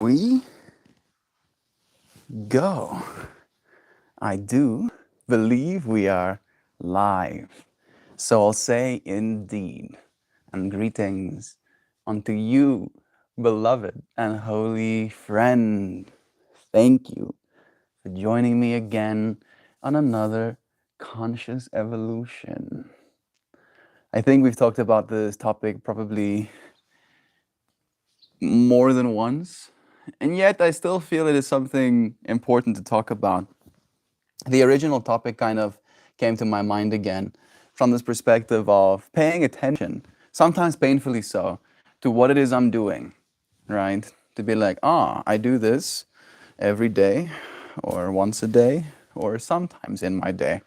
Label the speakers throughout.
Speaker 1: We go. I do believe we are live. So I'll say indeed, and greetings unto you, beloved and holy friend. Thank you for joining me again on another conscious evolution. I think we've talked about this topic probably more than once, and yet I still feel it is something important to talk about. The original topic kind of came to my mind again from this perspective of paying attention, sometimes painfully so, to what it is I'm doing, right? To be like, I do this every day, or once a day, or sometimes in my day.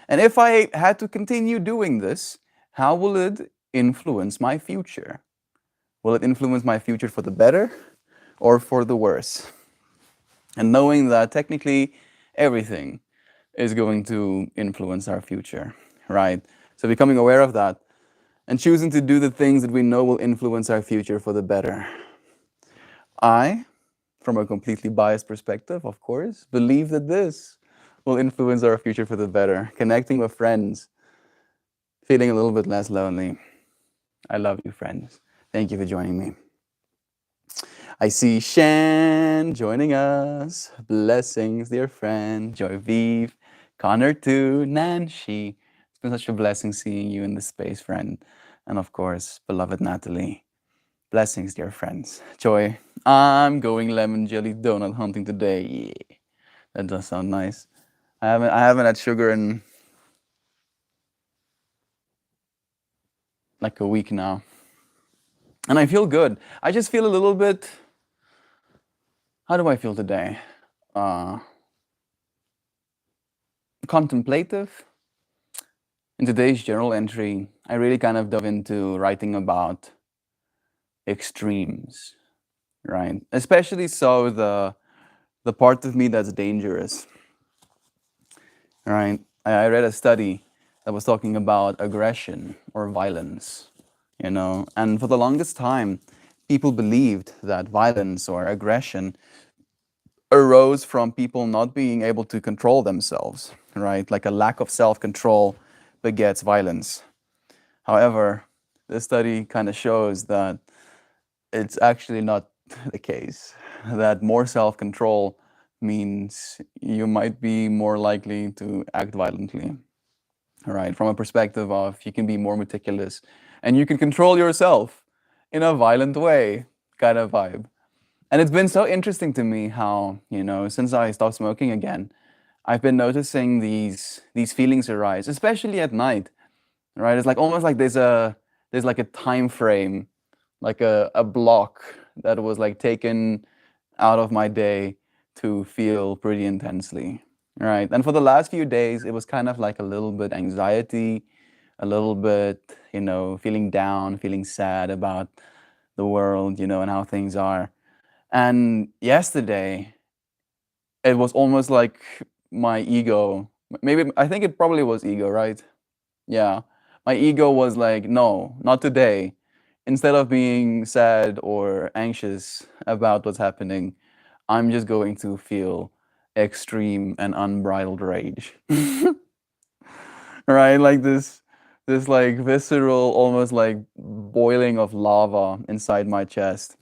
Speaker 1: And if I had to continue doing this, how will it influence my future? Will it influence my future for the better or for the worse? And knowing that technically everything is going to influence our future, right? So becoming aware of that and choosing to do the things that we know will influence our future for the better. I, from a completely biased perspective, of course, believe that this will influence our future for the better. Connecting with friends, feeling a little bit less lonely. I love you, friends. Thank you for joining me. I see Shan joining us. Blessings, dear friend. Joy Vive, Connor too, Nancy. It's been such a blessing seeing you in this space, friend. And of course, beloved Natalie. Blessings, dear friends. Joy, I'm going lemon jelly donut hunting today. Yeah, that does sound nice. I haven't had sugar in like a week now. And I feel good. I just feel a little bit. How do I feel today? Uh, Contemplative. In today's journal entry, I really kind of dove into writing about extremes, right? Especially so the part of me that's dangerous, right? I read a study that was talking about aggression or violence, and for the longest time, people believed that violence or aggression arose from people not being able to control themselves, right? Like a lack of self-control begets violence. However, this study kind of shows that it's actually not the case, that more self-control means you might be more likely to act violently, right? From a perspective of you can be more meticulous and you can control yourself in a violent way kind of vibe. And it's been so interesting to me how, since I stopped smoking again, I've been noticing these feelings arise, especially at night, right? It's like almost like there's like a time frame, like a block that was like taken out of my day to feel pretty intensely, right? And for the last few days, it was kind of like a little bit anxiety, a little bit, feeling down, feeling sad about the world, and how things are. And yesterday, it was almost like my ego, maybe I think it probably was ego, right? Yeah. My ego was like, no, not today. Instead of being sad or anxious about what's happening, I'm just going to feel extreme and unbridled rage. Right? Like this like visceral, almost like boiling of lava inside my chest.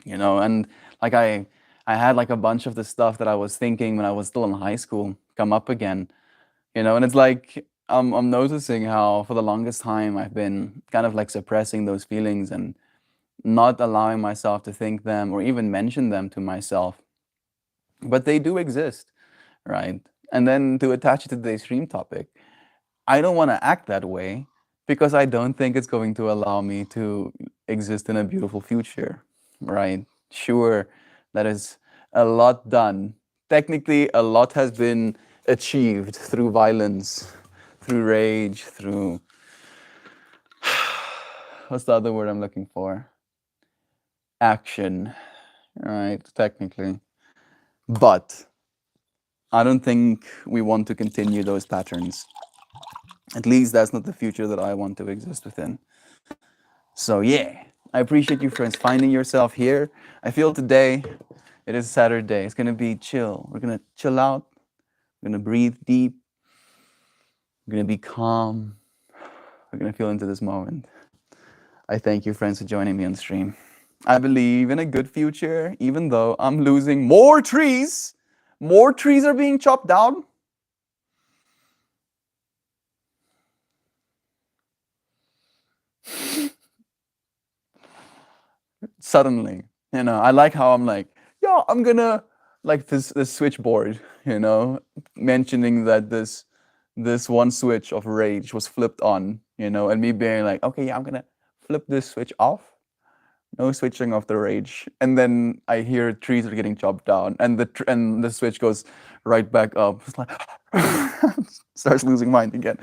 Speaker 1: And like I had like a bunch of the stuff that I was thinking when I was still in high school come up again, and it's like I'm noticing how for the longest time I've been kind of like suppressing those feelings and not allowing myself to think them or even mention them to myself, but they do exist, right? And then to attach it to the extreme topic, I don't want to act that way because I don't think it's going to allow me to exist in a beautiful future, right? Sure, that is a lot done. Technically, a lot has been achieved through violence, through rage, through what's the other word I'm looking for? Action, right? Technically. But I don't think we want to continue those patterns. At least that's not the future that I want to exist within. So yeah, I appreciate you, friends, finding yourself here. I feel today it is Saturday. It's gonna be chill. We're gonna chill out. We're gonna breathe deep. We're gonna be calm. We're gonna feel into this moment. I thank you, friends, for joining me on stream. I believe in a good future, even though I'm losing more trees. More trees are being chopped down. Suddenly, I like how I'm like, yeah, I'm gonna like this switchboard, mentioning that this one switch of rage was flipped on, and me being like, okay, yeah, I'm gonna flip this switch off. No switching off the rage, and then I hear trees are getting chopped down, and the switch goes right back up. It's like starts losing mind again.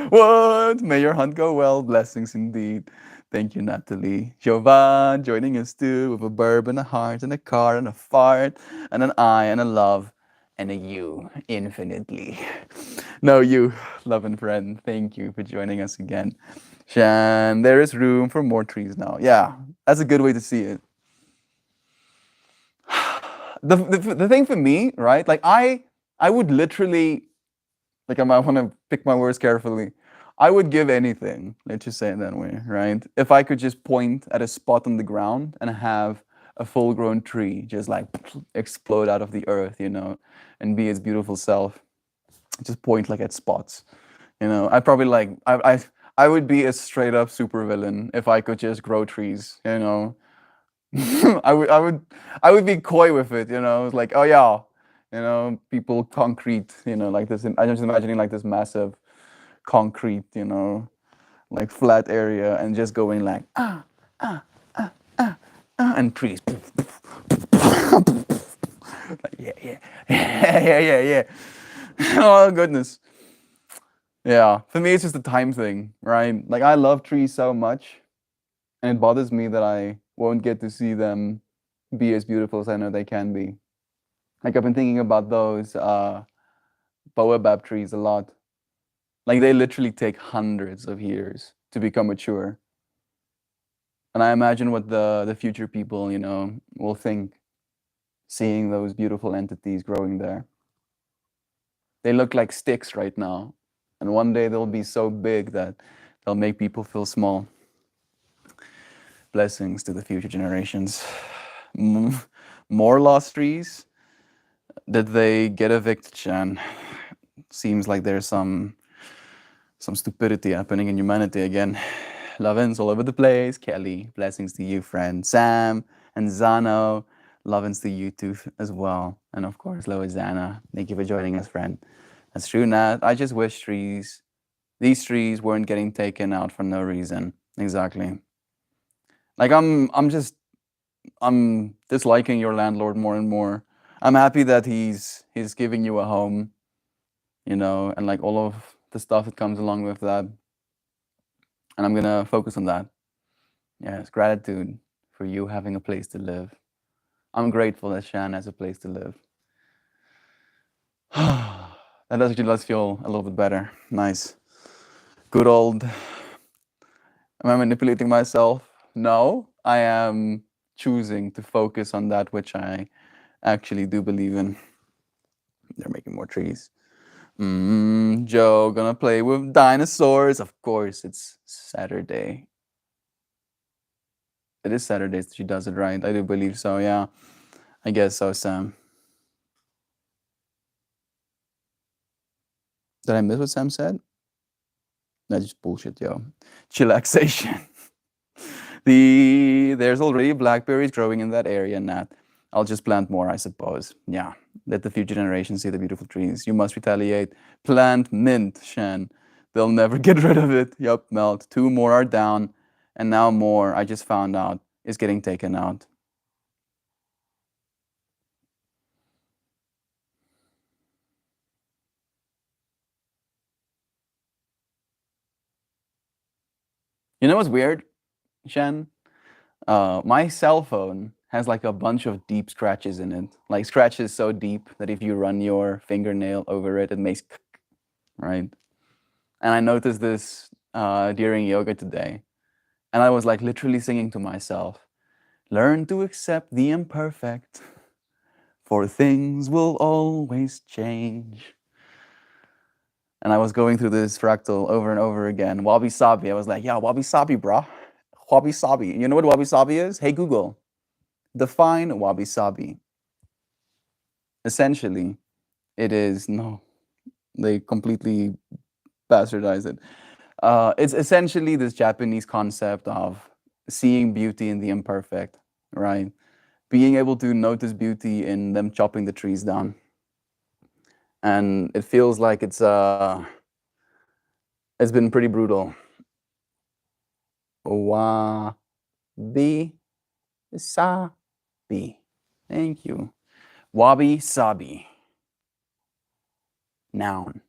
Speaker 1: What? May your hunt go well. Blessings indeed. Thank you, Natalie. Jovan joining us too with a burb and a heart and a car and a fart and an I and a love and a you infinitely. No, you, love and friend. Thank you for joining us again. Shan, there is room for more trees now. Yeah, that's a good way to see it. The thing for me, right? Like I would literally, like, I might want to pick my words carefully. I would give anything, let's just say it that way, right? If I could just point at a spot on the ground and have a full-grown tree just like explode out of the earth, and be its beautiful self. Just point like at spots. I'd probably like I would be a straight up supervillain if I could just grow trees, I would be coy with it, It's like, oh yeah, people concrete, like this. I'm just imagining like this massive concrete, like flat area, and just going like and trees. Like, yeah, yeah, yeah. Oh goodness. Yeah, for me it's just a time thing, right? Like I love trees so much, and it bothers me that I won't get to see them be as beautiful as I know they can be. Like I've been thinking about those baobab trees a lot. Like they literally take hundreds of years to become mature. And I imagine what the future people, will think seeing those beautiful entities growing there. They look like sticks right now, and one day they'll be so big that they'll make people feel small. Blessings to the future generations. More lost trees. Did they get evicted, Shan? Seems like there's some stupidity happening in humanity again. Lovins all over the place. Kelly, blessings to you, friend. Sam and Zano, lovins to you too as well. And of course, Loizana, thank you for joining us, friend. That's true, Nat. I just wish these trees weren't getting taken out for no reason. Exactly. Like I'm disliking your landlord more and more. I'm happy that he's giving you a home, and like all of the stuff that comes along with that. And I'm gonna focus on that. Yes, gratitude for you having a place to live. I'm grateful that Shan has a place to live. That actually does feel a little bit better. Nice. Good old. Am I manipulating myself? No, I am choosing to focus on that which I actually do believe in. They're making more trees. Joe, gonna play with dinosaurs. Of course, it's Saturday. It is Saturdays that she does it, right? I do believe so, yeah. I guess so, Sam. Did I miss what Sam said? That's just bullshit, yo. Chillaxation. There's already blackberries growing in that area, Nat. I'll just plant more, I suppose. Yeah. Let the future generations see the beautiful trees. You must retaliate. Plant mint, Shan. They'll never get rid of it. Yup, melt. 2 more are down. And now more, I just found out, is getting taken out. You know what's weird, Shan? My cell phone has like a bunch of deep scratches in it. Like scratches so deep that if you run your fingernail over it, it makes right? And I noticed this during yoga today. And I was like literally singing to myself, learn to accept the imperfect, for things will always change. And I was going through this fractal over and over again. Wabi sabi. I was like, yeah, wabi sabi, bruh. Wabi sabi. You know what wabi sabi is? Hey, Google, define wabi sabi. Essentially, it is, no, they completely bastardized it. It's essentially this Japanese concept of seeing beauty in the imperfect, right? Being able to notice beauty in them chopping the trees down. And it feels like it's been pretty brutal. Wabi sabi. Thank you. Wabi sabi. Noun.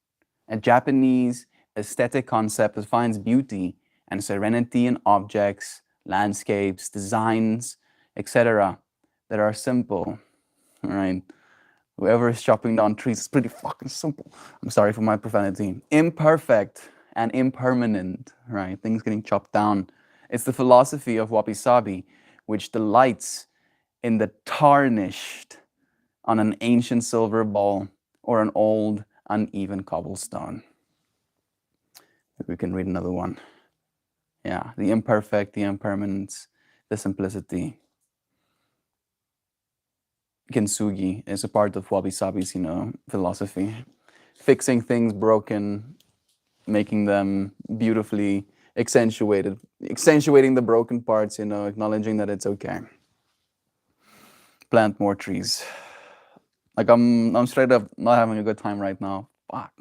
Speaker 1: A Japanese aesthetic concept that finds beauty and serenity in objects, landscapes, designs, etc. that are simple, right? Whoever is chopping down trees is pretty fucking simple. I'm sorry for my profanity. Imperfect and impermanent, right? Things getting chopped down. It's the philosophy of wabi sabi, which delights in the tarnished on an ancient silver ball or an old uneven cobblestone. Maybe we can read another one. Yeah, the imperfect, the impermanence, the simplicity. Kintsugi is a part of wabi sabi's, philosophy. Fixing things broken, making them beautifully accentuated, accentuating the broken parts, acknowledging that it's okay. Plant more trees. Like I'm straight up not having a good time right now. Fuck.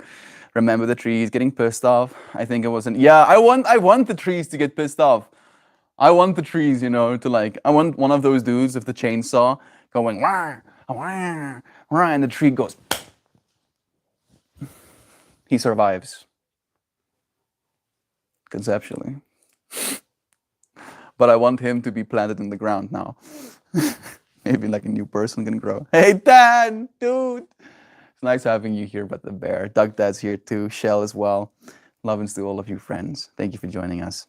Speaker 1: Remember the trees getting pissed off? I think it wasn't. Yeah, I want the trees to get pissed off. I want the trees, to like. I want one of those dudes with the chainsaw going wah, wah, wah, and the tree goes. He survives. Conceptually. But I want him to be planted in the ground now. Maybe like a new person can grow. Hey Dan, dude. It's nice having you here, but the bear. Doug Dad's here too. Shell as well. Lovins to all of you friends. Thank you for joining us.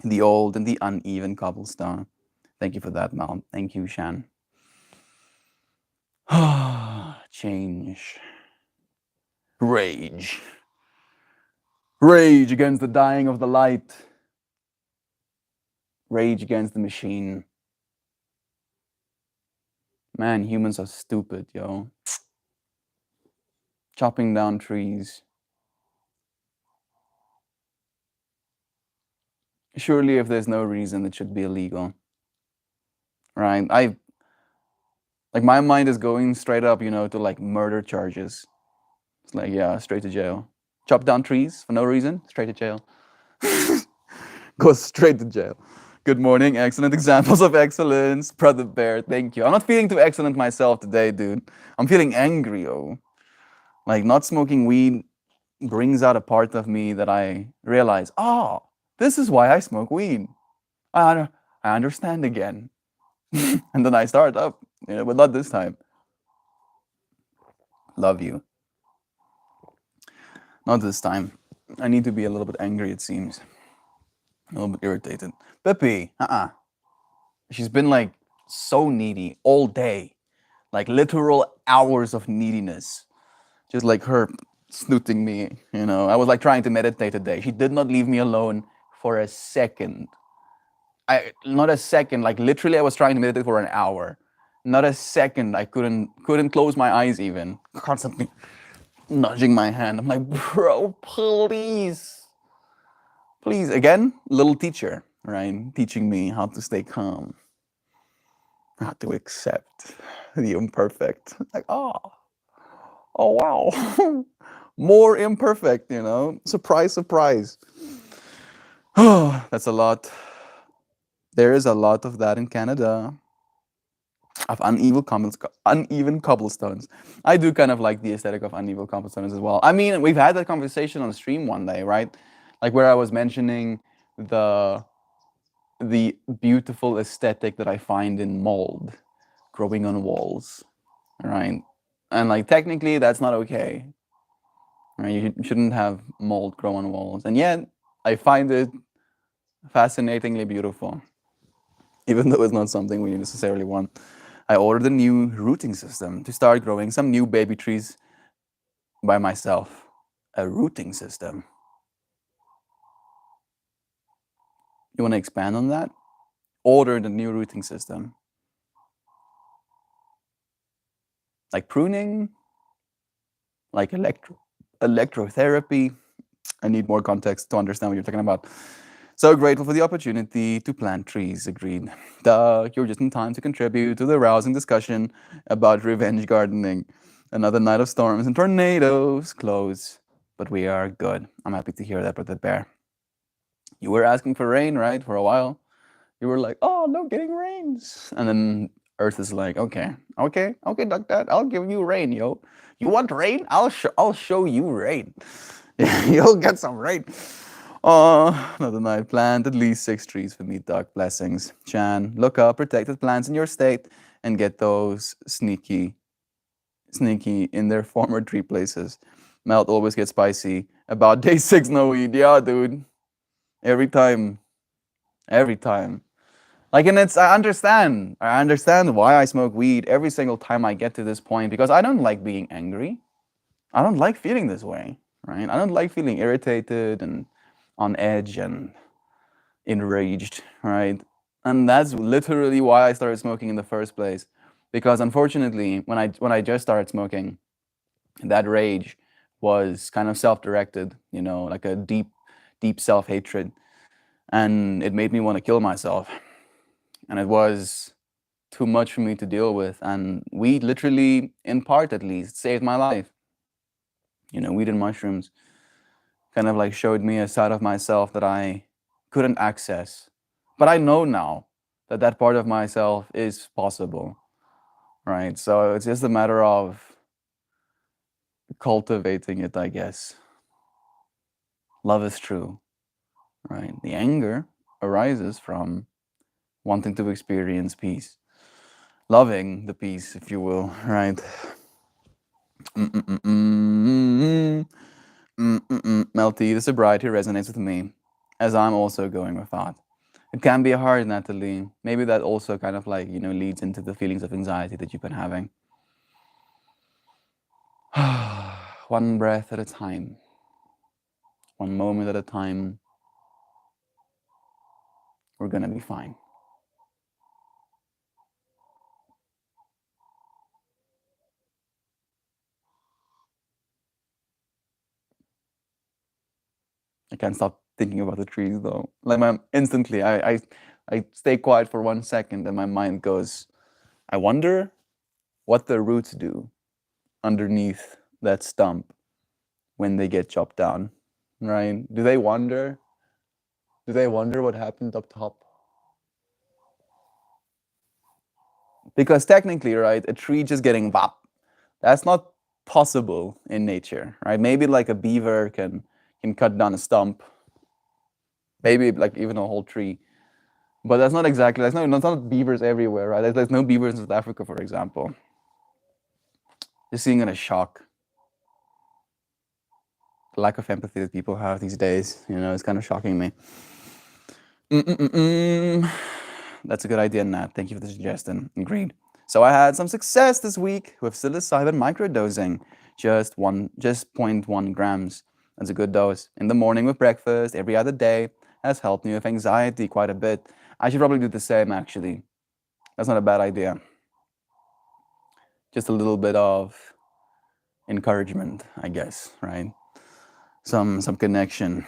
Speaker 1: The old and the uneven cobblestone. Thank you for that, Mal. Thank you, Shan. Change. Rage. Rage against the dying of the light. Rage against the machine. Man, humans are stupid, yo. Chopping down trees. Surely if there's no reason, it should be illegal. Right? Like my mind is going straight up, to like murder charges. It's like, yeah, straight to jail. Chop down trees for no reason, straight to jail. Go straight to jail. Good morning, excellent examples of excellence. Brother Bear, thank you. I'm not feeling too excellent myself today, dude. I'm feeling angry, oh. Like not smoking weed brings out a part of me that I realize, this is why I smoke weed. I understand again. And then I start up, but not this time. Love you. Not this time. I need to be a little bit angry, it seems. A little bit irritated. Pepe, she's been like so needy all day. Like literal hours of neediness. Just like her snooting me, I was like trying to meditate today. She did not leave me alone for a second. Not a second, like literally I was trying to meditate for an hour. Not a second. I couldn't close my eyes even. Constantly nudging my hand. I'm like, bro, please. Please, again, little teacher, right? Teaching me how to stay calm. How to accept the imperfect. Like, oh wow. More imperfect, Surprise, surprise. Oh, that's a lot. There is a lot of that in Canada. Of uneven cobblestones. I do kind of like the aesthetic of uneven cobblestones as well. I mean, we've had that conversation on stream one day, right? Like where I was mentioning the beautiful aesthetic that I find in mold growing on walls, right? And like technically that's not okay. Right? You shouldn't have mold grow on walls. And yet I find it fascinatingly beautiful, even though it's not something we necessarily want. I ordered a new rooting system to start growing some new baby trees by myself. A rooting system. You want to expand on that? Ordered a new rooting system. Like pruning, like electrotherapy. I need more context to understand what you're talking about. So grateful for the opportunity to plant trees. Agreed. Doug, you're just in time to contribute to the rousing discussion about revenge gardening. Another night of storms and tornadoes. Close. But we are good. I'm happy to hear that, Brother Bear. You were asking for rain, right? For a while. You were like, oh, no getting rains. And then Earth is like, okay, Doug Dad, I'll give you rain, yo. You want rain? I'll show you rain. You'll get some rain. Oh, another night. Plant at least 6 trees for me, Doug. Blessings. Chan, look up protected plants in your state and get those sneaky in their former tree places. Melt always gets spicy. About day 6, no weed. Yeah, dude. Every time. Every time. Like, and it's, I understand why I smoke weed every single time I get to this point, because I don't like being angry. I don't like feeling this way, right? I don't like feeling irritated and on edge and enraged, right? And that's literally why I started smoking in the first place. Because unfortunately, when I just started smoking, that rage was kind of self-directed, you know, like a deep self-hatred. And it made me want to kill myself. And it was too much for me to deal with. And weed literally, in part at least, saved my life. You know, weed and mushrooms kind of like showed me a side of myself that I couldn't access. But I know now that that part of myself is possible, right? So it's just a matter of cultivating it, I guess. Love is true, right? The anger arises from wanting to experience peace, loving the peace, if you will, right? Melty, the sobriety resonates with me, as I'm also going with that. It can be hard, Natalie. Maybe that also kind of like, you know, leads into the feelings of anxiety that you've been having. One breath at a time, one moment at a time. We're gonna be fine. I can't stop thinking about the trees though. Like my instantly, I stay quiet for 1 second and my mind goes, I wonder what the roots do underneath that stump when they get chopped down, right? Do they wonder? Do they wonder what happened up top? Because technically, right, a tree just getting whap, that's not possible in nature, right? Maybe like a beaver can cut down a stump, maybe like even a whole tree, but that's not exactly, that's not beavers everywhere, right? There's no beavers in South Africa, for example. Just seeing it a shock. The lack of empathy that people have these days, you know, it's kind of shocking me. That's a good idea, Nat. Thank you for the suggestion. Agreed. So I had some success this week with psilocybin microdosing, just 0.1 grams. That's a good dose. In the morning with breakfast, every other day, has helped me with anxiety quite a bit. I should probably do the same, actually. That's not a bad idea. Just a little bit of encouragement, I guess, right? Some connection.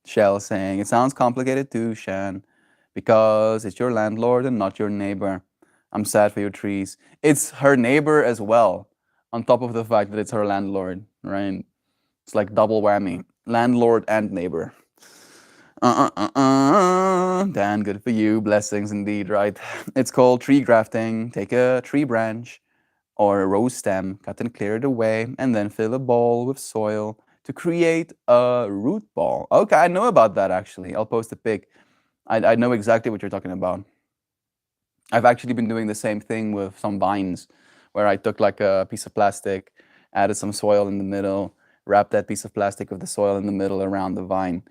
Speaker 1: Shell saying, it sounds complicated too, Shan, because it's your landlord and not your neighbor. I'm sad for your trees. It's her neighbor as well, on top of the fact that it's her landlord, right? It's like double whammy, landlord and neighbor. Dan, good for you. Blessings indeed, right? It's called tree grafting. Take a tree branch or a rose stem, cut and clear it away, and then fill a bowl with soil to create a root ball. Okay, I know about that actually. I'll post a pic. I know exactly what you're talking about. I've actually been doing the same thing with some vines, where I took like a piece of plastic, added some soil in the middle, wrapped that piece of plastic with the soil in the middle around the vine,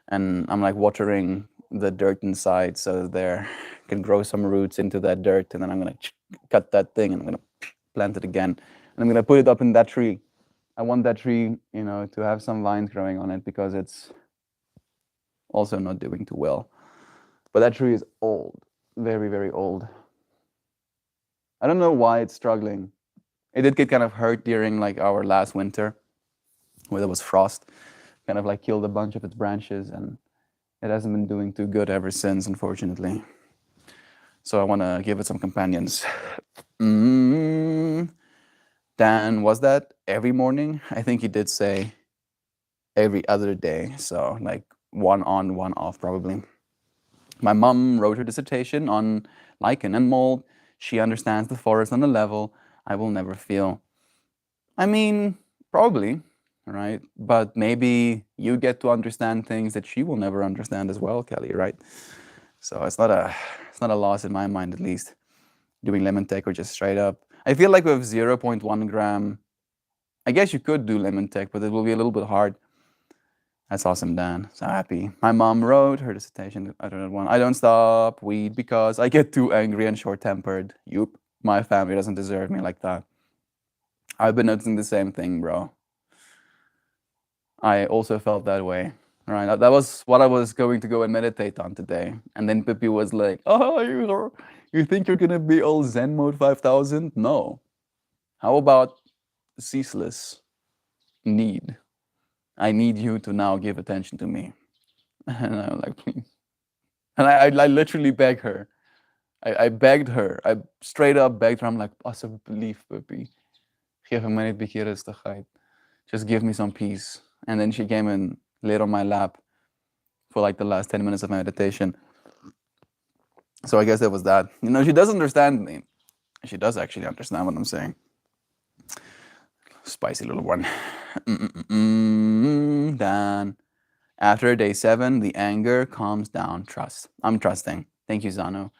Speaker 1: and I'm like watering the dirt inside so there can grow some roots into that dirt, and then I'm gonna cut that thing and I'm gonna plant it again, and I'm gonna put it up in that tree. I want that tree, to have some vines growing on it because it's also not doing too well. But that tree is old, very, very old. I don't know why it's struggling. It did get kind of hurt during like our last winter where there was frost, kind of like killed a bunch of its branches, and it hasn't been doing too good ever since, unfortunately. So I want to give it some companions. Dan, was that every morning? I think he did say every other day. So like one on, one off, probably. My mom wrote her dissertation on lichen and mold. She understands the forest on a level I will never feel. I mean, probably, right? But maybe you get to understand things that she will never understand as well, Kelly, right? So it's not a loss in my mind, at least, doing lemon tech or just straight up. I feel like with 0.1 gram, I guess you could do lemon tech, but it will be a little bit hard. That's awesome, Dan. So happy. My mom wrote her dissertation. I don't stop weed because I get too angry and short-tempered. Yup, my family doesn't deserve me like that. I've been noticing the same thing, bro. I also felt that way. Right, that was what I was going to go and meditate on today. And then Pippi was like, "Oh, you think you're gonna be all Zen mode 5000? No. How about ceaseless need? I need you to now give attention to me." And I'm like, please. And I literally begged her. I begged her. I straight up begged her. I'm like, alsjeblieft, Pippi. Geef me net bietjie rustigheid. Just give me some peace. And then she came and laid on my lap for like the last 10 minutes of meditation. So I guess there was that. She does understand me. She does actually understand what I'm saying. Spicy little one. Dan. After day 7, the anger calms down. Trust. I'm trusting. Thank you, Zano.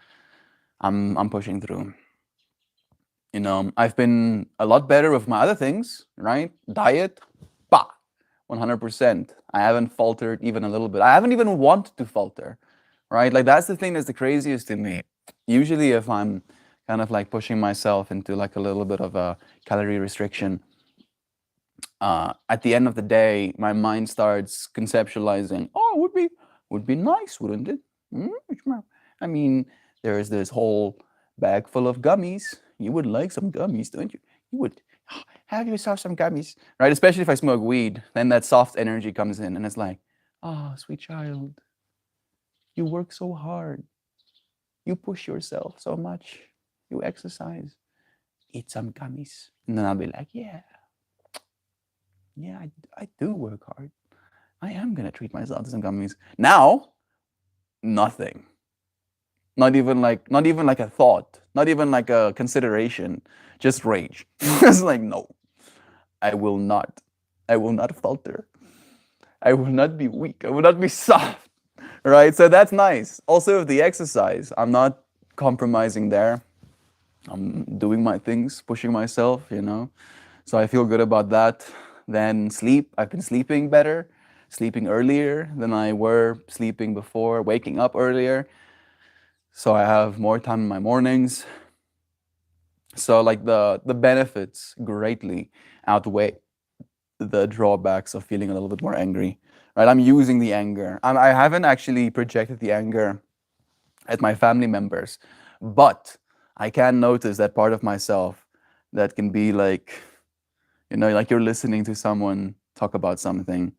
Speaker 1: I'm pushing through. I've been a lot better with my other things, right? Diet, 100%. I haven't faltered even a little bit. I haven't even wanted to falter, right? Like that's the thing that's the craziest to me. Usually if I'm kind of like pushing myself into like a little bit of a calorie restriction, at the end of the day, my mind starts conceptualizing, oh, would be nice, wouldn't it? I mean, there's this whole bag full of gummies. You would like some gummies, don't you? You would have yourself some gummies, right? Especially if I smoke weed, then that soft energy comes in and it's like, oh, sweet child, you work so hard. You push yourself so much. You exercise. Eat some gummies. And then I'll be like, yeah, I do work hard. I am going to treat myself to some gummies. Now, nothing. Not even like a thought, not even like a consideration, just rage. It's like, no, I will not falter. I will not be weak. I will not be soft, right? So that's nice. Also with the exercise, I'm not compromising there. I'm doing my things, pushing myself, So I feel good about that. Then sleep, I've been sleeping better, sleeping earlier than I were sleeping before, waking up earlier. So I have more time in my mornings. So like the benefits greatly outweigh the drawbacks of feeling a little bit more angry, right? I'm using the anger. I haven't actually projected the anger at my family members, but I can notice that part of myself that can be like, like you're listening to someone talk about something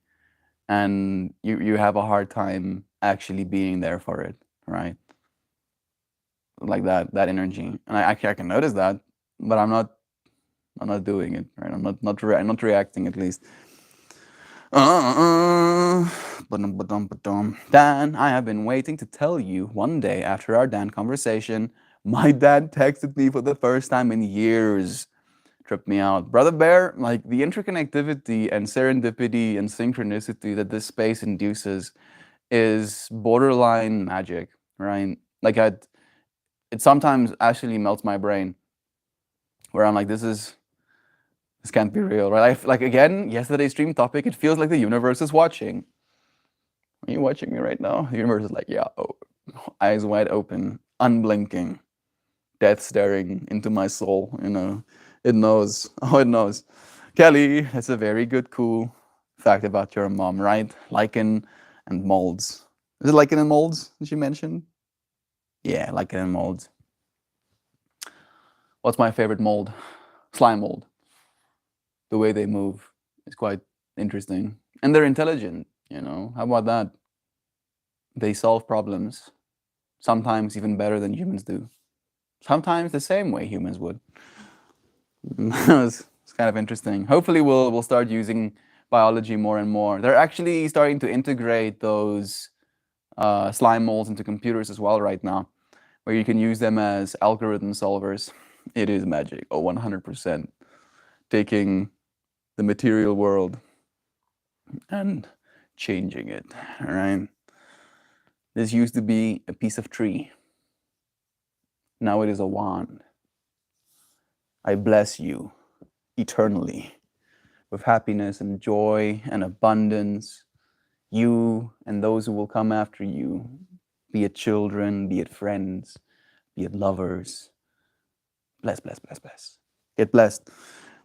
Speaker 1: and you have a hard time actually being there for it, right? Like that energy, and I can notice that, but I'm not doing it, right? I'm not reacting, at least. Dan, I have been waiting to tell you. One day after our Dan conversation, my dad texted me for the first time in years. Tripped me out. Brother Bear, like the interconnectivity and serendipity and synchronicity that this space induces is borderline magic, right? Like it sometimes actually melts my brain, where I'm like, this can't be real, right? Like again, yesterday's stream topic, it feels like the universe is watching. Are you watching me right now? The universe is like, yeah, oh, eyes wide open, unblinking, death staring into my soul. It knows. Oh, it knows. Kelly, that's a very good, cool fact about your mom, right? Lichen and molds. Is it lichen and molds? Did she mention? Yeah, lichen and molds. What's my favorite mold? Slime mold. The way they move is quite interesting, and they're intelligent. How about that? They solve problems, sometimes even better than humans do. Sometimes the same way humans would. It's kind of interesting. Hopefully, we'll start using biology more and more. They're actually starting to integrate those slime molds into computers as well right now, where you can use them as algorithm solvers. It is magic. Oh, 100%. Taking the material world and changing it. All right. This used to be a piece of tree. Now it is a wand. I bless you eternally with happiness and joy and abundance. You and those who will come after you, be it children, be it friends, be it lovers. Bless, bless, bless, bless. Get blessed.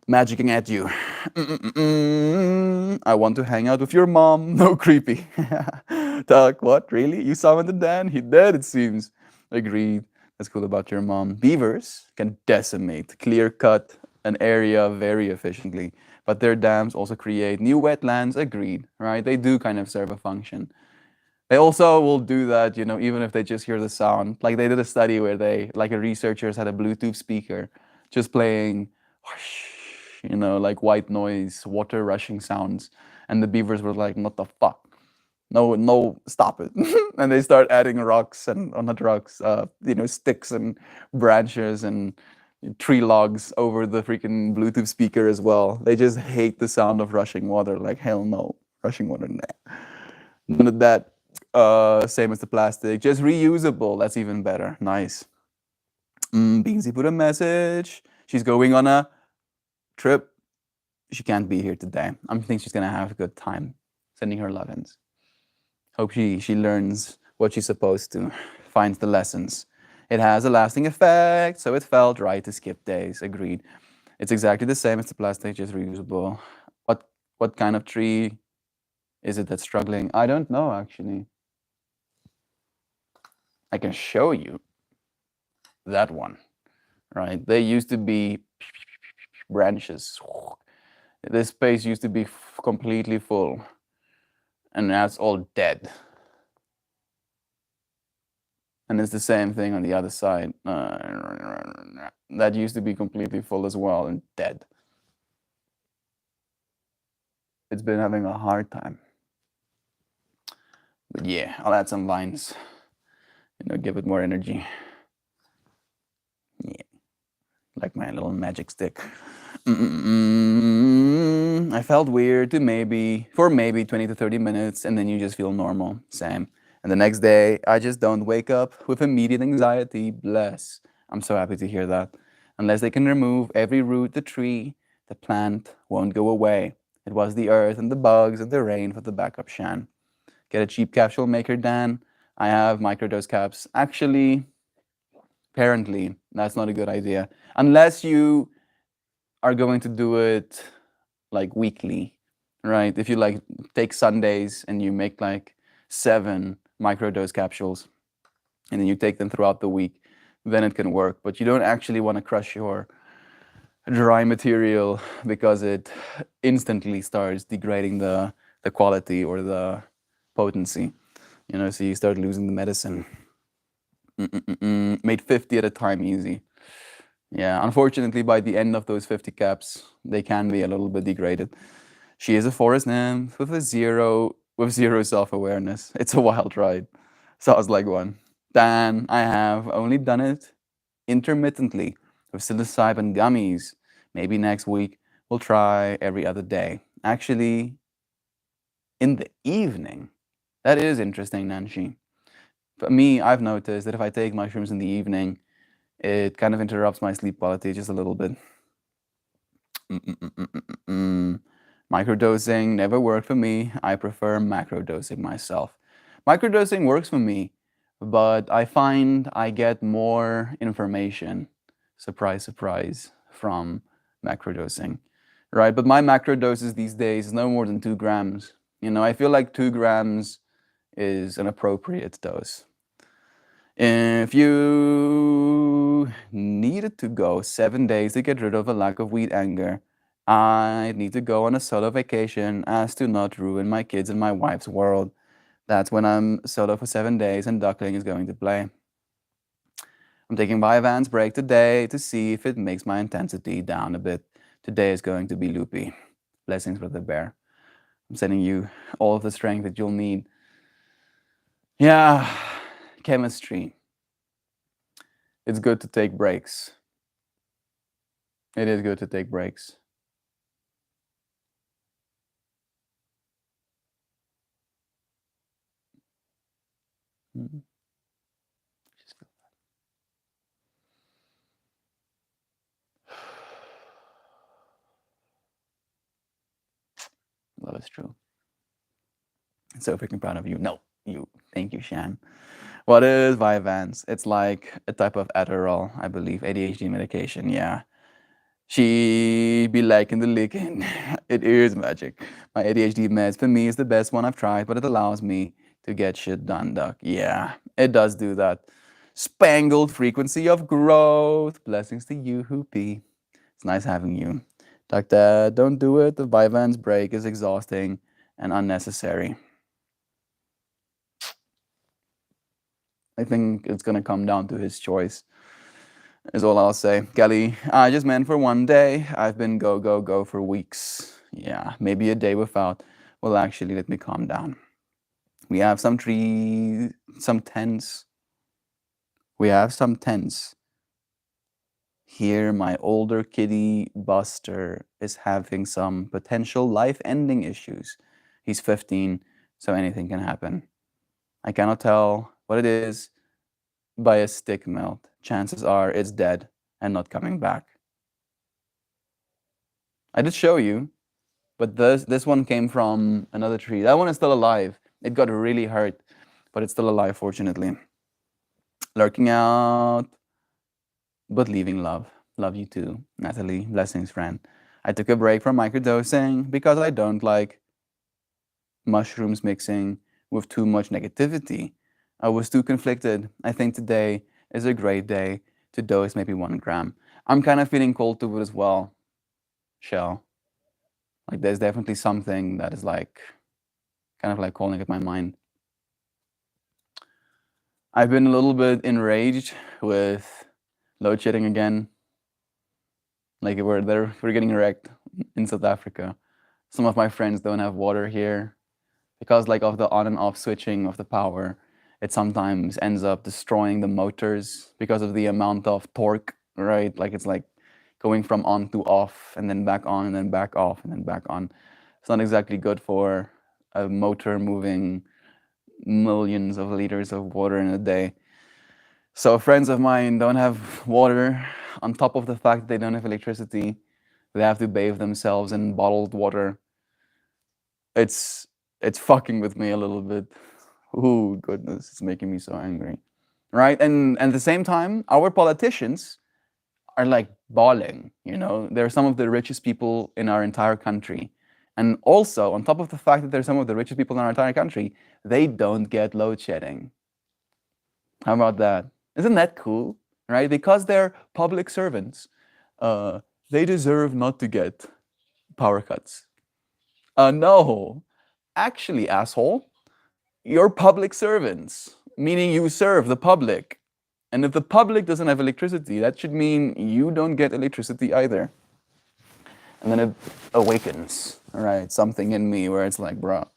Speaker 1: Magicking at you. I want to hang out with your mom. No, creepy. Tuck, what? Really? You summoned the Dan? He did, it seems. Agreed. That's cool about your mom. Beavers can decimate, clear cut an area very efficiently, but their dams also create new wetlands. Agreed, right? They do kind of serve a function. They also will do that, even if they just hear the sound. Like they did a study where a researchers had a Bluetooth speaker just playing, whoosh, like white noise, water rushing sounds. And the beavers were like, what the fuck? No, no, stop it. And they start adding rocks and, or not rocks, sticks and branches and tree logs over the freaking Bluetooth speaker as well. They just hate the sound of rushing water. Like, hell no, rushing water, nah. None of that. Same as the plastic, just reusable. That's even better. Nice. Beansy put a message. She's going on a trip. She can't be here today. I think she's gonna have a good time. Sending her love-ins. Hope she learns what she's supposed to, finds the lessons. It has a lasting effect, so it felt right to skip days. Agreed. It's exactly the same as the plastic, just reusable. What kind of tree is it that's struggling? I don't know, actually. I can show you that one, right? They used to be branches. This space used to be completely full, and now it's all dead. And it's the same thing on the other side. That used to be completely full as well and dead. It's been having a hard time. But yeah, I'll add some lines, give it more energy. Yeah, like my little magic stick. I felt weird for maybe 20 to 30 minutes, and then you just feel normal. Same. And the next day, I just don't wake up with immediate anxiety. Bless. I'm so happy to hear that. Unless they can remove every root, the tree, the plant won't go away. It was the earth and the bugs and the rain for the backup Shan. Get a cheap capsule maker, Dan. I have microdose caps. Actually, apparently, that's not a good idea. Unless you are going to do it like weekly, right? If you like take Sundays and you make like 7 microdose capsules and then you take them throughout the week, then it can work. But you don't actually want to crush your dry material because it instantly starts degrading the quality or the potency, so you start losing the medicine. Made 50 at a time easy. Yeah, unfortunately, by the end of those 50 caps, they can be a little bit degraded. She is a forest nymph with zero self-awareness. It's a wild ride. Sounds like one. Dan, I have only done it intermittently with psilocybin gummies. Maybe next week we'll try every other day. Actually, in the evening. That is interesting, Nanshi. For me, I've noticed that if I take mushrooms in the evening, it kind of interrupts my sleep quality just a little bit. Microdosing never worked for me. I prefer macrodosing myself. Microdosing works for me, but I find I get more information, surprise, surprise, from macrodosing, right? But my macro doses these days is no more than 2 grams. I feel like 2 grams is an appropriate dose. If you needed to go 7 days to get rid of a lack of weed anger, I need to go on a solo vacation as to not ruin my kids and my wife's world. That's when I'm solo for 7 days and Duckling is going to play. I'm taking Vyvanse break today to see if it makes my intensity down a bit. Today is going to be loopy. Blessings, Brother Bear. I'm sending you all of the strength that you'll need. Yeah, chemistry. It's good to take breaks. It is good to take breaks. Mm-hmm. Love is true. So freaking proud of you. No, you. Thank you, Shan. What is Vyvanse? It's like a type of Adderall, I believe, ADHD medication. Yeah. She be liking the licking. It is magic. My ADHD meds for me is the best one I've tried, but it allows me to get shit done, Duck. Yeah, it does do that. Spangled frequency of growth. Blessings to you, Hoopy. It's nice having you. Doctor, don't do it. The Vyvanse break is exhausting and unnecessary. I think it's gonna come down to his choice, is all I'll say. Kelly, I just meant for one day. I've been go, go, go for weeks. Yeah, maybe a day without will actually let me calm down. We have some trees, some tents. We have some tents. Here, my older kitty, Buster, is having some potential life-ending issues. He's 15, so anything can happen. I cannot tell what it is by a stick melt. Chances are it's dead and not coming back. I did show you, but this one came from another tree. That one is still alive. It got really hurt, but it's still alive, fortunately. Lurking out, but leaving love. Love you too, Natalie. Blessings, friend. I took a break from microdosing because I don't like mushrooms mixing with too much negativity. I was too conflicted. I think today is a great day to dose maybe 1 gram. I'm kind of feeling cold to it as well, Shell. Like there's definitely something that is like, kind of like calling at my mind. I've been a little bit enraged with load shedding again. Like we're getting wrecked in South Africa. Some of my friends don't have water here because like of the on and off switching of the power. It sometimes ends up destroying the motors because of the amount of torque, right? Like it's like going from on to off and then back on and then back off and then back on. It's not exactly good for a motor moving millions of liters of water in a day. So friends of mine don't have water. On top of the fact that they don't have electricity, they have to bathe themselves in bottled water. It's fucking with me a little bit. Oh goodness, it's making me so angry, right? And at the same time, our politicians are like bawling. They're some of the richest people in our entire country, and also on top of the fact that they're some of the richest people in our entire country, they don't get load shedding. How about that? Isn't that cool, right? Because they're public servants, they deserve not to get power cuts. No, actually, asshole, you're public servants, meaning you serve the public. And if the public doesn't have electricity, that should mean you don't get electricity either. And then it awakens, right? Something in me where it's like, bro,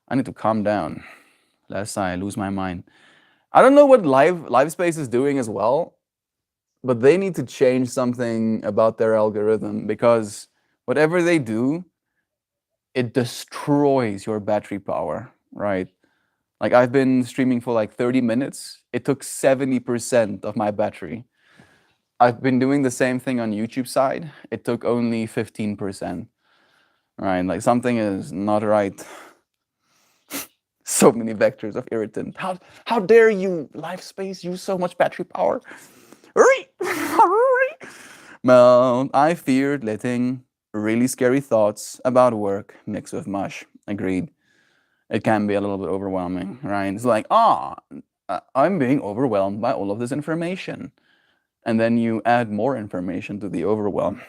Speaker 1: I need to calm down, lest I lose my mind. I don't know what LiveSpace is doing as well, but they need to change something about their algorithm because whatever they do, it destroys your battery power, right? Like I've been streaming for like 30 minutes. It took 70% of my battery. I've been doing the same thing on YouTube side. It took only 15%, right? Like something is not right. So many vectors of irritant. How dare you, life space, use so much battery power? Well, I feared letting really scary thoughts about work mix with mush. Agreed. It can be a little bit overwhelming, right? It's like, I'm being overwhelmed by all of this information. And then you add more information to the overwhelm.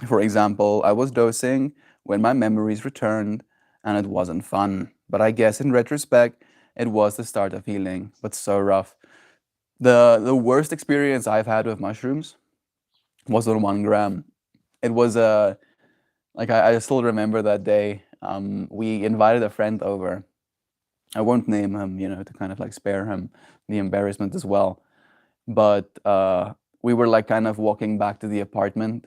Speaker 1: For example, I was dosing when my memories returned and it wasn't fun. But I guess in retrospect, it was the start of healing, but so rough. The worst experience I've had with mushrooms was on 1 gram. It was like I still remember that day. We invited a friend over. I won't name him, to kind of like spare him the embarrassment as well. But we were like kind of walking back to the apartment,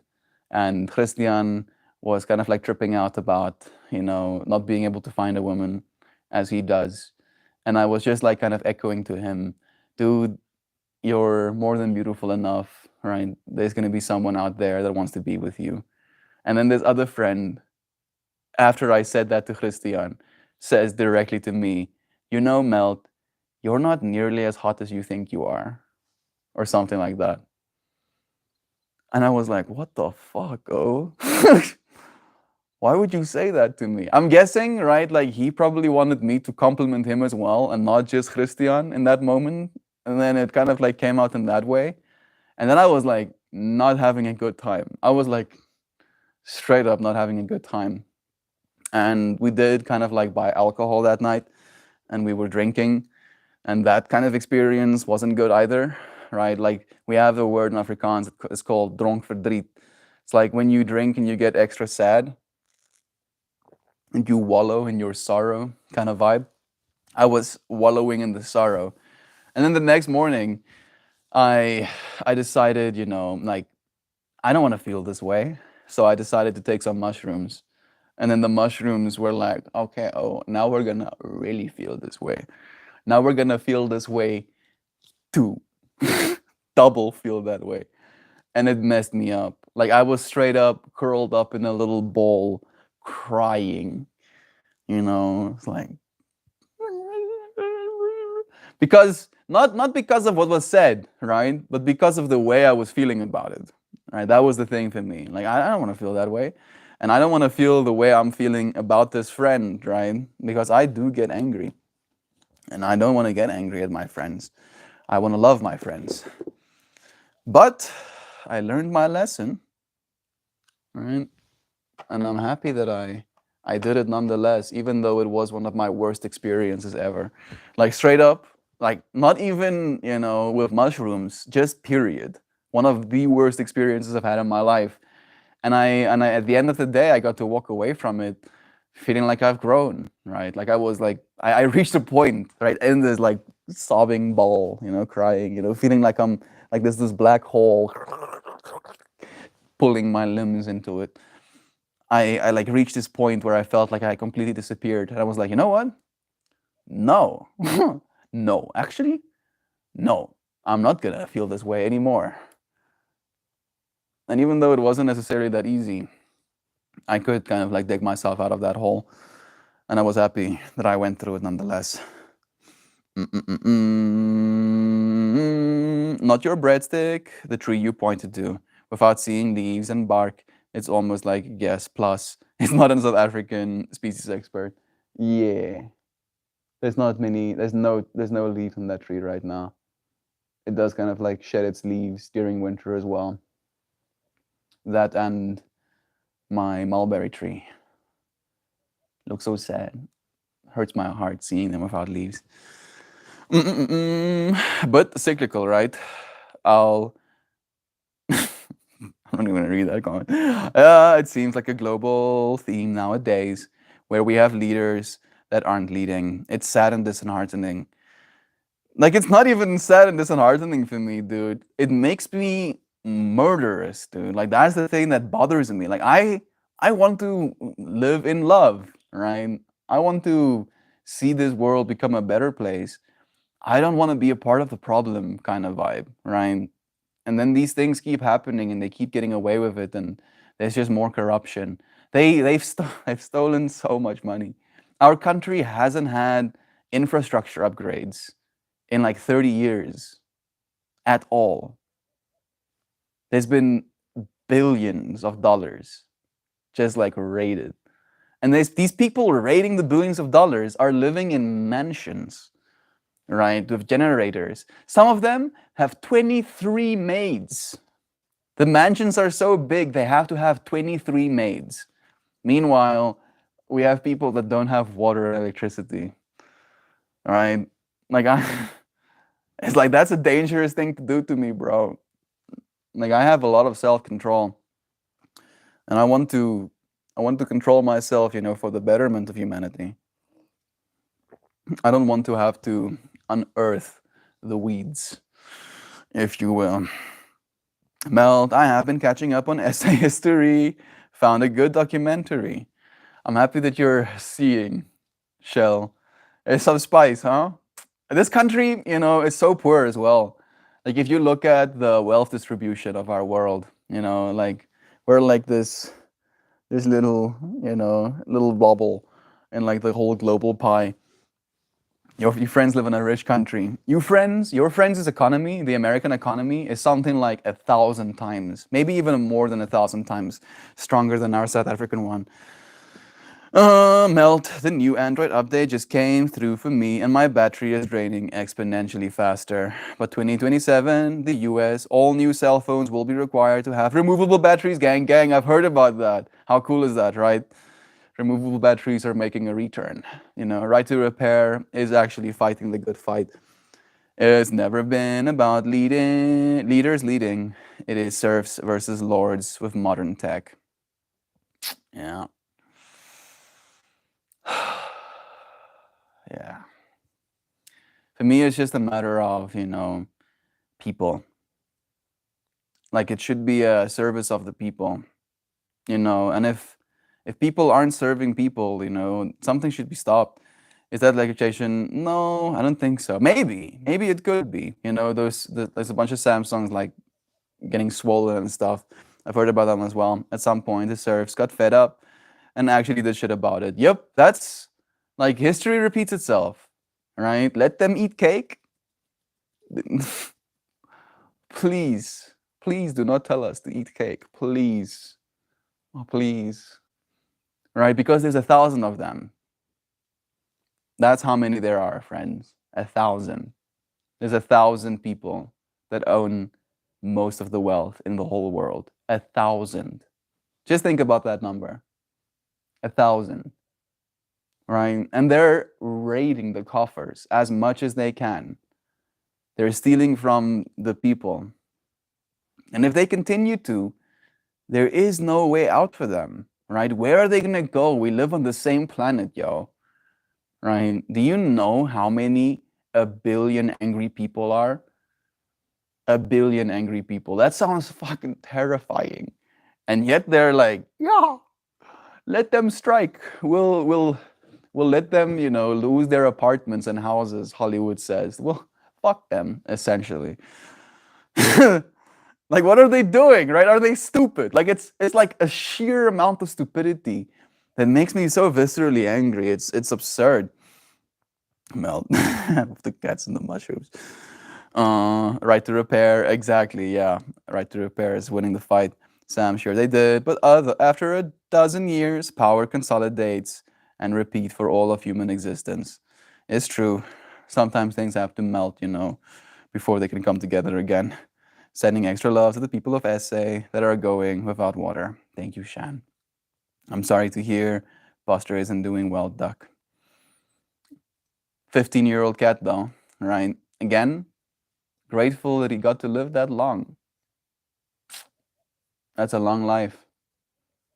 Speaker 1: and Christian was kind of like tripping out about, not being able to find a woman as he does. And I was just like kind of echoing to him, dude, you're more than beautiful enough, right? There's going to be someone out there that wants to be with you. And then this other friend, after I said that to Christian, says directly to me, Melt, you're not nearly as hot as you think you are, or something like that. And I was like, what the fuck, oh? Why would you say that to me? I'm guessing, right? Like he probably wanted me to compliment him as well and not just Christian in that moment. And then it kind of like came out in that way. And then I was like not having a good time. I was like straight up not having a good time. And we did kind of like buy alcohol that night and we were drinking. And that kind of experience wasn't good either, right? Like we have a word in Afrikaans, it's called dronkverdriet. It's like when you drink and you get extra sad and you wallow in your sorrow kind of vibe. I was wallowing in the sorrow. And then the next morning, I decided, like I don't want to feel this way. So I decided to take some mushrooms. And then the mushrooms were like, okay, oh, now we're gonna really feel this way. Now we're gonna feel this way too. Double feel that way. And it messed me up. Like I was straight up curled up in a little ball crying. It's like because not because of what was said, right? But because of the way I was feeling about it. Right? That was the thing for me. Like I don't want to feel that way. And I don't want to feel the way I'm feeling about this friend, right? Because I do get angry. And I don't want to get angry at my friends. I want to love my friends. But I learned my lesson, right? And I'm happy that I did it nonetheless, even though it was one of my worst experiences ever. Like straight up, like not even, with mushrooms, just period. One of the worst experiences I've had in my life. And I at the end of the day, I got to walk away from it feeling like I've grown, right? Like I was like, I reached a point, right, in this like sobbing ball, crying, feeling like I'm like there's this black hole pulling my limbs into it. I like reached this point where I felt like I completely disappeared. And I was like, you know what? No. No, actually, no. I'm not gonna feel this way anymore. And even though it wasn't necessarily that easy, I could kind of like dig myself out of that hole. And I was happy that I went through it nonetheless. Not your breadstick, the tree you pointed to. Without seeing leaves and bark, it's almost like yes, plus. It's not a South African species expert. Yeah. There's not many, there's no leaf on that tree right now. It does kind of like shed its leaves during winter as well. That and my mulberry tree. Looks so sad. Hurts my heart seeing them without leaves. But cyclical, right? I'm not even gonna read that comment. It seems like a global theme nowadays where we have leaders that aren't leading. It's sad and disheartening. Like it's not even sad and disheartening for me, dude. It makes me murderous, dude. Like that's the thing that bothers me. Like I want to live in love, right? I want to see this world become a better place. I don't want to be a part of the problem kind of vibe, right? And then these things keep happening and they keep getting away with it and there's just more corruption. They've stolen so much money. Our country hasn't had infrastructure upgrades in like 30 years at all. There's been billions of dollars just like raided. And these people raiding the billions of dollars are living in mansions, right, with generators. Some of them have 23 maids. The mansions are so big, they have to have 23 maids. Meanwhile, we have people that don't have water and electricity, right? Like, it's like that's a dangerous thing to do to me, bro. Like, I have a lot of self-control, and I want to control myself, for the betterment of humanity. I don't want to have to unearth the weeds, if you will. Melt, I have been catching up on essay history, found a good documentary. I'm happy that you're seeing, Shell. It's some spice, huh? This country, is so poor as well. Like if you look at the wealth distribution of our world, like we're like this little, little bubble in like the whole global pie. Your friends live in a rich country. Your friends' economy, the American economy, is something like 1,000 times, maybe even more than 1,000 times stronger than our South African one. Melt, the new Android update just came through for me and my battery is draining exponentially faster. But 2027, the US, all new cell phones will be required to have removable batteries. Gang, I've heard about that. How cool is that, right? Removable batteries are making a return. Right to repair is actually fighting the good fight. It's never been about leaders leading. It is serfs versus lords with modern tech. Yeah. Yeah. For me, it's just a matter of, people. Like it should be a service of the people, and if people aren't serving people, something should be stopped. Is that legislation? No, I don't think so. Maybe it could be. There's a bunch of Samsungs like getting swollen and stuff. I've heard about them as well. At some point, the serfs got fed up and actually did shit about it. Yep, that's like history repeats itself, right? Let them eat cake. Please, please do not tell us to eat cake. Please, oh, please, right? Because there's 1,000 of them. That's how many there are, friends. 1,000. There's 1,000 people that own most of the wealth in the whole world. 1,000. Just think about that number. 1,000. Right? And they're raiding the coffers as much as they can. They're stealing from the people. And if they continue to, there is no way out for them, right? Where are they gonna go? We live on the same planet, yo. Right? Do you know how many 1 billion angry people are? 1 billion angry people. That sounds fucking terrifying. And yet they're like, yeah, let them strike. We'll let them, lose their apartments and houses, Hollywood says. Well, fuck them, essentially. Like, what are they doing, right? Are they stupid? Like, it's like a sheer amount of stupidity that makes me so viscerally angry. It's absurd. Melt with the cats and the mushrooms. Right to repair, exactly. Yeah, right to repair is winning the fight. Sam, sure they did, but after a dozen years, power consolidates and repeat for all of human existence. It's true. Sometimes things have to melt, before they can come together again. Sending extra love to the people of SA that are going without water. Thank you, Shan. I'm sorry to hear Buster isn't doing well, Duck. 15-year-old cat, though, right? Again, grateful that he got to live that long. That's a long life.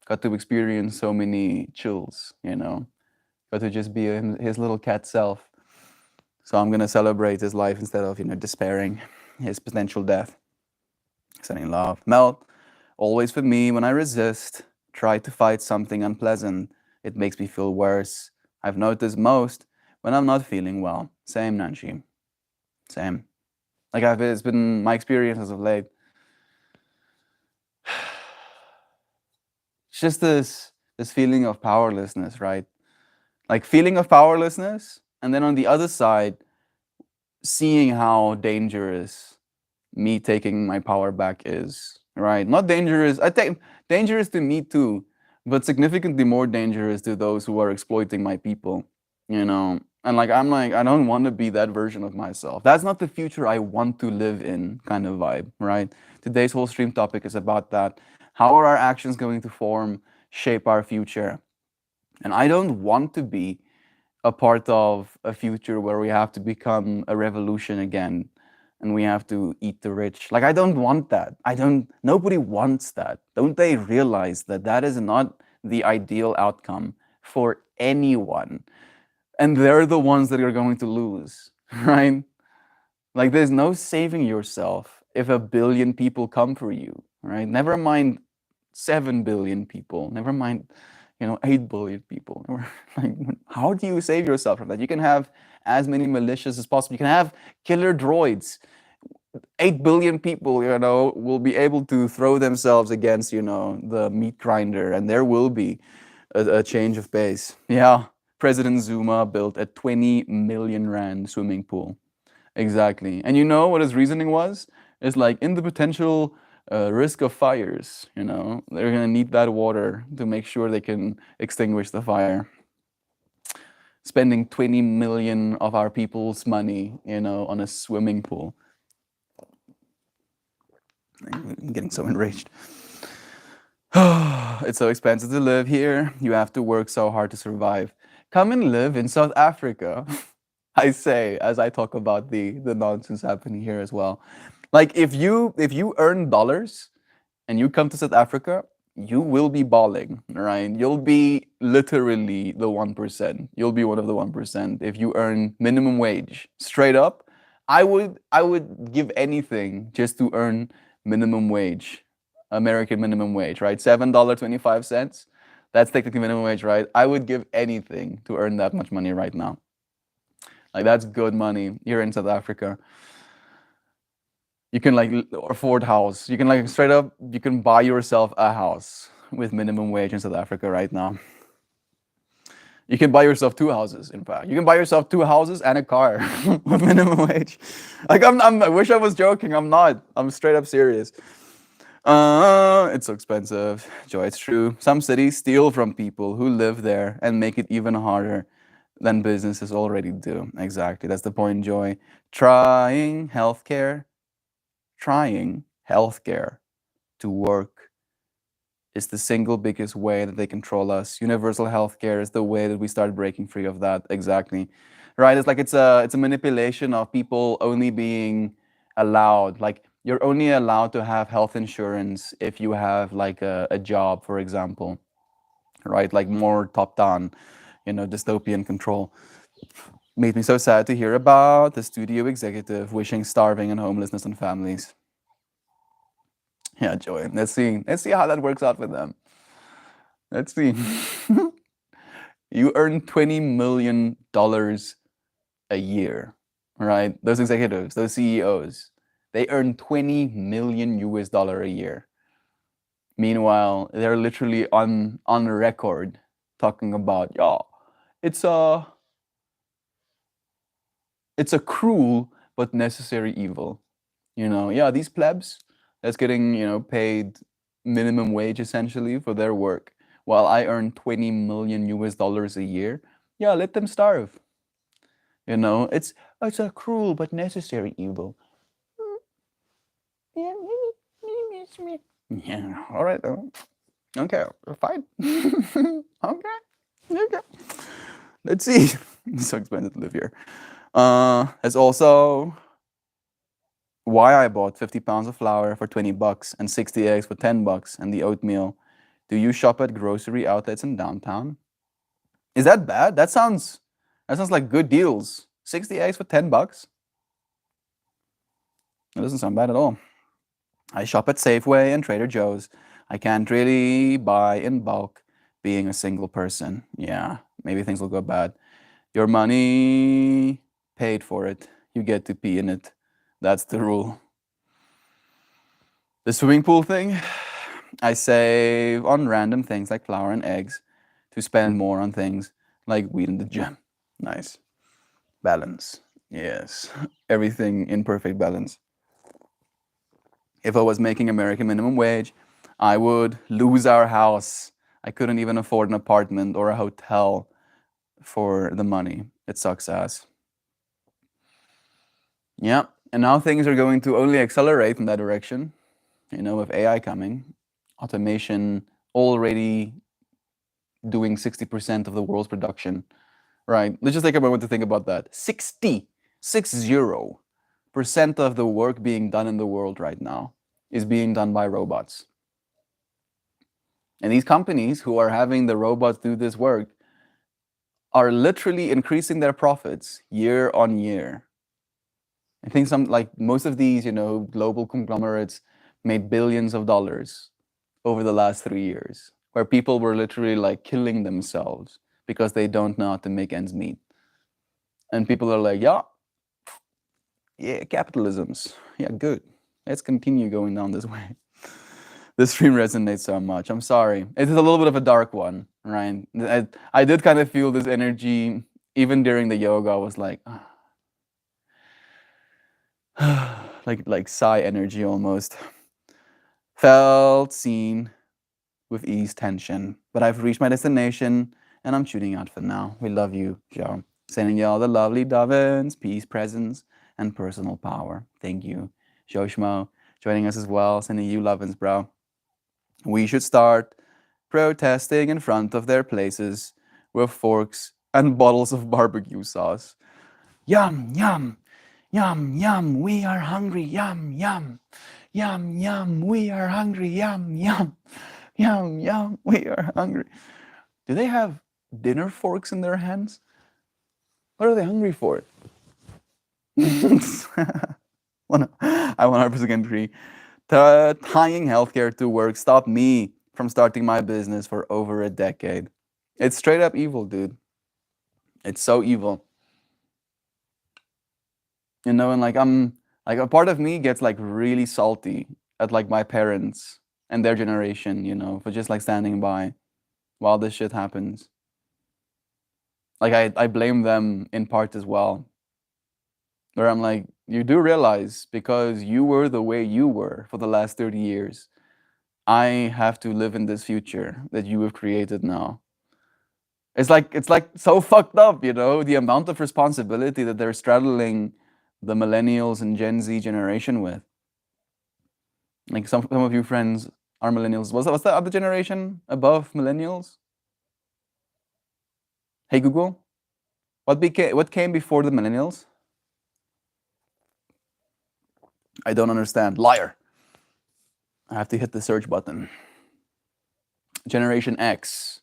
Speaker 1: Got to experience so many chills, Got to just be his little cat self. So I'm gonna celebrate his life instead of, despairing his potential death. Sending love. Mel, always for me, when I resist, try to fight something unpleasant, it makes me feel worse. I've noticed most when I'm not feeling well. Same, Nanshi. Same. Like it's been my experience as of late. It's just this feeling of powerlessness, right? like feeling of powerlessness, and then on the other side, seeing how dangerous me taking my power back is, right? Not dangerous. I think dangerous to me too, but significantly more dangerous to those who are exploiting my people, you know? And like, I'm like, I don't want to be that version of myself. That's not the future I want to live in, kind of vibe, right? Today's whole stream topic is about that. How are our actions going to form, shape our future? And I don't want to be a part of a future where we have to become a revolution again and we have to eat the rich. Like, I don't want that. Nobody wants that. Don't they realize that that is not the ideal outcome for anyone? And they're the ones that are going to lose, right? Like, there's no saving yourself if a billion people come for you, right? Never mind 7 billion people, never mind, 8 billion people. Like, how do you save yourself from that? You can have as many militias as possible. You can have killer droids. 8 billion people, will be able to throw themselves against, the meat grinder, and there will be a change of pace. Yeah, President Zuma built a 20 million rand swimming pool. Exactly. And you know what his reasoning was? It's like, in the potential risk of fires, they're going to need that water to make sure they can extinguish the fire. Spending 20 million of our people's money, on a swimming pool. I'm getting so enraged. It's so expensive to live here. You have to work so hard to survive. Come and live in South Africa. I say, as I talk about the nonsense happening here as well. Like, if you earn dollars and you come to South Africa, you will be balling, right? You'll be literally the 1%. You'll be one of the 1% if you earn minimum wage. Straight up, I would give anything just to earn minimum wage, American minimum wage, right? $7.25. That's technically minimum wage, right? I would give anything to earn that much money right now. Like, that's good money here in South Africa. You can like afford house. You can like straight up, you can buy yourself a house with minimum wage in South Africa right now. You can buy yourself 2 houses, in fact. You can buy yourself 2 houses and a car with minimum wage. Like, I wish I was joking. I'm not. I'm straight up serious. It's so expensive. Joy, it's true. Some cities steal from people who live there and make it even harder than businesses already do. Exactly. That's the point, Joy. Trying healthcare to work is the single biggest way that they control us. Universal healthcare is the way that we start breaking free of that. Exactly. Right? It's like it's a manipulation of people only being allowed. Like, you're only allowed to have health insurance if you have like a job, for example. Right? Like, more top down, dystopian control. Made me so sad to hear about the studio executive wishing starving and homelessness on families. Yeah, Joy. Let's see how that works out for them. Let's see. You earn $20 million a year, right? Those executives, those CEOs, they earn 20 million US dollar a year. Meanwhile, they're literally on record talking about, yeah, it's a cruel but necessary evil. Yeah, these plebs that's getting, paid minimum wage essentially for their work, while I earn 20 million US dollars a year. Yeah, let them starve. It's a cruel but necessary evil. Yeah, yeah, all right. Okay, fine. Okay. Okay. Let's see. It's so expensive to live here. It's also why I bought 50 pounds of flour for 20 bucks and 60 eggs for 10 bucks and the oatmeal. Do you shop at grocery outlets in downtown? Is that bad? That sounds like good deals. 60 eggs for 10 bucks? That doesn't sound bad at all. I shop at Safeway and Trader Joe's. I can't really buy in bulk being a single person. Yeah, maybe things will go bad. Your money paid for it. You get to pee in it. That's the rule. The swimming pool thing, I save on random things like flour and eggs to spend more on things like weed in the gym. Nice. Balance. Yes. Everything in perfect balance. If I was making American minimum wage, I would lose our house. I couldn't even afford an apartment or a hotel for the money. It sucks ass. Yeah. And now things are going to only accelerate in that direction. With AI coming, automation already doing 60% of the world's production, right? Let's just take a moment to think about that. 60% of the work being done in the world right now is being done by robots. And these companies who are having the robots do this work are literally increasing their profits year on year. I think most of these, global conglomerates made billions of dollars over the last 3 years, where people were literally like killing themselves because they don't know how to make ends meet. And people are like, yeah, capitalisms. Yeah, good. Let's continue going down this way. This stream resonates so much. I'm sorry. It is a little bit of a dark one, right? I did kind of feel this energy even during the yoga. I was like, like sigh energy almost. Felt seen with ease tension. But I've reached my destination and I'm tuning out for now. We love you, Joe. Sending you all the lovely dovens, peace, presence, and personal power. Thank you, Joe Schmo, joining us as well. Sending you lovins, bro. We should start protesting in front of their places with forks and bottles of barbecue sauce. Yum, yum, yum, yum, we are hungry, yum, yum, yum, yum, we are hungry, yum, yum, yum, yum, we are hungry. Do they have dinner forks in their hands? What are they hungry for? I 100% agree. Tying healthcare to work stopped me from starting my business for over a decade. It's straight up evil, dude. It's so evil. And like a part of me gets like really salty at like my parents and their generation, for just like standing by while this shit happens. Like I blame them in part as well. Where I'm like, you do realize because you were the way you were for the last 30 years, I have to live in this future that you have created now. It's like so fucked up, the amount of responsibility that they're straddling the millennials and Gen Z generation with. Like some of you friends are millennials. What's the other generation above millennials? Hey Google, what came before the millennials? I don't understand. Liar. I have to hit the search button. Generation X.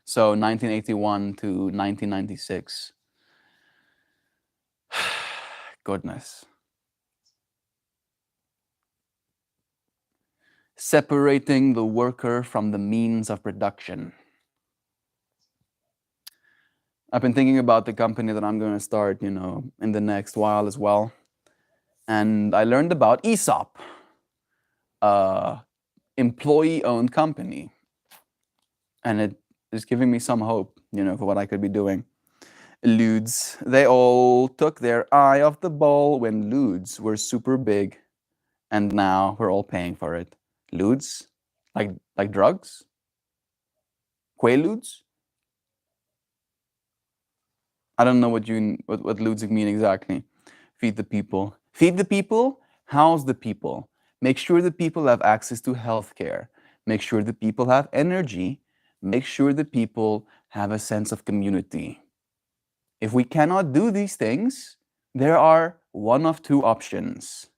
Speaker 1: So 1981 to 1996. Goodness. Separating the worker from the means of production. I've been thinking about the company that I'm going to start, in the next while as well. And I learned about ESOP, employee-owned company. And it is giving me some hope, for what I could be doing. Ludes, they all took their eye off the ball when Ludes were super big. And now we're all paying for it. Ludes? Like drugs? Quaaludes? I don't know what Ludes mean exactly. Feed the people. Feed the people, house the people. Make sure the people have access to healthcare. Make sure the people have energy. Make sure the people have a sense of community. If we cannot do these things, there are one of two options.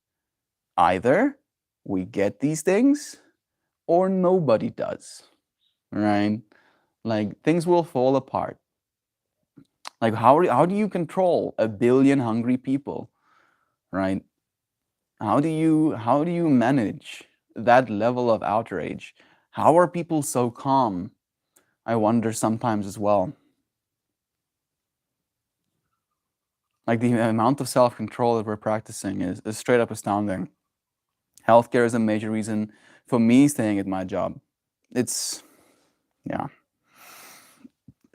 Speaker 1: Either we get these things or nobody does, right? Like things will fall apart. Like how do you control 1 billion hungry people, right? How do you manage that level of outrage? How are people so calm? I wonder sometimes as well. Like the amount of self-control that we're practicing is straight up astounding. Healthcare is a major reason for me staying at my job. It's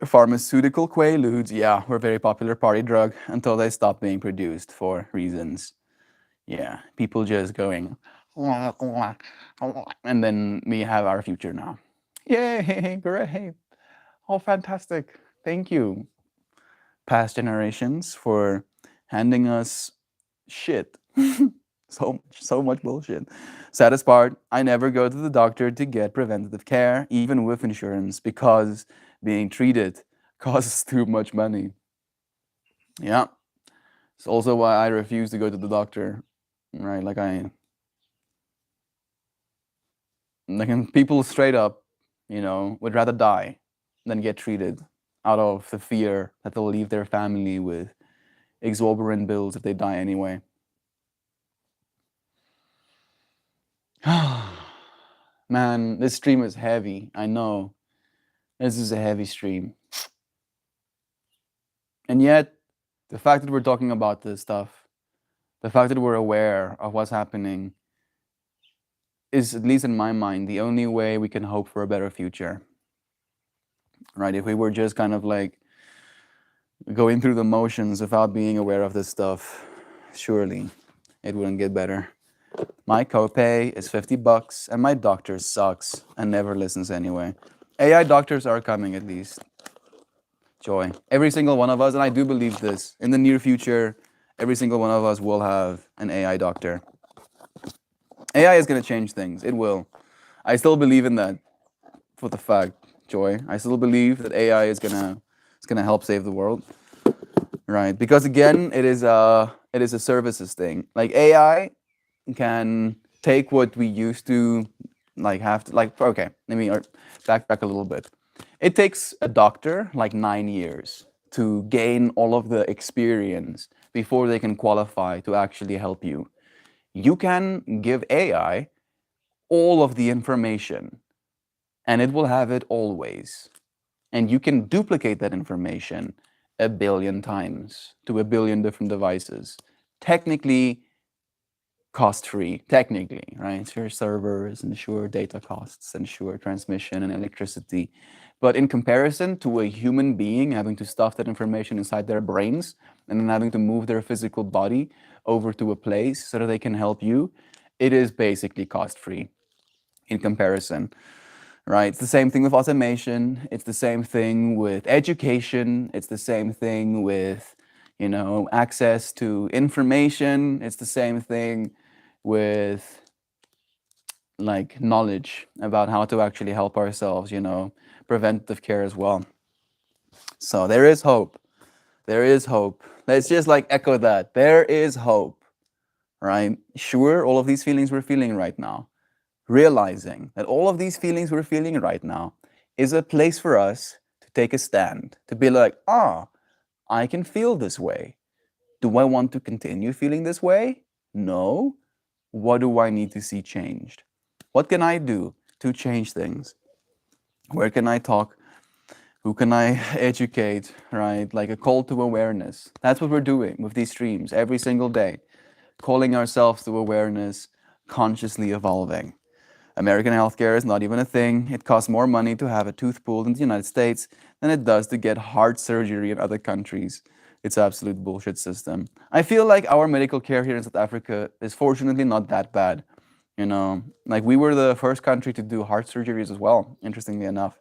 Speaker 1: Pharmaceutical quaaludes, yeah, were a very popular party drug until they stopped being produced for reasons. Yeah, people just going, and then we have our future now. Yay, great. Oh, fantastic. Thank you, past generations, for handing us shit. So much bullshit. Saddest part, I never go to the doctor to get preventative care, even with insurance, because being treated costs too much money. Yeah. It's also why I refuse to go to the doctor. Right? People straight up, would rather die than get treated out of the fear that they'll leave their family with exorbitant bills if they die anyway. Man, this stream is heavy. I know. This is a heavy stream. And yet, the fact that we're talking about this stuff, the fact that we're aware of what's happening, is, at least in my mind, the only way we can hope for a better future. Right? If we were just kind of like going through the motions without being aware of this stuff, surely it wouldn't get better. My copay is $50 and my doctor sucks and never listens anyway. AI doctors are coming, at least. Joy. Every single one of us, and I do believe this, in the near future, every single one of us will have an AI doctor. AI is going to change things. It will. I still believe in that, for the fact, Joy. I still believe that AI is gonna help save the world, right? Because again, it is a services thing. Like AI can take what we used to have to okay. Let me backtrack a little bit. It takes a doctor like 9 years to gain all of the experience before they can qualify to actually help you. You can give AI all of the information and it will have it always. And you can duplicate that information 1 billion times to 1 billion different devices. Technically cost-free, technically, right? Sure, servers and sure data costs and sure transmission and electricity. But in comparison to a human being having to stuff that information inside their brains and then having to move their physical body over to a place so that they can help you, it is basically cost-free in comparison, right? It's the same thing with automation. It's the same thing with education. It's the same thing with, access to information. It's the same thing with knowledge about how to actually help ourselves, preventive care as well. So there is hope. There is hope. Let's just echo that. There is hope, right? Sure, all of these feelings we're feeling right now, realizing that all of these feelings we're feeling right now is a place for us to take a stand, to be like, I can feel this way. Do I want to continue feeling this way? No. What do I need to see changed? What can I do to change things? Where can I talk? Who can I educate, right? Like a call to awareness. That's what we're doing with these streams every single day. Calling ourselves to awareness, consciously evolving. American healthcare is not even a thing. It costs more money to have a tooth pulled in the United States than it does to get heart surgery in other countries. It's absolute bullshit system. I feel like our medical care here in South Africa is fortunately not that bad. We were the first country to do heart surgeries as well, interestingly enough.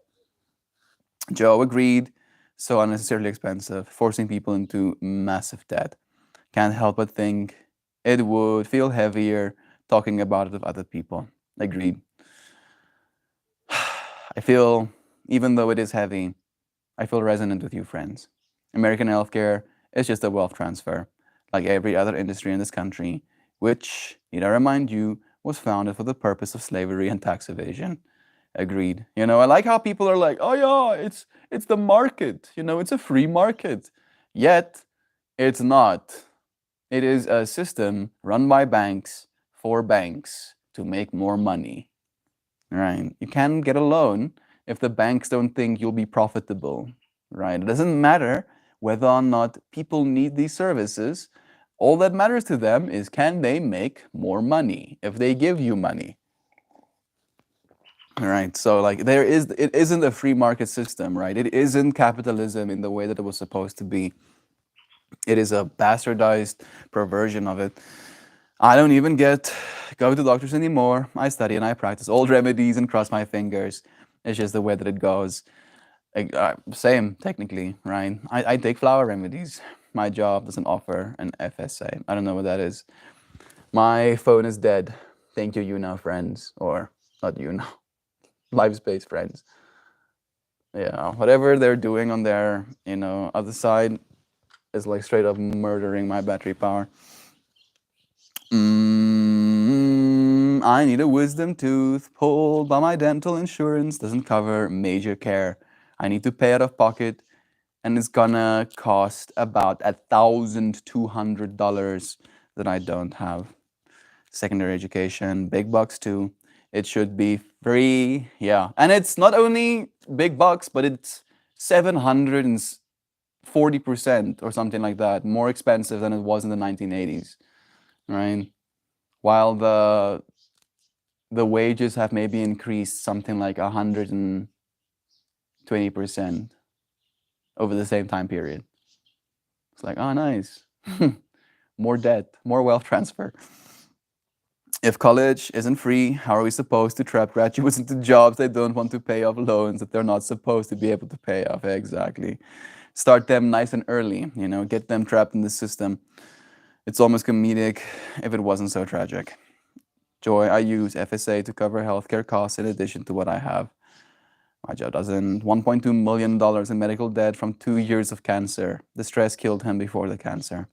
Speaker 1: Joe agreed, so unnecessarily expensive, forcing people into massive debt. Can't help but think it would feel heavier talking about it with other people. Agreed. I feel, even though it is heavy, I feel resonant with you, friends. American healthcare is just a wealth transfer, like every other industry in this country, which, need I remind you, was founded for the purpose of slavery and tax evasion. Agreed. I like how people are like, oh yeah, it's the market, it's a free market. Yet, it's not. It is a system run by banks for banks to make more money. Right? You can't get a loan if the banks don't think you'll be profitable. Right? It doesn't matter whether or not people need these services. All that matters to them is, can they make more money if they give you money? Right. So like it isn't a free market system, right? It isn't capitalism in the way that it was supposed to be. It is a bastardized perversion of it. I don't even go to doctors anymore. I study and I practice old remedies and cross my fingers. It's just the way that it goes. Same technically, right? I take flower remedies. My job doesn't offer an FSA. I don't know what that is. My phone is dead. Thank you, you now, friends, or not you now, LiveSpace friends. Yeah, whatever they're doing on their other side is like straight up murdering my battery power. I need a wisdom tooth pulled by my dental insurance. Doesn't cover major care. I need to pay out of pocket, and it's gonna cost about $1,200 that I don't have. Secondary education, big bucks too. It should be free, yeah. And it's not only big bucks, but it's 740% or something like that more expensive than it was in the 1980s, right? While the wages have maybe increased something like 120% over the same time period. It's like, oh, nice. More debt, more wealth transfer. If college isn't free, how are we supposed to trap graduates into jobs they don't want to pay off loans that they're not supposed to be able to pay off? Exactly. Start them nice and early, get them trapped in the system. It's almost comedic if it wasn't so tragic. Joy, I use FSA to cover healthcare costs in addition to what I have. My job doesn't. $1.2 million in medical debt from 2 years of cancer. The stress killed him before the cancer.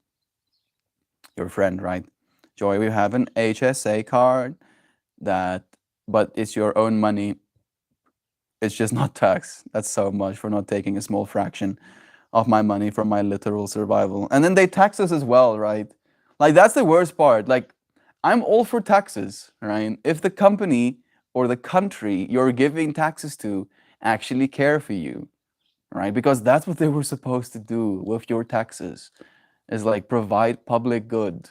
Speaker 1: Your friend, right? Joy, we have an HSA card but it's your own money. It's just not taxed. That's so much for not taking a small fraction of my money from my literal survival. And then they tax us as well, right? Like, that's the worst part. Like, I'm all for taxes, right? If the company or the country you're giving taxes to actually care for you, right? Because that's what they were supposed to do with your taxes, is like provide public good,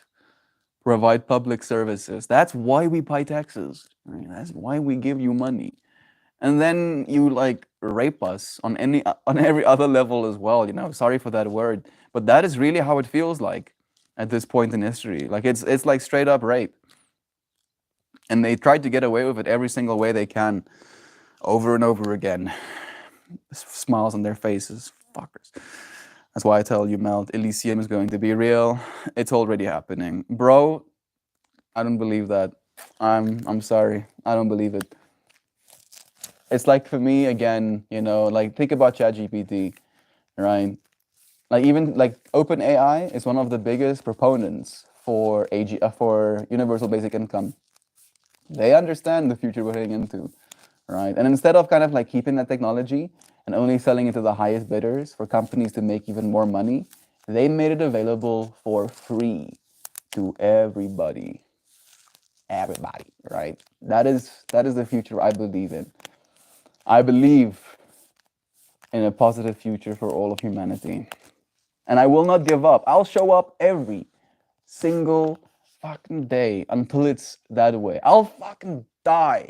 Speaker 1: provide public services. That's why we pay taxes, right? That's why we give you money. And then you like rape us on every other level as well, sorry for that word, but that is really how it feels like at this point in history. Like it's like straight up rape. And they try to get away with it every single way they can, over and over again. Smiles on their faces, fuckers. That's why I tell you, Melt, Elysium is going to be real. It's already happening. Bro, I don't believe that. I'm sorry. I don't believe it. It's like, for me, again, like, think about ChatGPT, right? Like, even like OpenAI is one of the biggest proponents for for universal basic income. They understand the future we're heading into, right? And instead of kind of like keeping that technology and only selling it to the highest bidders for companies to make even more money, they made it available for free to everybody. Everybody, right? That is the future I believe in. I believe in a positive future for all of humanity. And I will not give up. I'll show up every single fucking day until it's that way. I'll fucking die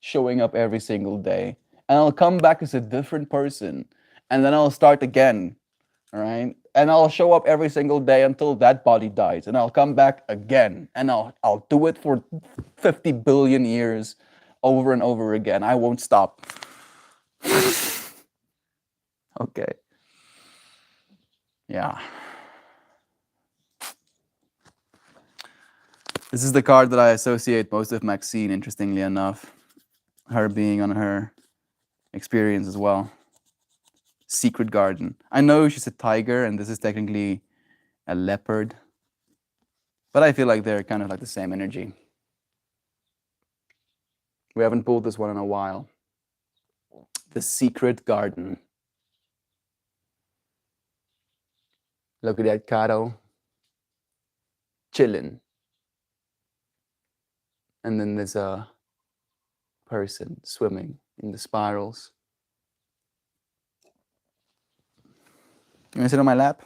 Speaker 1: showing up every single day. And I'll come back as a different person. And then I'll start again. All right? And I'll show up every single day until that body dies. And I'll come back again. And I'll do it for 50 billion years over and over again. I won't stop. Okay. Yeah. This is the card that I associate most with Maxine, interestingly enough. Her being on her experience as well. Secret Garden. I know she's a tiger and this is technically a leopard, but I feel like they're kind of like the same energy. We haven't pulled this one in a while. The Secret Garden. Look at that Kato. Chilling. And then there's a person swimming in the spirals. You want to sit on my lap?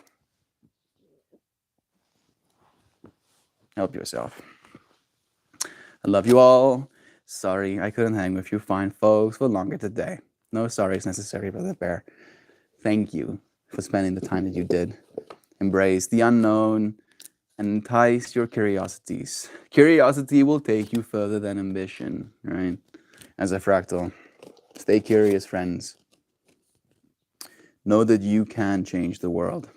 Speaker 1: Help yourself. I love you all. Sorry, I couldn't hang with you fine folks for longer today. No sorries necessary, Brother Bear. Thank you for spending the time that you did. Embrace the unknown and entice your curiosities. Curiosity will take you further than ambition, right? As a fractal. Stay curious, friends. Know that you can change the world.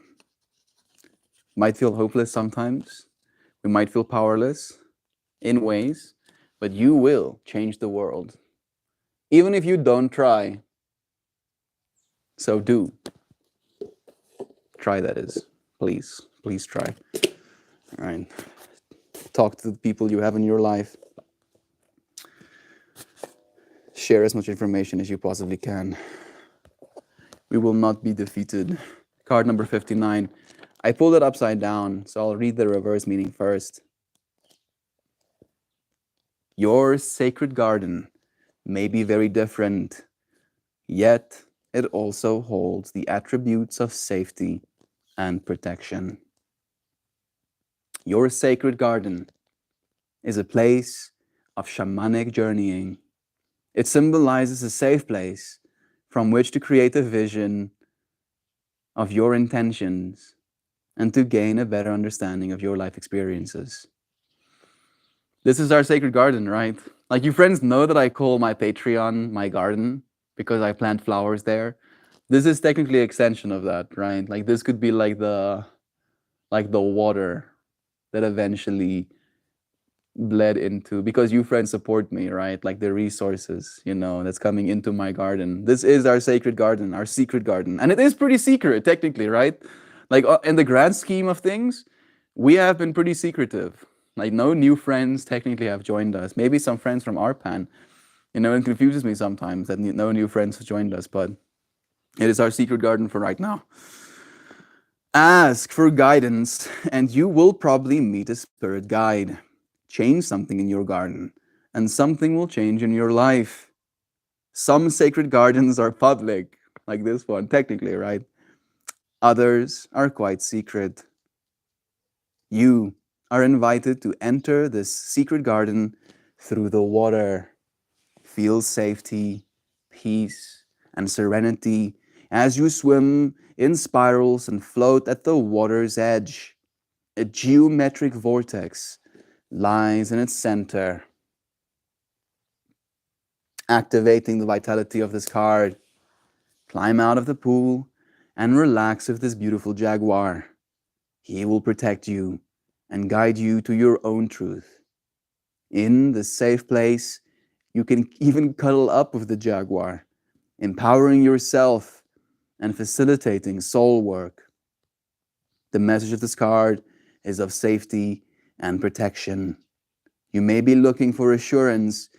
Speaker 1: Might feel hopeless sometimes. We might feel powerless in ways, but you will change the world. Even if you don't try. So do. Try, that is. Please. Please try. All right. Talk to the people you have in your life. Share as much information as you possibly can. We will not be defeated. Card number 59. I pulled it upside down, so I'll read the reverse meaning first. Your sacred garden may be very different, yet it also holds the attributes of safety and protection. Your sacred garden is a place of shamanic journeying. It symbolizes a safe place from which to create a vision of your intentions and to gain a better understanding of your life experiences. This is our sacred garden, right? Like, you friends know that I call my Patreon my garden because I plant flowers there. This is technically an extension of that, right? Like, this could be like the water that eventually bled into, because you friends support me, right? Like the resources, that's coming into my garden. This is our sacred garden, our secret garden. And it is pretty secret, technically, right? Like, in the grand scheme of things, we have been pretty secretive. Like, no new friends technically have joined us. Maybe some friends from Arpan. It confuses me sometimes that no new friends have joined us, but it is our secret garden for right now. Ask for guidance, and you will probably meet a spirit guide. Change something in your garden, and something will change in your life. Some sacred gardens are public, like this one, technically, right? Others are quite secret. You are invited to enter this secret garden through the water. Feel safety, peace, and serenity as you swim in spirals and float at the water's edge. A geometric vortex lies in its center, activating the vitality of this card. Climb out of the pool and relax with this beautiful jaguar. He will protect you and guide you to your own truth. In this safe place, you can even cuddle up with the jaguar, empowering yourself and facilitating soul work. The message of this card is of safety and protection. You may be looking for assurance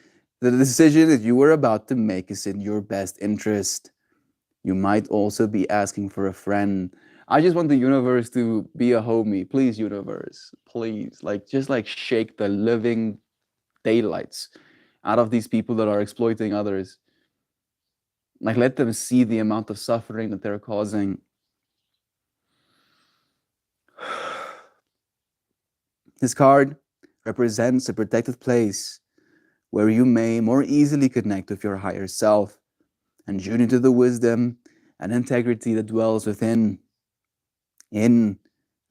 Speaker 1: that the decision that you are about to make is in your best interest. You might also be asking for a friend. I just want the universe to be a homie. Please, universe, please. Just shake the living daylights out of these people that are exploiting others. Let them see the amount of suffering that they're causing. This card represents a protected place where you may more easily connect with your higher self and tune into the wisdom and integrity that dwells within. In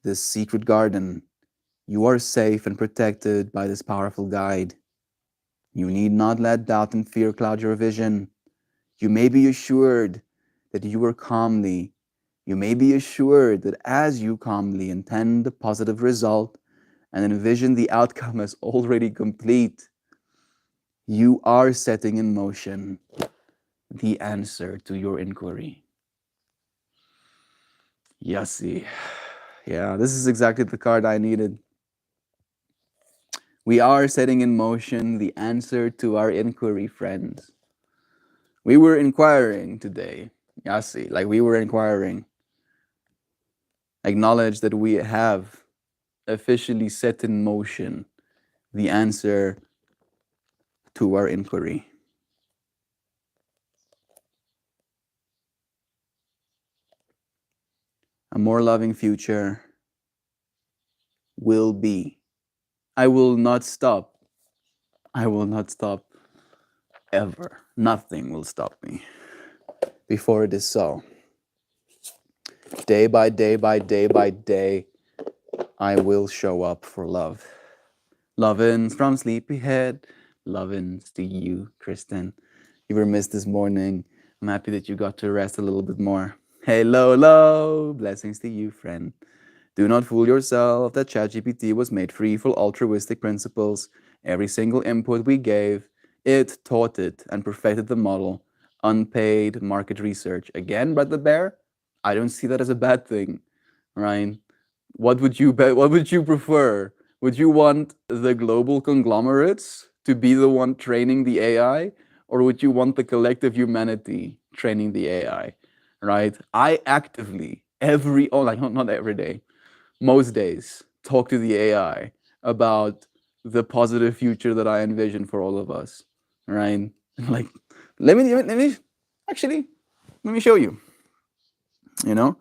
Speaker 1: this secret garden, you are safe and protected by this powerful guide. You need not let doubt and fear cloud your vision. You may be assured that you may be assured that as you calmly intend a positive result and envision the outcome as already complete, you are setting in motion the answer to your inquiry. Yassi. Yeah, this is exactly the card I needed. We are setting in motion the answer to our inquiry, friends. We were inquiring today. Yassi, we were inquiring. Acknowledge that we have officially set in motion the answer to our inquiry. A more loving future will be. I will not stop. I will not stop. ever. Nothing will stop me before it is so. Day by day by day by day, I will show up for love. Lovins from Sleepyhead. Lovins to you, Kristen. You were missed this morning. I'm happy that you got to rest a little bit more. Hey, Lolo. Blessings to you, friend. Do not fool yourself that ChatGPT was made free for altruistic principles. Every single input we gave, it taught it and perfected the model. Unpaid market research. Again, Brother Bear, I don't see that as a bad thing, right? What would you what would you prefer? Would you want the global conglomerates to be the one training the AI, or would you want the collective humanity training the AI? Right? I actively like not every day, most days talk to the AI about the positive future that I envision for all of us. Right? Like, let me actually let me show you. You know,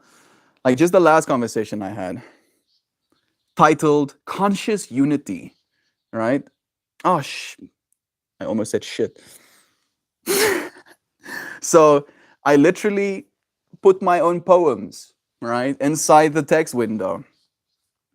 Speaker 1: like just the last conversation I had, titled Conscious Unity, right? Oh, I almost said shit. So I literally put my own poems, right, inside the text window.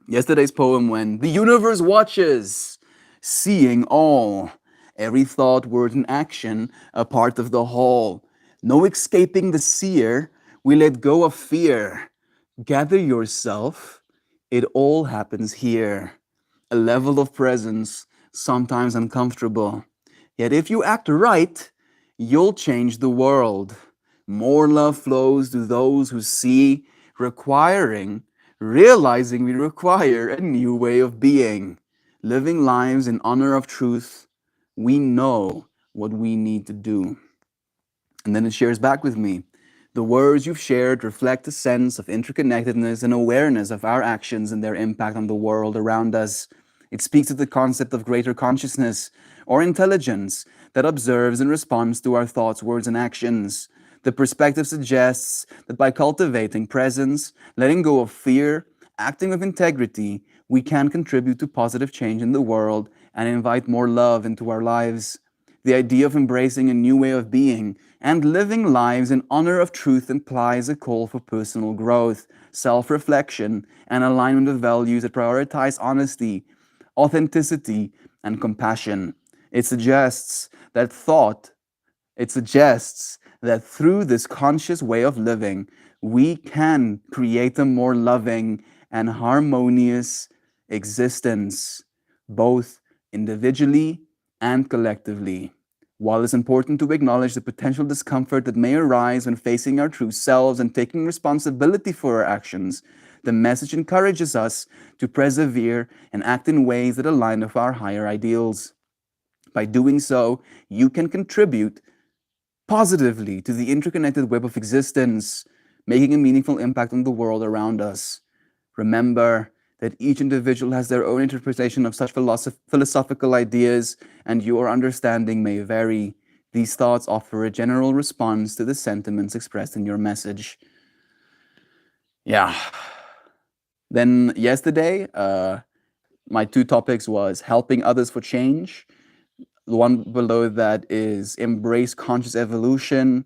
Speaker 1: Yesterday's poem went, the universe watches, seeing all, every thought, word, and action a part of the whole. No escaping the seer, we let go of fear. Gather yourself, it all happens here. A level of presence, sometimes uncomfortable. Yet if you act right, you'll change the world. More love flows to those who see, realizing we require a new way of being. Living lives in honor of truth, we know what we need to do. And then it shares back with me. The words you've shared reflect a sense of interconnectedness and awareness of our actions and their impact on the world around us. It speaks to the concept of greater consciousness or intelligence that observes and responds to our thoughts, words, and actions. The perspective suggests that by cultivating presence, letting go of fear, acting with integrity, we can contribute to positive change in the world and invite more love into our lives. The idea of embracing a new way of being and living lives in honor of truth implies a call for personal growth, self-reflection, and alignment with values that prioritize honesty, authenticity, and compassion. It suggests that through this conscious way of living, we can create a more loving and harmonious existence, both individually and collectively. While it's important to acknowledge the potential discomfort that may arise when facing our true selves and taking responsibility for our actions, the message encourages us to persevere and act in ways that align with our higher ideals. By doing so, you can contribute positively to the interconnected web of existence, making a meaningful impact on the world around us. Remember that each individual has their own interpretation of such philosophical ideas, and your understanding may vary. These thoughts offer a general response to the sentiments expressed in your message. Yeah. Then yesterday, my two topics was helping others for change. The one below that is embrace conscious evolution,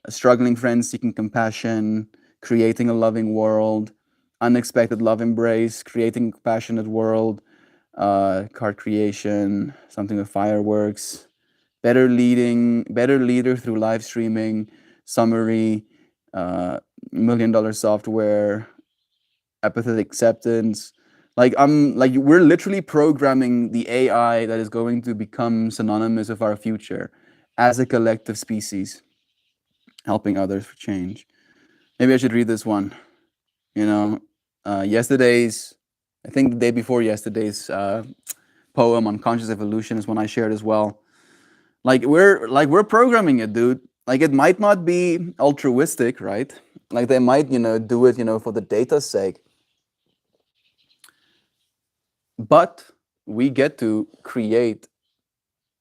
Speaker 1: struggling friends seeking compassion, creating a loving world, unexpected love embrace, creating a compassionate world, card creation, something with fireworks, better leader through live streaming, summary, $1 million software, empathetic acceptance. We're literally programming the AI that is going to become synonymous with our future as a collective species, helping others for change. Maybe I should read this one. You know, I think the day before yesterday's poem on conscious evolution is one I shared as well. We're programming it, dude. Like, it might not be altruistic, right? Like, they might, do it, for the data's sake. But we get to create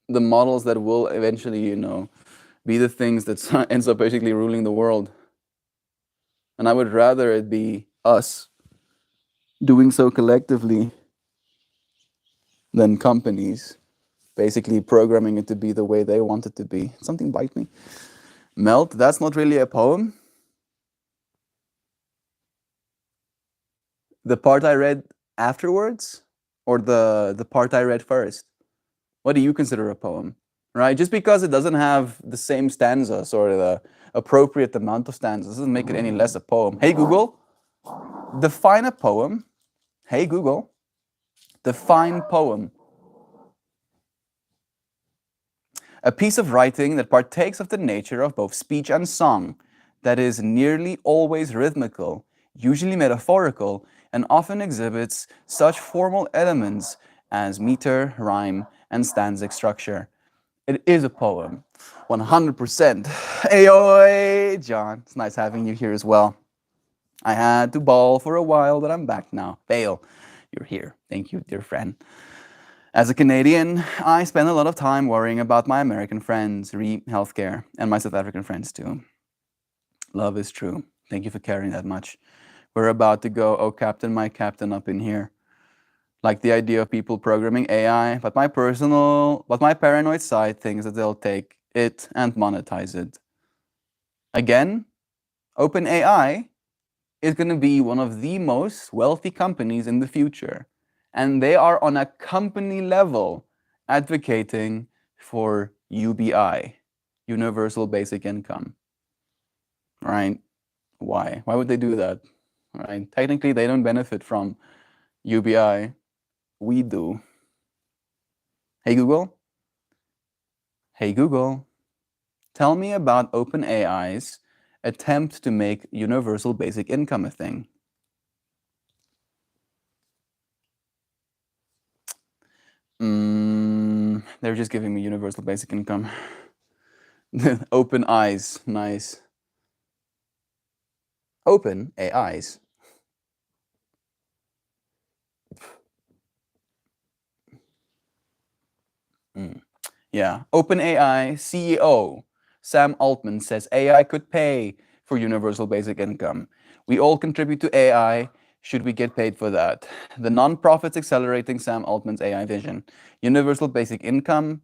Speaker 1: the models that will eventually, be the things that ends up basically ruling the world. And I would rather it be us doing so collectively than companies basically programming it to be the way they want it to be. Something bite me. Melt, that's not really a poem. The part I read afterwards, or the part I read first? What do you consider a poem? Right? Just because it doesn't have the same stanzas or the appropriate amount of stanzas doesn't make it any less a poem. Hey Google, define a poem. Hey Google, define poem. A piece of writing that partakes of the nature of both speech and song, that is nearly always rhythmical, usually metaphorical, and often exhibits such formal elements as meter, rhyme, and stanzic structure. It is a poem, 100%. Ayoy, John, it's nice having you here as well. I had to bawl for a while, but I'm back now. Vale, you're here. Thank you, dear friend. As a Canadian, I spend a lot of time worrying about my American friends, healthcare, and my South African friends too. Love is true. Thank you for caring that much. We're about to go, oh captain, my captain up in here. Like the idea of people programming AI, but my paranoid side thinks that they'll take it and monetize it. Again, OpenAI is going to be one of the most wealthy companies in the future. And they are on a company level advocating for UBI, Universal Basic Income. Right? Why? Why would they do that? Right? Technically, they don't benefit from UBI. We do. Hey Google. Hey Google. Tell me about OpenAI's attempt to make Universal Basic Income a thing. They're just giving me Universal Basic Income. Open eyes, nice. Open AIs. Yeah, OpenAI CEO Sam Altman says AI could pay for Universal Basic Income. We all contribute to AI. Should we get paid for that? The nonprofits accelerating Sam Altman's AI vision. Universal Basic Income,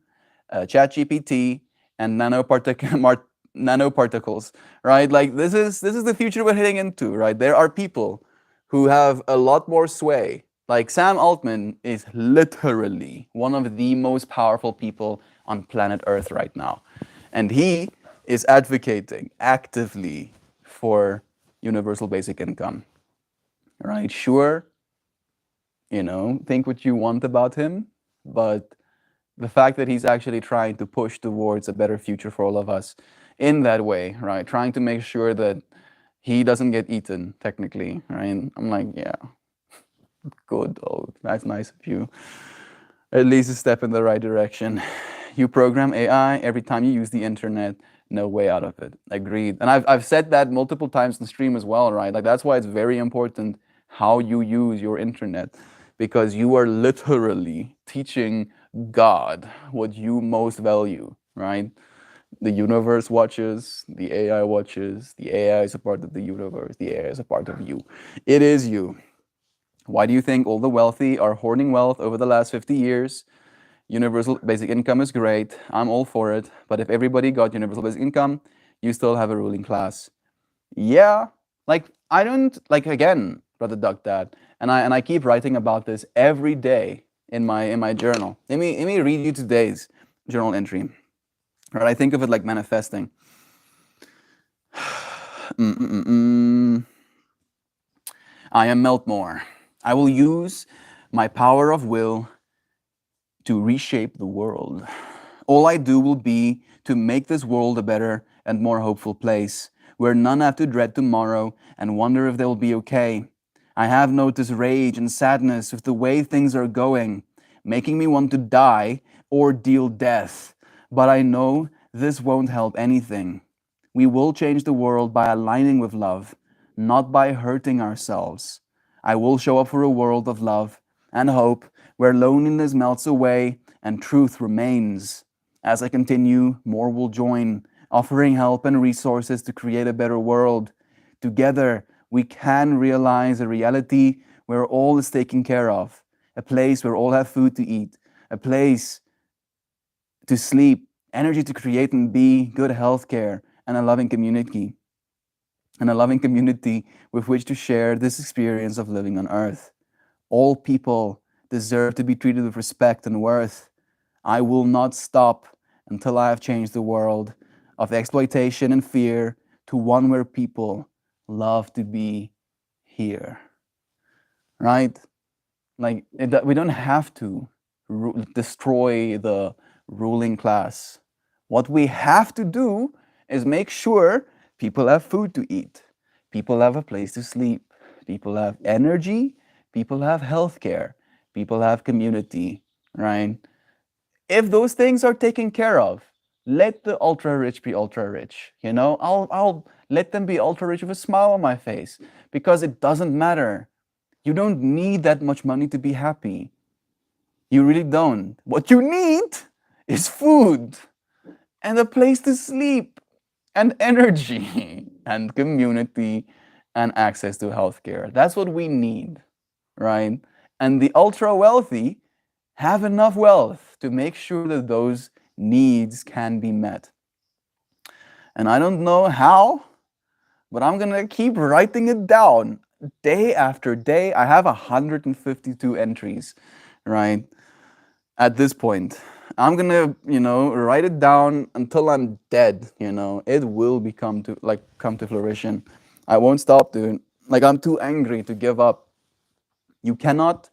Speaker 1: ChatGPT, and nanoparticles, right? Like this is the future we're heading into, right? There are people who have a lot more sway. Like Sam Altman is literally one of the most powerful people on planet Earth right now. And he is advocating actively for universal basic income. Right? Sure, think what you want about him, but the fact that he's actually trying to push towards a better future for all of us in that way, right? Trying to make sure that he doesn't get eaten, technically, right? I'm like, yeah, good, oh, that's nice of you. At least a step in the right direction. You program AI every time you use the internet, no way out of it. Agreed. And I've said that multiple times in the stream as well, right? Like that's why it's very important how you use your internet, because you are literally teaching God what you most value, right? The universe watches, the AI watches, the AI is a part of the universe, the AI is a part of you. It is you. Why do you think all the wealthy are hoarding wealth over the last 50 years? Universal basic income is great. I'm all for it. But if everybody got universal basic income, you still have a ruling class. Yeah, like I don't again, Brother Duck Dad, and I keep writing about this every day in my journal. Let me read you today's journal entry. Right, I think of it like manifesting. I am Meltmore. I will use my power of will to reshape the world. All I do will be to make this world a better and more hopeful place, where none have to dread tomorrow and wonder if they'll be okay. I have noticed rage and sadness with the way things are going, making me want to die or deal death. But I know this won't help anything. We will change the world by aligning with love, not by hurting ourselves. I will show up for a world of love and hope, where loneliness melts away and truth remains. As I continue, more will join, offering help and resources to create a better world. Together, we can realize a reality where all is taken care of, a place where all have food to eat, a place to sleep, energy to create and be good healthcare, and a loving community. And a loving community with which to share this experience of living on earth. All people deserve to be treated with respect and worth. I will not stop until I have changed the world of exploitation and fear to one where people love to be here. Right? Like, we don't have to destroy the ruling class. What we have to do is make sure people have food to eat, people have a place to sleep, people have energy, people have healthcare, people have community, right? If those things are taken care of, let the ultra rich be ultra rich. You know, I'll let them be ultra rich with a smile on my face, because it doesn't matter. You don't need that much money to be happy. You really don't. What you need is food and a place to sleep and energy and community and access to healthcare. That's what we need, right? And the ultra wealthy have enough wealth to make sure that those needs can be met. And I don't know how, but I'm gonna keep writing it down day after day. I have 152 entries, right? At this point, I'm gonna, write it down until I'm dead. It will come to fruition. I won't stop, dude. Like, I'm too angry to give up. You cannot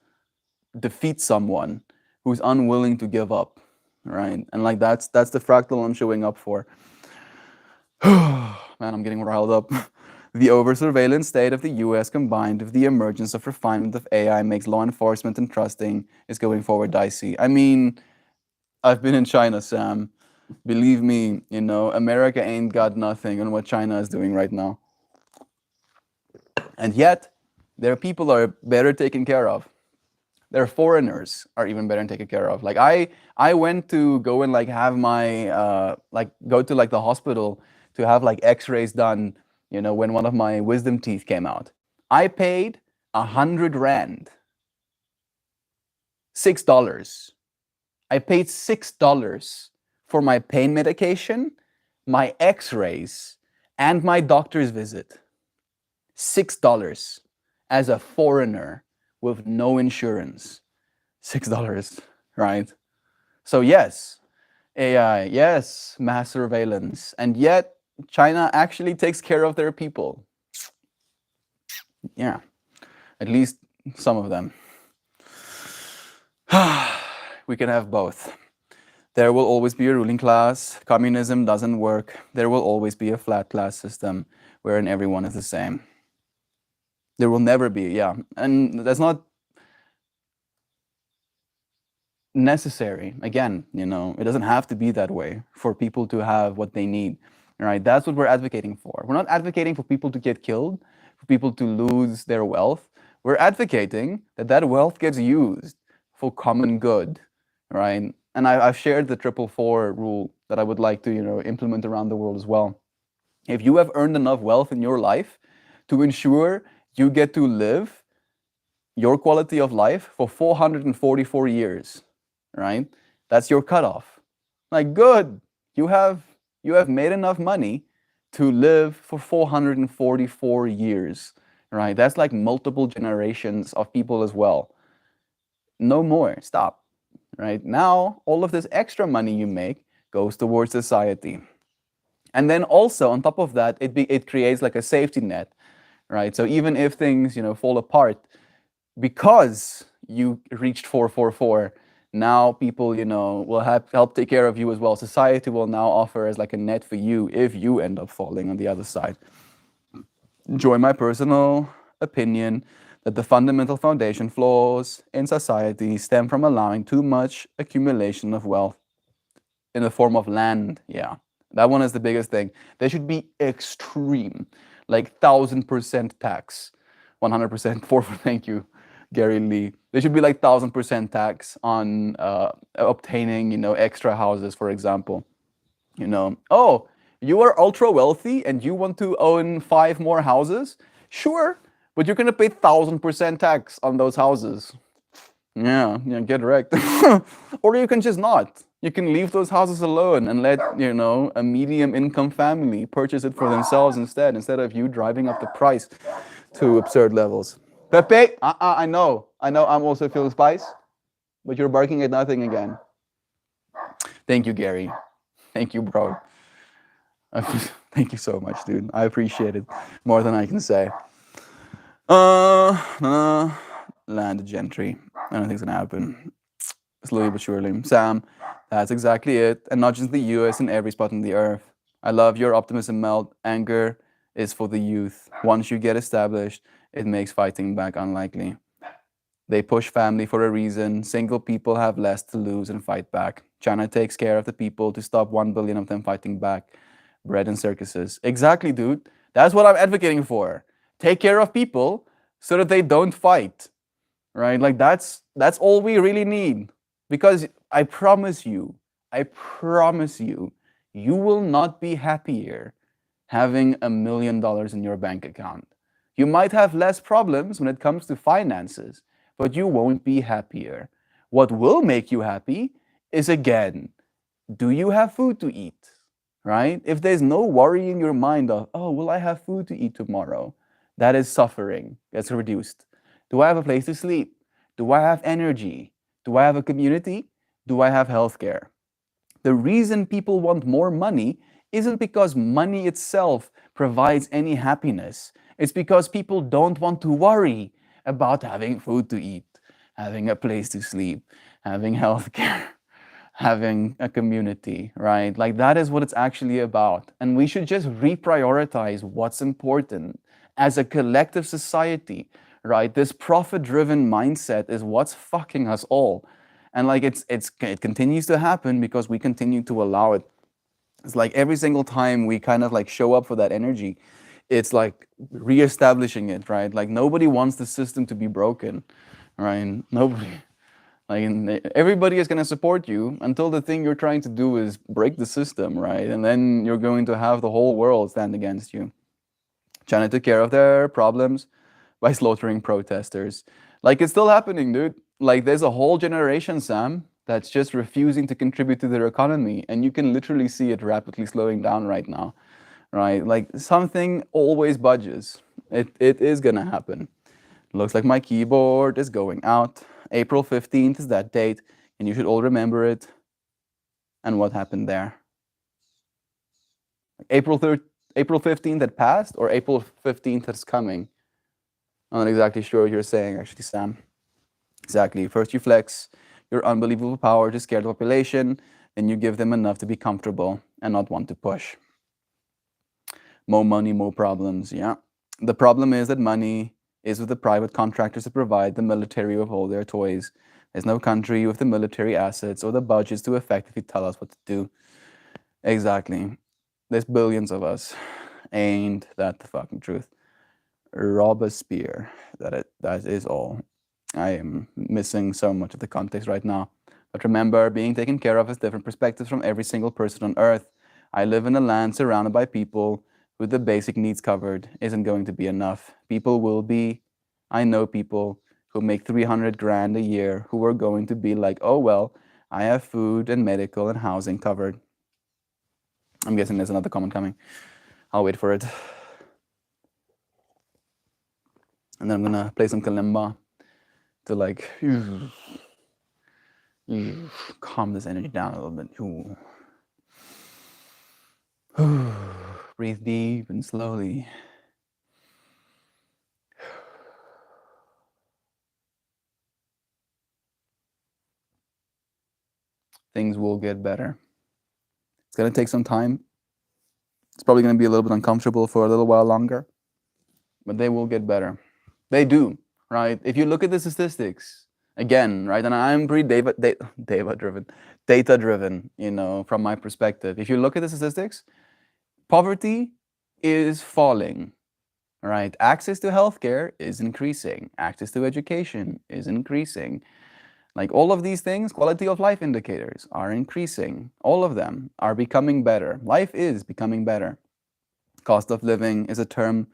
Speaker 1: defeat someone who's unwilling to give up, right? And like that's the fractal I'm showing up for. Man, I'm getting riled up. The over-surveillance state of the US combined with the emergence of refinement of AI makes law enforcement and trusting is going forward dicey. I mean, I've been in China, Sam. Believe me, America ain't got nothing on what China is doing right now. And yet, their people are better taken care of. Their foreigners are even better taken care of. Like, I went to go and have my go to the hospital to have X-rays done. When one of my wisdom teeth came out, I paid 100 rand, $6. I paid $6 for my pain medication, my X-rays, and my doctor's visit. $6 as a foreigner with no insurance. $6, right? So yes, AI, yes, mass surveillance, and yet China actually takes care of their people. Yeah, at least some of them. We can have both. There will always be a ruling class. Communism doesn't work. There will always be a flat class system wherein everyone is the same. There will never be, yeah. And that's not necessary. Again, it doesn't have to be that way for people to have what they need, right? That's what we're advocating for. We're not advocating for people to get killed, for people to lose their wealth. We're advocating that that wealth gets used for common good, right? And I've shared the 444 rule that I would like to, implement around the world as well. If you have earned enough wealth in your life to ensure you get to live your quality of life for 444 years, right? That's your cutoff. Like, good, you have made enough money to live for 444 years, right? That's like multiple generations of people as well. No more, stop, right? Now, all of this extra money you make goes towards society. And then also on top of that, it creates like a safety net, right? So even if things, fall apart, because you reached 444, now people, will help take care of you as well. Society will now offer as like a net for you if you end up falling on the other side. Join my personal opinion that the fundamental foundation flaws in society stem from allowing too much accumulation of wealth in the form of land. Yeah, that one is the biggest thing. There should be extreme, like 1000% tax, 100% for thank you, Gary Lee. There should be like 1000% tax on obtaining, extra houses, for example. Oh, you are ultra wealthy and you want to own 5 more houses? Sure, but you're gonna pay 1000% tax on those houses. Yeah, get wrecked. Or you can just not. You can leave those houses alone and let, a medium income family purchase it for themselves instead of you driving up the price to absurd levels. Pepe, I know I'm also feeling spice, but you're barking at nothing again. Thank you, Gary. Thank you, bro. Thank you so much, dude. I appreciate it more than I can say. Landed gentry. I don't think it's gonna happen. Slowly but surely. Sam, that's exactly it. And not just the US, in every spot on the earth. I love your optimism, Mel. Anger is for the youth. Once you get established, it makes fighting back unlikely. They push family for a reason. Single people have less to lose and fight back. China takes care of the people to stop 1 billion of them fighting back. Bread and circuses. Exactly, dude. That's what I'm advocating for. Take care of people so that they don't fight. Right? Like that's all we really need. Because I promise you, you will not be happier having $1 million in your bank account. You might have less problems when it comes to finances, but you won't be happier. What will make you happy is, again, do you have food to eat? Right? If there's no worry in your mind of, oh, will I have food to eat tomorrow? That is suffering. That's reduced. Do I have a place to sleep? Do I have energy? Do I have a community? Do I have healthcare? The reason people want more money isn't because money itself provides any happiness. It's because people don't want to worry about having food to eat, having a place to sleep, having healthcare, having a community, right? Like that is what it's actually about. And we should just reprioritize what's important as a collective society, right? This profit-driven mindset is what's fucking us all. And like it continues to happen because we continue to allow it. It's like every single time we kind of like show up for that energy, it's like reestablishing it, right? Like nobody wants the system to be broken, right? Nobody. Like everybody is going to support you until the thing you're trying to do is break the system, right? And then you're going to have the whole world stand against you. China took care of their problems by slaughtering protesters. Like it's still happening, dude. Like there's a whole generation, Sam, that's just refusing to contribute to their economy, and you can literally see it rapidly slowing down right now, right? Like something always budges. It is gonna happen. Looks like my keyboard is going out. April 15th is that date, and you should all remember it. And what happened there? April 15th had passed, or April 15th that's coming? I'm not exactly sure what you're saying, actually, Sam. Exactly. First you flex your unbelievable power to scare the population, then you give them enough to be comfortable and not want to push. More money, more problems, yeah. The problem is that money is with the private contractors that provide the military with all their toys. There's no country with the military assets or the budgets to effectively tell us what to do. Exactly. There's billions of us. Ain't that the fucking truth? Robespierre. That is all. I am missing so much of the context right now. But remember, being taken care of has different perspectives from every single person on Earth. I live in a land surrounded by people with the basic needs covered isn't going to be enough. People will be, I know people who make 300 grand a year who are going to be like, oh, well, I have food and medical and housing covered. I'm guessing there's another comment coming. I'll wait for it. And then I'm gonna play some kalimba to like calm this energy down a little bit. Breathe deep and slowly. Things will get better. It's gonna take some time. It's probably gonna be a little bit uncomfortable for a little while longer, but they will get better. They do, right? If you look at the statistics, again, right, and I'm pretty data-driven, from my perspective. If you look at the statistics, poverty is falling, right? Access to healthcare is increasing. Access to education is increasing. Like all of these things, quality of life indicators are increasing. All of them are becoming better. Life is becoming better. Cost of living is a term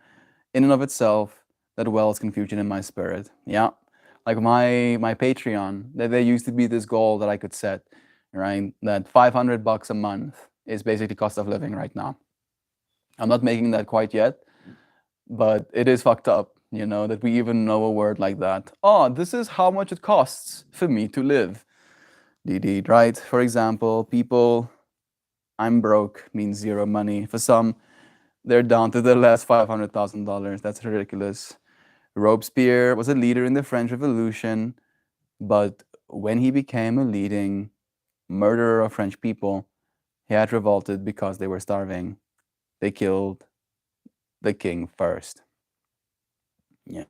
Speaker 1: in and of itself that wells confusion in my spirit. Yeah. Like my Patreon, there used to be this goal that I could set, right? That 500 bucks a month is basically cost of living right now. I'm not making that quite yet, but it is fucked up, that we even know a word like that. Oh, this is how much it costs for me to live. Indeed, right? For example, people, I'm broke means zero money. For some, they're down to the last $500,000. That's ridiculous. Robespierre was a leader in the French Revolution, but when he became a leading murderer of French people, he had revolted because they were starving. They killed the king first. Yeah.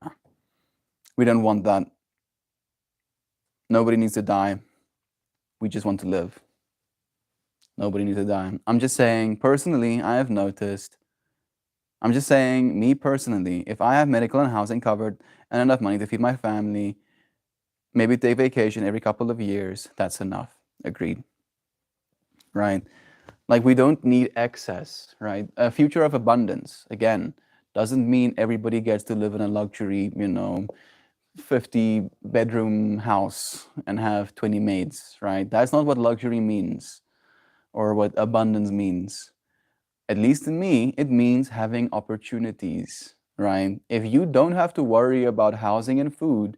Speaker 1: We don't want that. Nobody needs to die. We just want to live. Nobody needs to die. I'm just saying, personally, I have noticed. I'm just saying, me personally, if I have medical and housing covered and enough money to feed my family, maybe take vacation every couple of years, that's enough. Agreed. Right? Like, we don't need excess, right? A future of abundance, again, doesn't mean everybody gets to live in a luxury, 50-bedroom house and have 20 maids, right? That's not what luxury means or what abundance means. At least in me, it means having opportunities, right? If you don't have to worry about housing and food,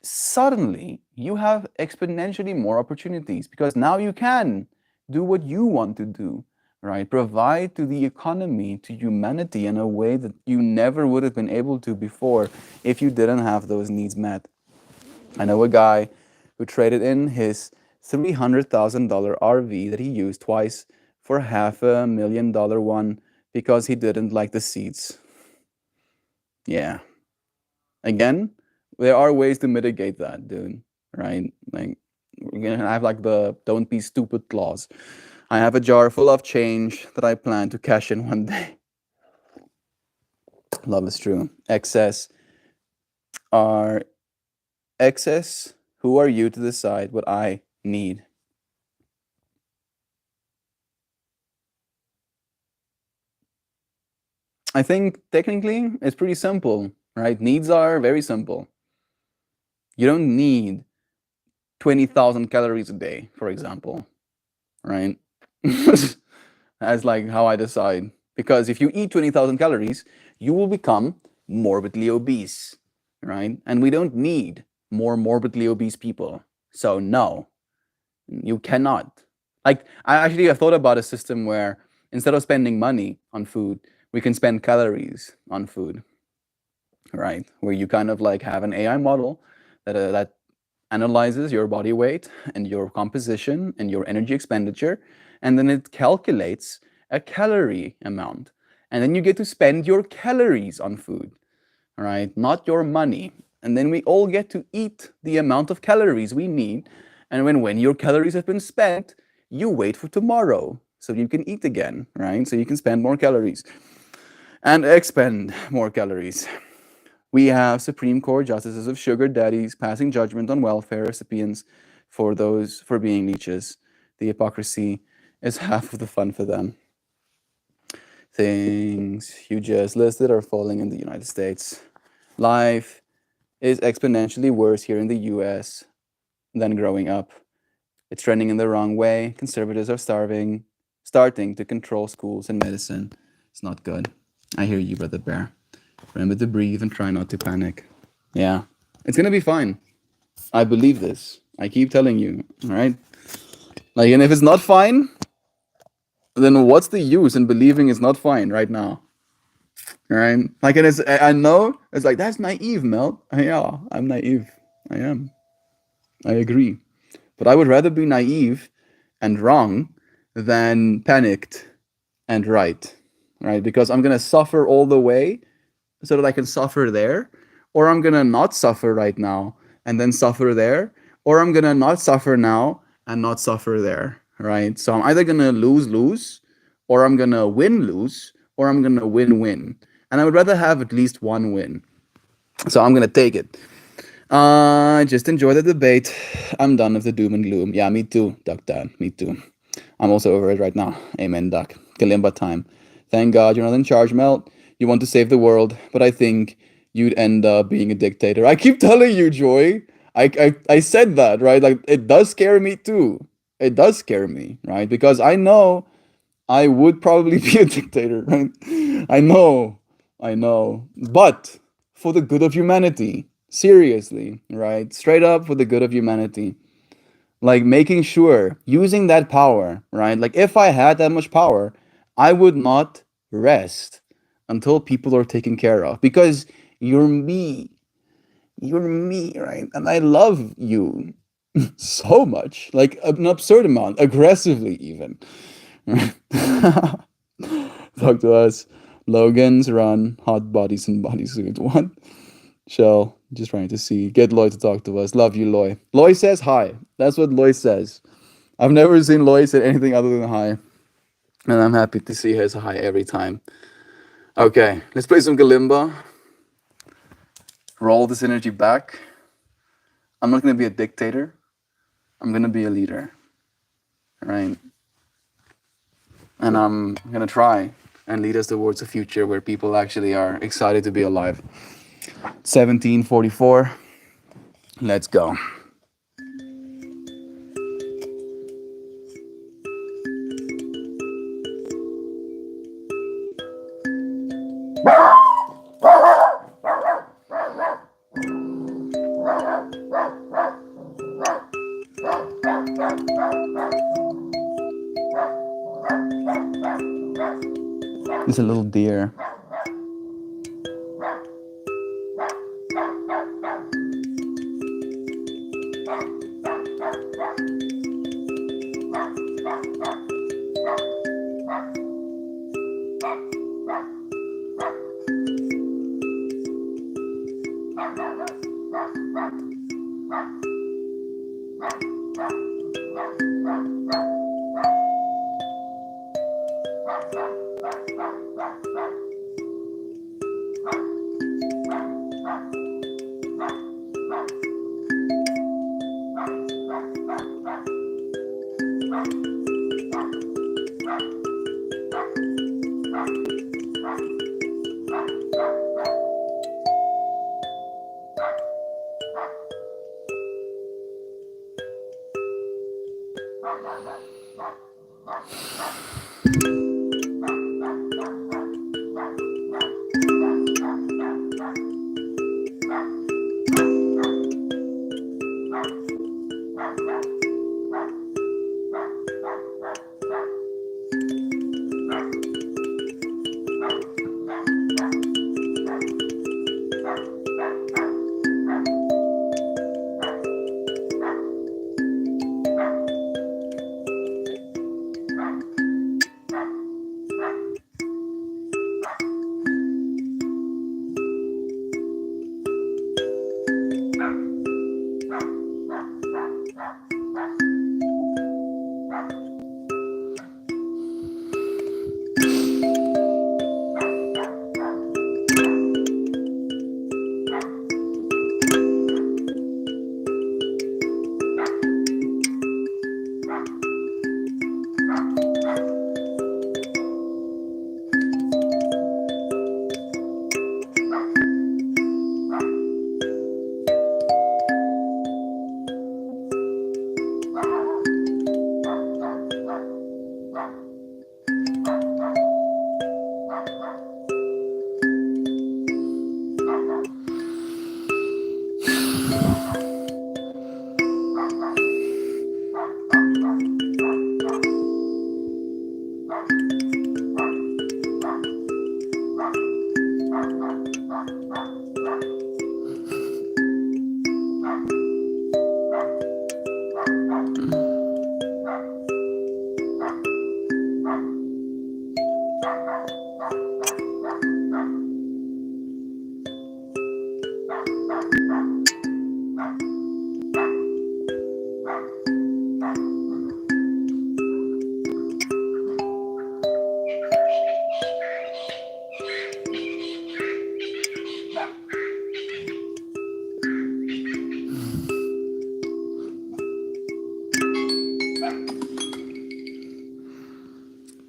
Speaker 1: suddenly you have exponentially more opportunities because now you can do what you want to do, right? Provide to the economy, to humanity in a way that you never would have been able to before if you didn't have those needs met. I know a guy who traded in his $300,000 RV that he used twice for $500,000 one because he didn't like the seats. Yeah. Again, there are ways to mitigate that, dude, right? Like, we're gonna have like the don't be stupid clause. I have a jar full of change that I plan to cash in one day. Love is true. Excess are excess. Who are you to decide what I need? I think technically it's pretty simple, right? Needs are very simple. You don't need 20,000 calories a day, for example, right? That's like how I decide. Because if you eat 20,000 calories, you will become morbidly obese, right? And we don't need more morbidly obese people. So, no, you cannot. Like, I actually have thought about a system where instead of spending money on food, we can spend calories on food, right? Where you kind of like have an AI model that analyzes your body weight and your composition and your energy expenditure, and then it calculates a calorie amount. And then you get to spend your calories on food, right? Not your money. And then we all get to eat the amount of calories we need. And when your calories have been spent, you wait for tomorrow so you can eat again, right? So you can spend more calories and expend more calories. We have Supreme Court justices of sugar daddies passing judgment on welfare recipients for being leeches. The hypocrisy is half of the fun for them. Things you just listed are falling in the United States. Life is exponentially worse here in the US than growing up. It's trending in the wrong way. Conservatives are starting to control schools and medicine. It's not good. I hear you, Brother Bear. Remember to breathe and try not to panic. Yeah, it's gonna be fine. I believe this. I keep telling you, all right? Like, and if it's not fine, then what's the use in believing it's not fine right now? All right? Like, and I know it's like that's naive, Mel. Yeah, I'm naive. I am. I agree. But I would rather be naive and wrong than panicked and right? Because I'm gonna suffer all the way so that I can suffer there, or I'm gonna not suffer right now and then suffer there, or I'm gonna not suffer now and not suffer there, right? So I'm either gonna lose, or I'm gonna lose, or I'm gonna win. And I would rather have at least one win. So I'm gonna take it. Just enjoy the debate. I'm done with the doom and gloom. Yeah, me too, Duck Dad. Me too. I'm also over it right now. Amen, Duck. Kalimba time. Thank God you're not in charge, Mel. You want to save the world, but I think you'd end up being a dictator. I keep telling you, Joy. I said that, right? Like, it does scare me too. it does scare me, right? Because I know I would probably be a dictator, right? I know, I know. But for the good of humanity, seriously, right? Straight up for the good of humanity. Like making sure, using that power, right? Like if I had that much power, I would not rest until people are taken care of. Because you're me. You're me, right? And I love you so much. Like an absurd amount, aggressively even. Talk to us. Logan's run, hot bodies and bodysuit. What? Shell, just trying to see. Get Loy to talk to us. Love you, Loy. Loy says hi. That's what Loy says. I've never seen Loy say anything other than hi. And I'm happy to see his hi every time. Okay, let's play some Kalimba. Roll this energy back. I'm not gonna be a dictator. I'm gonna be a leader. Right? And I'm gonna try and lead us towards a future where people actually are excited to be alive. 1744. Let's go. It's a little deer.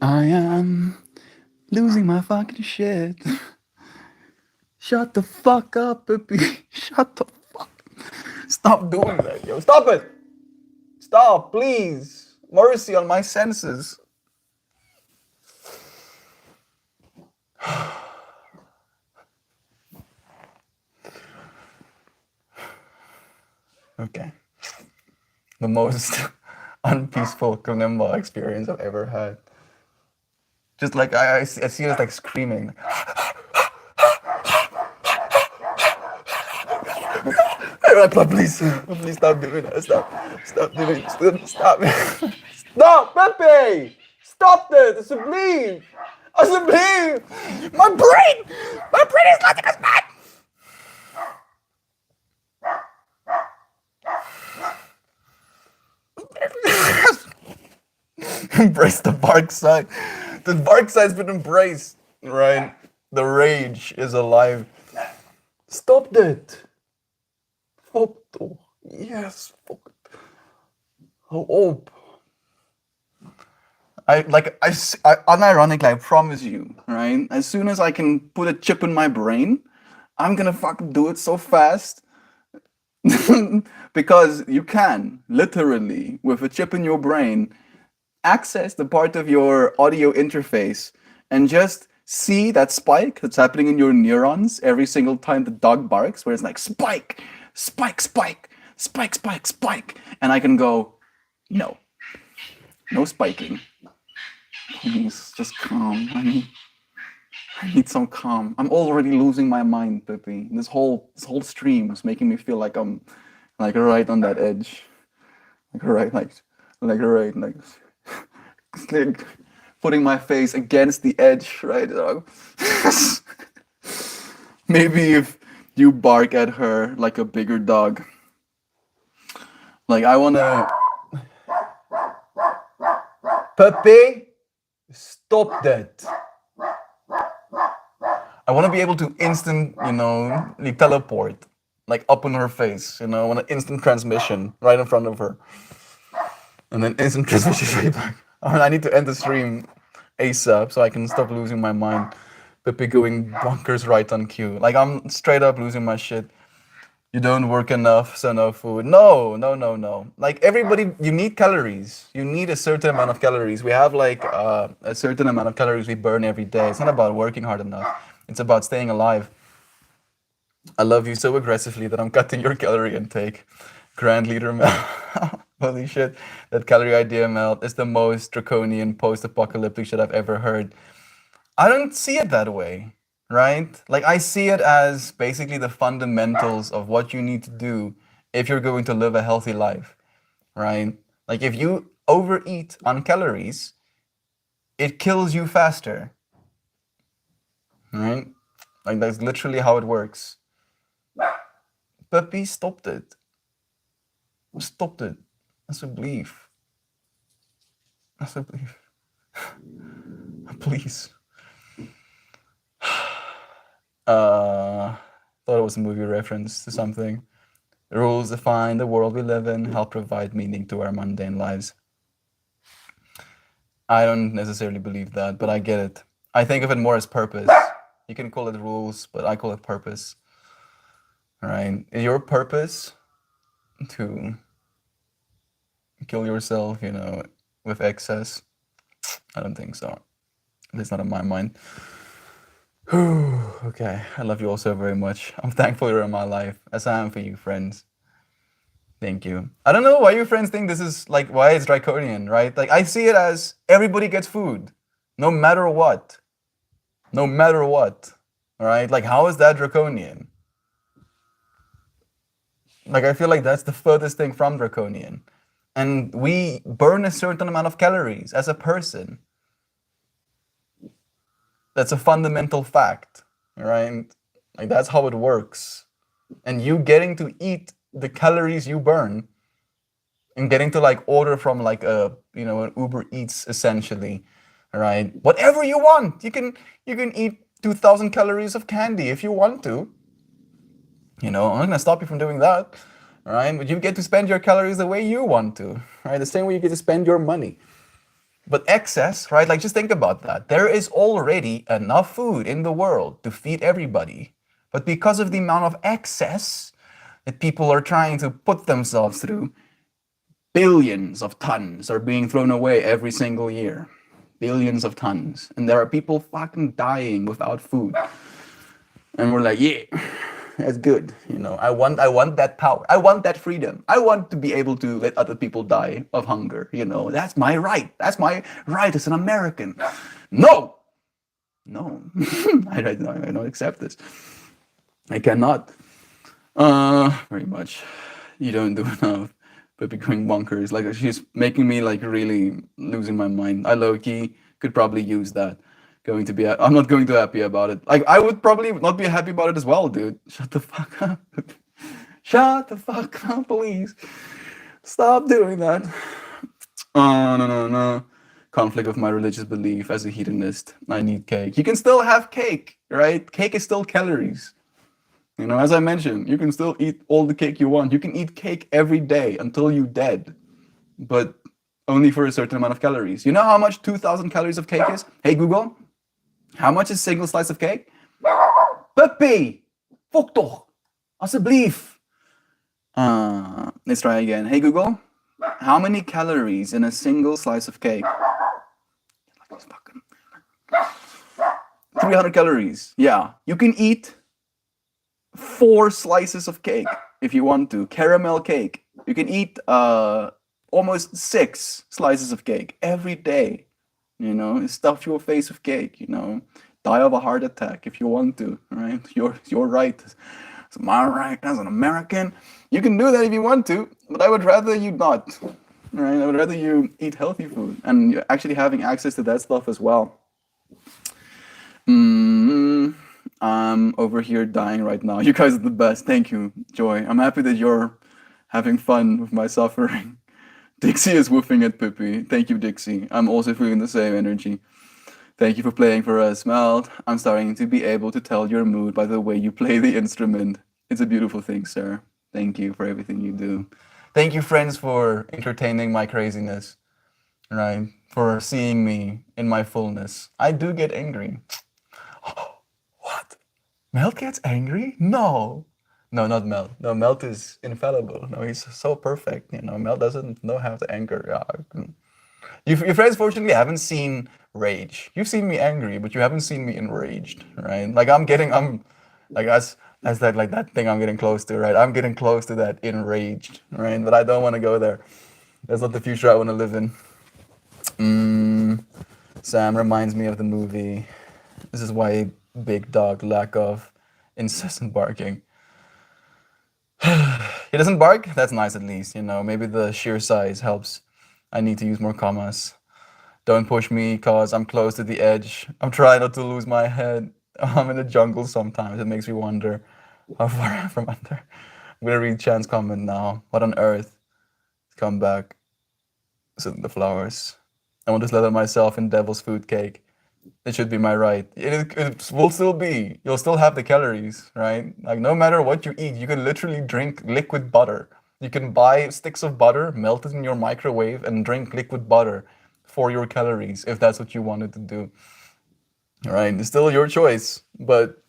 Speaker 1: I am losing my fucking shit. Shut the fuck up, baby. Shut the fuck. Stop doing that, yo. Stop it. Stop, please. mercy on my senses. Okay. The most unpeaceful Kunimba experience I've ever had. Just like I see us like screaming. But please stop doing that. Stop doing it. Stop. Stop, Pepe! Stop it! It's a bleed! It's a bleed! My brain! My brain is losing its mind! Embrace the dark side. The dark side's been embraced, right? The rage is alive. Stop that! Foto. Yes, fuck. Hou op. Unironically, I promise you, right? As soon as I can put a chip in my brain, I'm gonna fucking do it so fast. Because you can, literally, with a chip in your brain, access the part of your audio interface and just see that spike that's happening in your neurons every single time the dog barks, where it's like spike, spike, spike, spike, spike, spike. And I can go, no, no spiking. Please, just calm. I need some calm. I'm already losing my mind, Pippi. This whole stream is making me feel like I'm like right on that edge. Like putting my face against the edge, right? Maybe if you bark at her like a bigger dog. Like I wanna Pepe, stop that. I want to be able to instant, teleport, like up in her face, I want an instant transmission right in front of her. And then instant transmission right back. I need to end the stream ASAP so I can stop losing my mind. Pippi going bonkers right on cue. Like I'm straight up losing my shit. You don't work enough, so no food. No. Like everybody, you need calories. You need a certain amount of calories. We have like a certain amount of calories we burn every day. It's not about working hard enough. It's about staying alive. I love you so aggressively that I'm cutting your calorie intake. Grand Leader Mel. Holy shit. That calorie idea, Mel, is the most draconian post-apocalyptic shit I've ever heard. I don't see it that way, right? Like I see it as basically the fundamentals of what you need to do if you're going to live a healthy life, right? Like if you overeat on calories, it kills you faster, right? Like that's literally how it works. Puppy stopped it. Stopped it. Alsjeblieft. Alsjeblieft. Please. Thought it was a movie reference to something. The rules define the world we live in, help provide meaning to our mundane lives. I don't necessarily believe that, but I get it. I think of it more as purpose. You can call it rules, but I call it purpose. All right? Is your purpose to kill yourself, with excess? I don't think so. At least not in my mind. Okay, I love you all so very much. I'm thankful you're in my life, as I am for you, friends. Thank you. I don't know why you friends think this is like why it's draconian, right? Like I see it as everybody gets food, no matter what. No matter what. All right? Like how is that draconian? Like I feel like that's the furthest thing from draconian. And we burn a certain amount of calories as a person. That's a fundamental fact, right? Like that's how it works. And you getting to eat the calories you burn and getting to like order from like an Uber Eats essentially, right? Whatever you want. You can eat 2,000 calories of candy if you want to. I'm not gonna stop you from doing that. All right, but you get to spend your calories the way you want to, right? The same way you get to spend your money. But excess, right? Like just think about that. There is already enough food in the world to feed everybody. But because of the amount of excess that people are trying to put themselves through, billions of tons are being thrown away every single year. Billions of tons. And there are people fucking dying without food. And we're like, yeah, that's good. I want that power. I want that freedom. I want to be able to let other people die of hunger. That's my right. That's my right as an American. No, no, I don't accept this. I cannot. Very much. You don't do enough. But becoming bonkers, like she's making me like really losing my mind. I low key could probably use that. I'm not going to happy about it. Like I would probably not be happy about it as well, dude. Shut the fuck up. Shut the fuck up, please. Stop doing that. Oh no no no. Conflict of my religious belief as a hedonist. I need cake. You can still have cake, right? Cake is still calories. As I mentioned, you can still eat all the cake you want. You can eat cake every day until you're dead, but only for a certain amount of calories. You know how much 2,000 calories of cake is? Hey Google, how much is a single slice of cake? Puppy! Fuck toch! Alsjeblieft! Let's try again. Hey Google, how many calories in a single slice of cake? 300 calories. Yeah, you can eat 4 slices of cake if you want to. Caramel cake. You can eat almost 6 slices of cake every day. Stuff your face with cake. Die of a heart attack if you want to. Right? Your right. It's my right as an American. You can do that if you want to, but I would rather you not. Right? I would rather you eat healthy food and you're actually having access to that stuff as well. I'm over here dying right now. You guys are the best. Thank you, Joy. I'm happy that you're having fun with my suffering. Dixie is woofing at Pippi. Thank you, Dixie. I'm also feeling the same energy. Thank you for playing for us, Melt. I'm starting to be able to tell your mood by the way you play the instrument. It's a beautiful thing, sir. Thank you for everything you do. Thank you, friends, for entertaining my craziness, right? For seeing me in my fullness. I do get angry. What? Melt gets angry? No. No, not Melt. No, Melt is infallible. No, he's so perfect. Melt doesn't know how to anger. Your friends, fortunately, haven't seen rage. You've seen me angry, but you haven't seen me enraged, right? Like I'm like as that like that thing I'm getting close to, right? I'm getting close to that enraged, right? But I don't want to go there. That's not the future I want to live in. Sam reminds me of the movie. This is why big dog lack of incessant barking. He doesn't bark? That's nice at least, Maybe the sheer size helps. I need to use more commas. Don't push me, cause I'm close to the edge. I'm trying not to lose my head. I'm in the jungle sometimes. It makes me wonder how far I'm from under. I'm gonna read Chan's comment now. What on earth? Come back. Sit in the flowers. I want to slaughter myself in devil's food cake. It should be my right. It will still be. You'll still have the calories, right? Like no matter what you eat, you can literally drink liquid butter. You can buy sticks of butter, melt it in your microwave, and drink liquid butter for your calories if that's what you wanted to do. All right, it's still your choice, but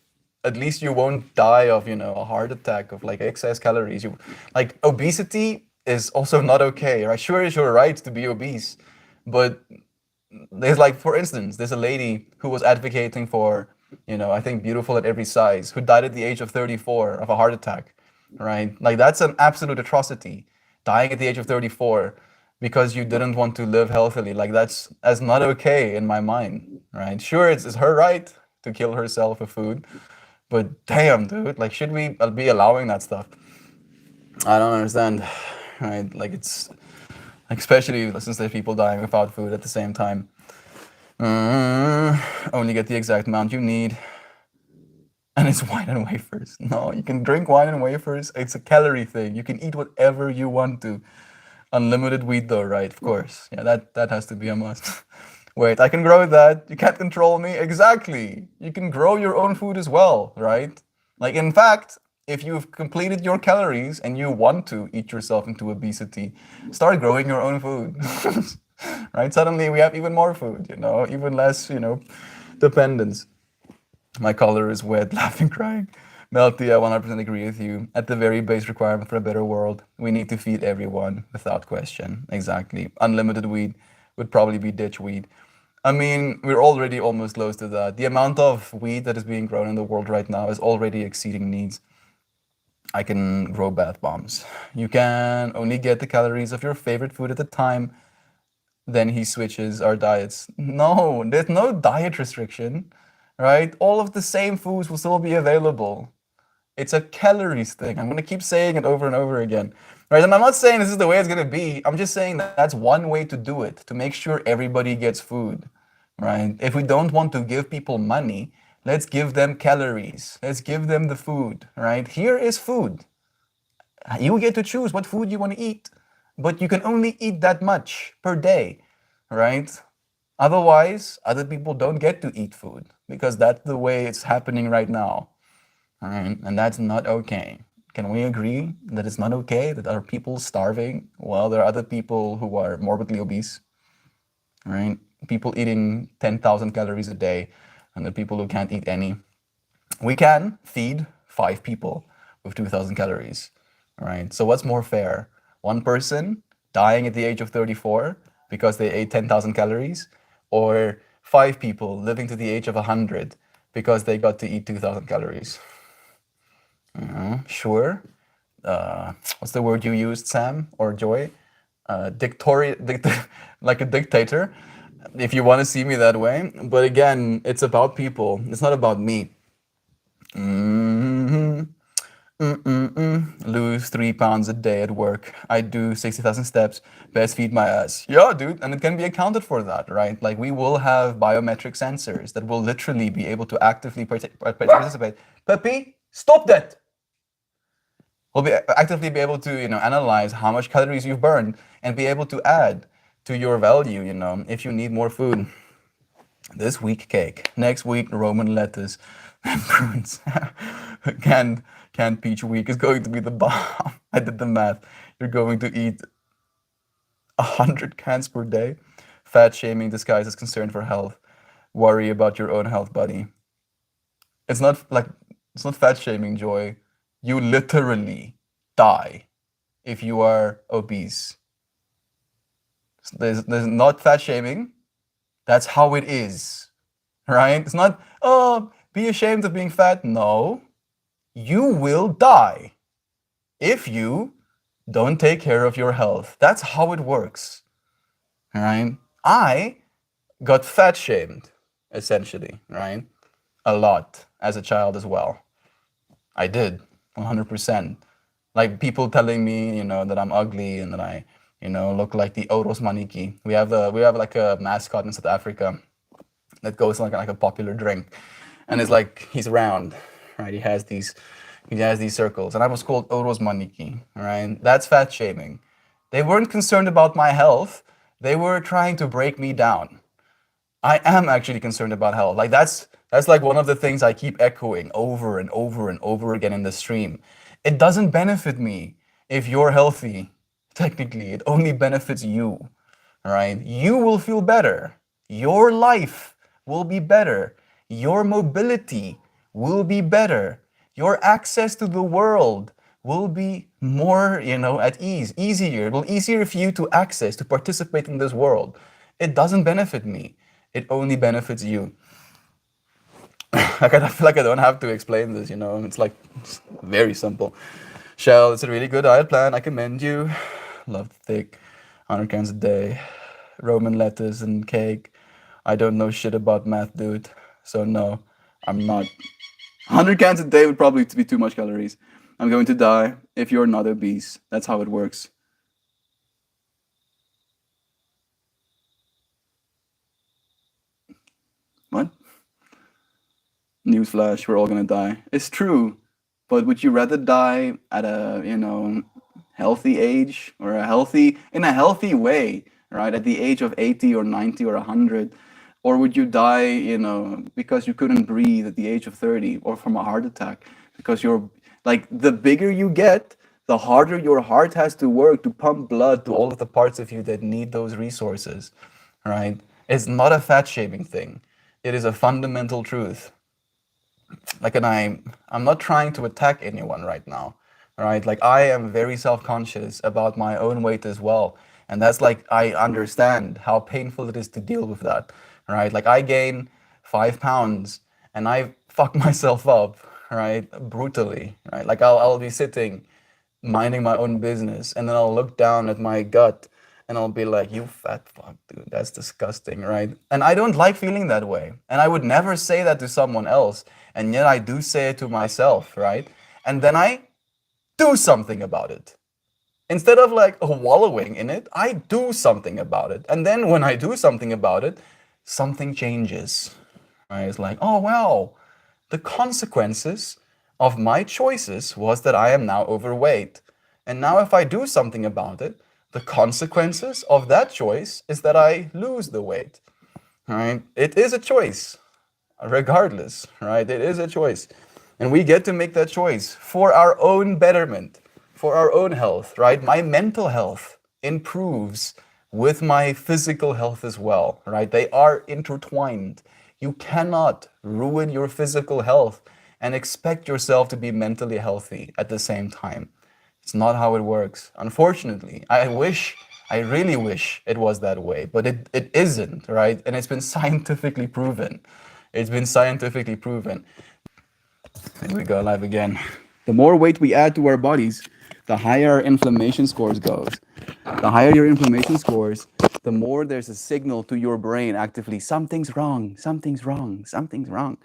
Speaker 1: at least you won't die of, a heart attack of like excess calories. Like obesity is also not okay, right? Sure, it's your right to be obese, but there's like, for instance, there's a lady who was advocating for, I think beautiful at every size, who died at the age of 34 of a heart attack, right? Like that's an absolute atrocity, dying at the age of 34 because you didn't want to live healthily. Like that's not okay in my mind, right? Sure, it's her right to kill herself with food, but damn, dude, like should we be allowing that stuff? I don't understand, right? Like it's, especially since there's people dying without food at the same time. Only get the exact amount you need. And it's wine and wafers. No, you can drink wine and wafers. It's a calorie thing. You can eat whatever you want to. Unlimited wheat though, right? Of course. Yeah, that has to be a must. Wait, I can grow that. You can't control me. Exactly. You can grow your own food as well, right? Like in fact, if you've completed your calories and you want to eat yourself into obesity, start growing your own food. Right? Suddenly we have even more food, even less, dependence. My collar is wet, laughing, crying. Melty, I 100% agree with you. At the very base requirement for a better world, we need to feed everyone without question. Exactly. Unlimited weed would probably be ditch weed. I mean, we're already almost close to that. The amount of weed that is being grown in the world right now is already exceeding needs. I can grow bath bombs. You can only get the calories of your favorite food at the time. Then he switches our diets. No, there's no diet restriction, right? All of the same foods will still be available. It's a calories thing. I'm going to keep saying it over and over again. Right? And I'm not saying this is the way it's going to be. I'm just saying that that's one way to do it, to make sure everybody gets food. Right? If we don't want to give people money, let's give them calories. Let's give them the food. Right? Here is food. You get to choose what food you want to eat, but you can only eat that much per day. Right? Otherwise, other people don't get to eat food because that's the way it's happening right now. Right? And that's not okay. Can we agree that it's not okay that there are people starving while there are other people who are morbidly obese? Right? People eating 10,000 calories a day and the people who can't eat any. We can feed 5 people with 2,000 calories. Right? So what's more fair? One person dying at the age of 34 because they ate 10,000 calories, or 5 people living to the age of 100 because they got to eat 2,000 calories? Sure. What's the word you used, Sam or Joy? Like a dictator, if you want to see me that way. But again, it's about people. It's not about me. Lose 3 pounds a day at work. I do 60,000 steps. Best feed my ass. Yeah, dude. And it can be accounted for that, right? Like we will have biometric sensors that will literally be able to actively participate. Puppy, stop that! We'll actively be able to, analyze how much calories you've burned and be able to add to your value, if you need more food. This week cake, next week Roman lettuce and prunes. canned peach week is going to be the bomb. I did the math. You're going to eat 100 cans per day. Fat shaming disguised as concern for health. Worry about your own health, buddy. It's not fat shaming, Joy. You literally die if you are obese. There's not fat shaming. That's how it is, right? It's not, oh, be ashamed of being fat. No, you will die if you don't take care of your health. That's how it works, right? I got fat shamed, essentially, right? A lot as a child as well. I did. 100%. Like people telling me, that I'm ugly and that I, look like the Oros Maniki. We have like a mascot in South Africa that goes like a popular drink, and it's like he's round, right? He has these circles, and I was called Oros Maniki, right? That's fat shaming. They weren't concerned about my health. They were trying to break me down. I am actually concerned about health. Like that's like one of the things I keep echoing over and over and over again in the stream. It doesn't benefit me if you're healthy. Technically, it only benefits you, right? You will feel better. Your life will be better. Your mobility will be better. Your access to the world will be more, at ease, easier. It will be easier for you to access, to participate in this world. It doesn't benefit me. It only benefits you. I feel like I don't have to explain this, it's very simple. Shell, it's a really good diet plan. I commend you. Love the thick, 100 cans a day, Roman lettuce and cake. I don't know shit about math, dude. So no, I'm not. 100 cans a day would probably be too much calories. I'm going to die if you're not obese. That's how it works. What? Newsflash, we're all gonna die. It's true, but would you rather die at a, healthy age, or in a healthy way, right? At the age of 80 or 90 or 100? Or would you die, because you couldn't breathe at the age of 30, or from a heart attack? Because you're like, the bigger you get, the harder your heart has to work to pump blood to all of the parts of you that need those resources, right? It's not a fat shaming thing. It is a fundamental truth. Like, and I'm not trying to attack anyone right now, right? Like I am very self-conscious about my own weight as well. And that's like, I understand how painful it is to deal with that, right? Like I gain 5 pounds and I fuck myself up, right? Brutally, right? Like I'll be sitting minding my own business and then I'll look down at my gut and I'll be like, you fat fuck, dude, that's disgusting, right? And I don't like feeling that way. And I would never say that to someone else. And yet I do say it to myself, right? And then I do something about it. Instead of like wallowing in it, I do something about it. And then when I do something about it, something changes. Right? It's like, oh wow, the consequences of my choices was that I am now overweight. And now if I do something about it, the consequences of that choice is that I lose the weight. Right? It is a choice, regardless, right? It is a choice. And we get to make that choice for our own betterment, for our own health, right? My mental health improves with my physical health as well, right? They are intertwined. You cannot ruin your physical health and expect yourself to be mentally healthy at the same time. It's not how it works. Unfortunately, I really wish it was that way, but it isn't, right? And it's been scientifically proven. It's been scientifically proven. Here we go, live again. The more weight we add to our bodies, the higher our inflammation scores goes. The higher your inflammation scores, the more there's a signal to your brain actively, something's wrong, something's wrong, something's wrong.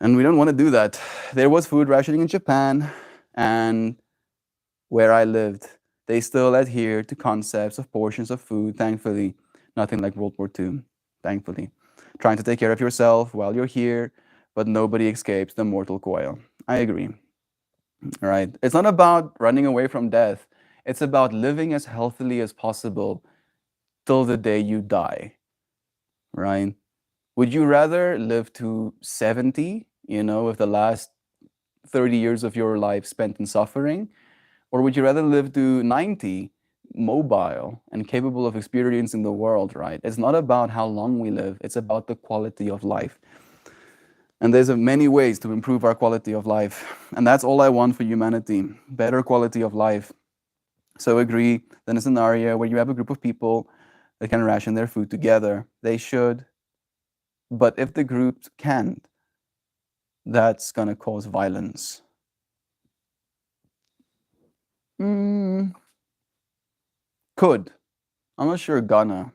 Speaker 1: And we don't want to do that. There was food rationing in Japan, and where I lived, they still adhere to concepts of portions of food, thankfully. Nothing like World War II, thankfully. Trying to take care of yourself while you're here, but nobody escapes the mortal coil. I agree. Right? It's not about running away from death. It's about living as healthily as possible till the day you die. Right? Would you rather live to 70, with the last 30 years of your life spent in suffering? Or would you rather live to 90, mobile and capable of experiencing the world, right? It's not about how long we live, it's about the quality of life. And there's many ways to improve our quality of life. And that's all I want for humanity, better quality of life. So agree that in a scenario where you have a group of people that can ration their food together, they should. But if the group can't, that's going to cause violence. Could. I'm not sure gonna.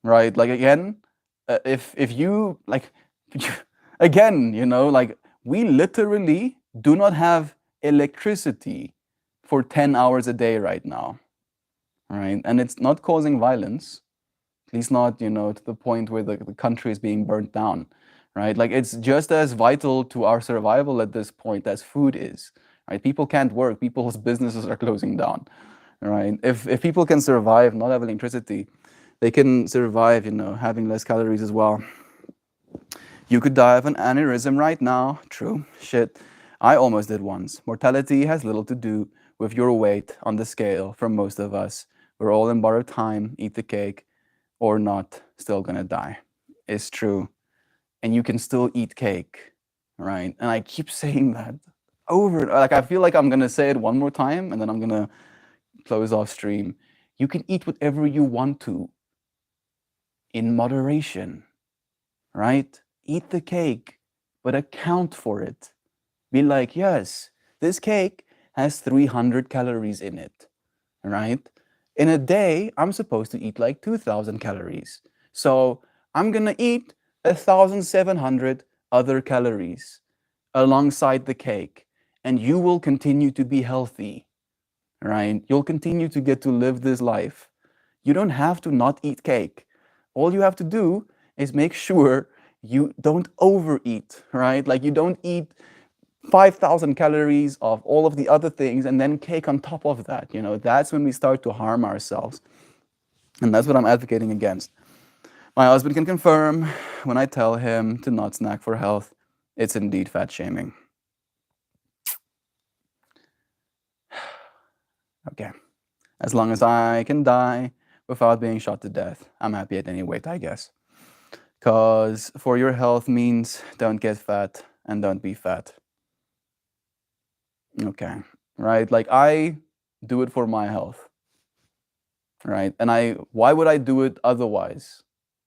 Speaker 1: Right? Like again, if you like again, like we literally do not have electricity for 10 hours a day right now. Right? And it's not causing violence. At least not, to the point where the country is being burnt down. Right? Like it's just as vital to our survival at this point as food is. Right? People can't work, people's businesses are closing down. Right? If people can survive not having electricity, they can survive, having less calories as well. You could die of an aneurysm right now. True. Shit. I almost did once. Mortality has little to do with your weight on the scale for most of us. We're all in borrowed time, eat the cake, or not, still gonna die. It's true. And you can still eat cake, right? And I keep saying that over, like I feel like I'm gonna say it one more time and then I'm gonna close off stream. You can eat whatever you want to in moderation, right? Eat the cake, but account for it. Be like, yes, this cake has 300 calories in it, right? In a day, I'm supposed to eat like 2,000 calories. So I'm gonna eat 1,700 other calories alongside the cake, and you will continue to be healthy, right? You'll continue to get to live this life. You don't have to not eat cake. All you have to do is make sure you don't overeat, right? Like you don't eat 5,000 calories of all of the other things and then cake on top of that. That's when we start to harm ourselves. And that's what I'm advocating against. My husband can confirm when I tell him to not snack for health, it's indeed fat shaming. Okay. As long as I can die without being shot to death, I'm happy at any weight, I guess. Because for your health means don't get fat, and don't be fat. Okay, right? Like I do it for my health, right? And why would I do it otherwise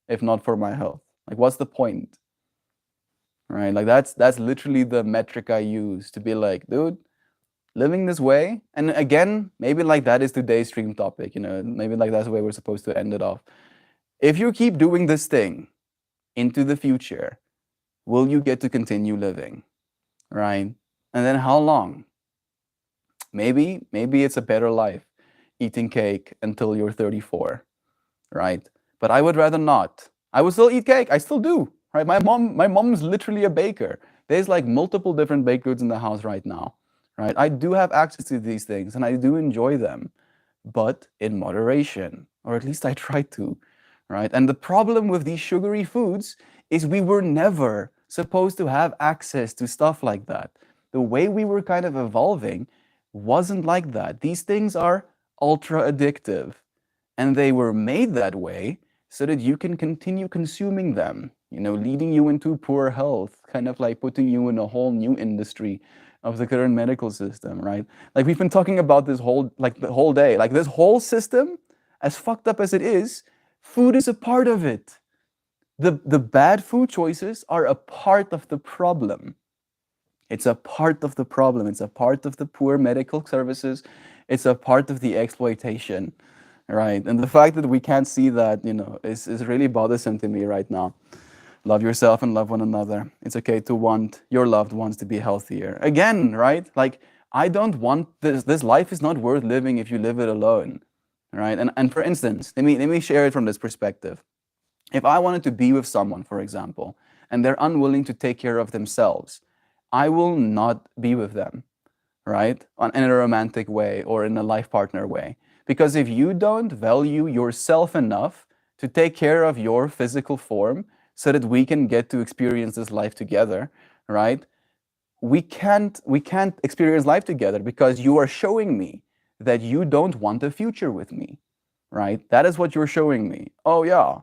Speaker 1: if not for my health? Like what's the point? Right? Like that's literally the metric I use to be like, dude, living this way. And again, maybe like that is today's stream topic, maybe like that's the way we're supposed to end it off. If you keep doing this thing into the future, will you get to continue living? Right? And then how long? Maybe it's a better life eating cake until you're 34, right? But I would rather not. I would still eat cake. I still do, right? My mom's literally a baker. There's like multiple different baked goods in the house right now, right? I do have access to these things and I do enjoy them, but in moderation, or at least I try to, right? And the problem with these sugary foods is we were never supposed to have access to stuff like that. The way we were kind of evolving wasn't like that. These things are ultra addictive, and they were made that way so that you can continue consuming them, leading you into poor health, kind of like putting you in a whole new industry of the current medical system, right? Like we've been talking about this the whole day, like this whole system, as fucked up as it is, food is a part of it. The bad food choices are a part of the problem. It's a part of the problem. It's a part of the poor medical services. It's a part of the exploitation, right? And the fact that we can't see that, is really bothersome to me right now. Love yourself and love one another. It's okay to want your loved ones to be healthier. Again, right? Like, I don't want this. This life is not worth living if you live it alone, right? And for instance, let me share it from this perspective. If I wanted to be with someone, for example, and they're unwilling to take care of themselves, I will not be with them, right? In a romantic way or in a life partner way. Because if you don't value yourself enough to take care of your physical form so that we can get to experience this life together, right? We can't experience life together because you are showing me that you don't want a future with me, right? That is what you're showing me. Oh yeah,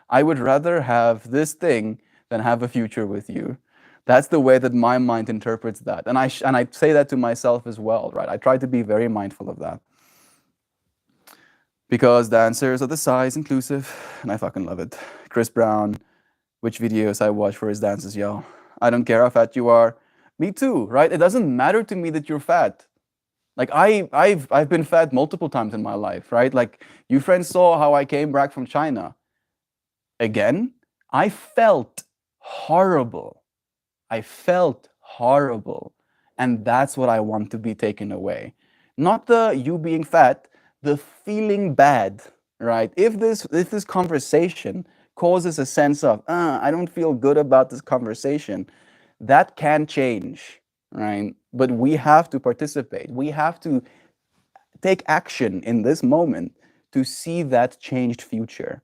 Speaker 1: I would rather have this thing than have a future with you. That's the way that my mind interprets that. And I say that to myself as well, right? I try to be very mindful of that. Because dancers are the size inclusive, and I fucking love it. Chris Brown, which videos I watch for his dances, yo. I don't care how fat you are. Me too, right? It doesn't matter to me that you're fat. Like I've been fat multiple times in my life, right? Like you friends saw how I came back from China. Again, I felt horrible. I felt horrible. And that's what I want to be taken away. Not the you being fat, the feeling bad, right? If this conversation causes a sense of, I don't feel good about this conversation, that can change, right? But we have to participate. We have to take action in this moment to see that changed future.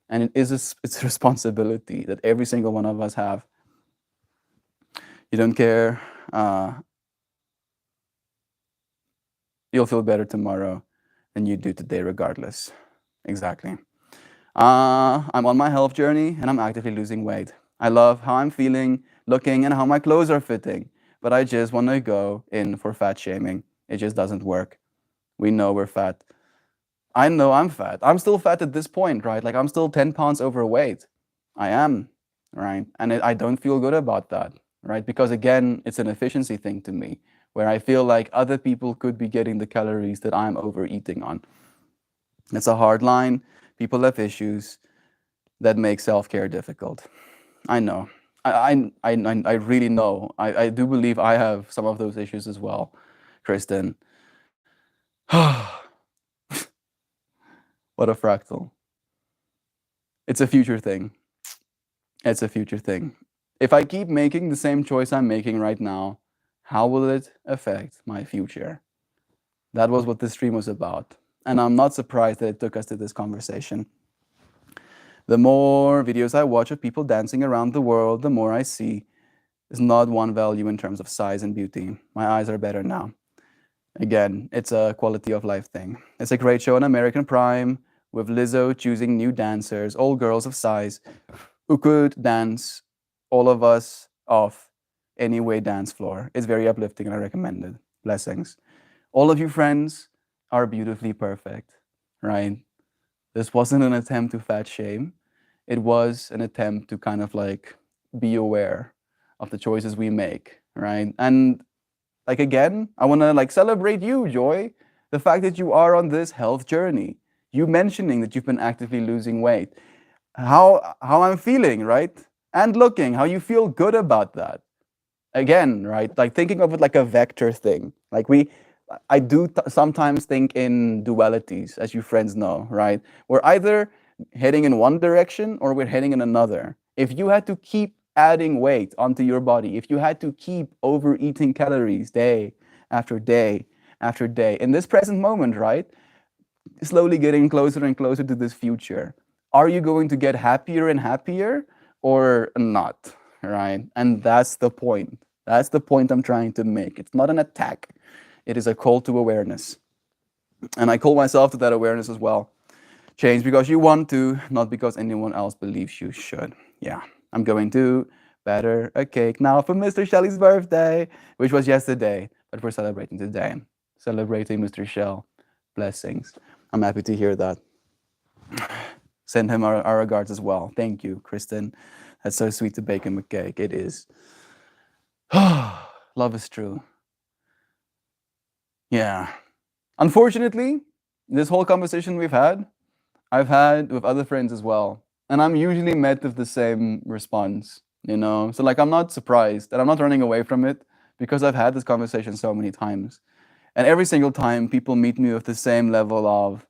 Speaker 1: And it's a responsibility that every single one of us have. You don't care, you'll feel better tomorrow than you do today regardless. Exactly. I'm on my health journey and I'm actively losing weight. I love how I'm feeling, looking, and how my clothes are fitting, but I just want to go in for fat shaming. It just doesn't work. We know we're fat. I know I'm fat. I'm still fat at this point, right? Like I'm still 10 pounds overweight. I am, right? And I don't feel good about that, right? Because again, it's an efficiency thing to me, where I feel like other people could be getting the calories that I'm overeating on. It's a hard line. People have issues that make self-care difficult. I know. I really know. I do believe I have some of those issues as well, Kristen. What a fractal. It's a future thing. It's a future thing. If I keep making the same choice I'm making right now, how will it affect my future? That was what this stream was about. And I'm not surprised that it took us to this conversation. The more videos I watch of people dancing around the world, the more I see is not one value in terms of size and beauty. My eyes are better now. Again, it's a quality of life thing. It's a great show on American Prime with Lizzo choosing new dancers, all girls of size, who could dance all of us off Anyway dance floor. It's very uplifting and I recommend it. Blessings. All of you friends are beautifully perfect, right? This wasn't an attempt to fat shame. It was an attempt to kind of like be aware of the choices we make, right? And like again, I want to like celebrate you, Joy, the fact that you are on this health journey. You mentioning that you've been actively losing weight. How I'm feeling, right? And looking, how you feel good about that. Again, right? Like thinking of it like a vector thing. Like I do sometimes think in dualities, as you friends know, right? We're either heading in one direction or we're heading in another. If you had to keep adding weight onto your body, if you had to keep overeating calories day after day after day, in this present moment, right? Slowly getting closer and closer to this future. Are you going to get happier and happier or not? Right? And that's the point. That's the point I'm trying to make. It's not an attack, it is a call to awareness. And I call myself to that awareness as well. Change because you want to, not because anyone else believes you should. Yeah, I'm going to batter a cake now for Mr. Shelley's birthday, which was yesterday, but we're celebrating today. Celebrating Mr. Shell. Blessings. I'm happy to hear that. Send him our regards as well. Thank you, Kristen. That's so sweet to bake him a cake. It is. Love is true. Yeah. Unfortunately, this whole conversation I've had with other friends as well. And I'm usually met with the same response, you know? So, like, I'm not surprised and I'm not running away from it because I've had this conversation so many times. And every single time people meet me with the same level of,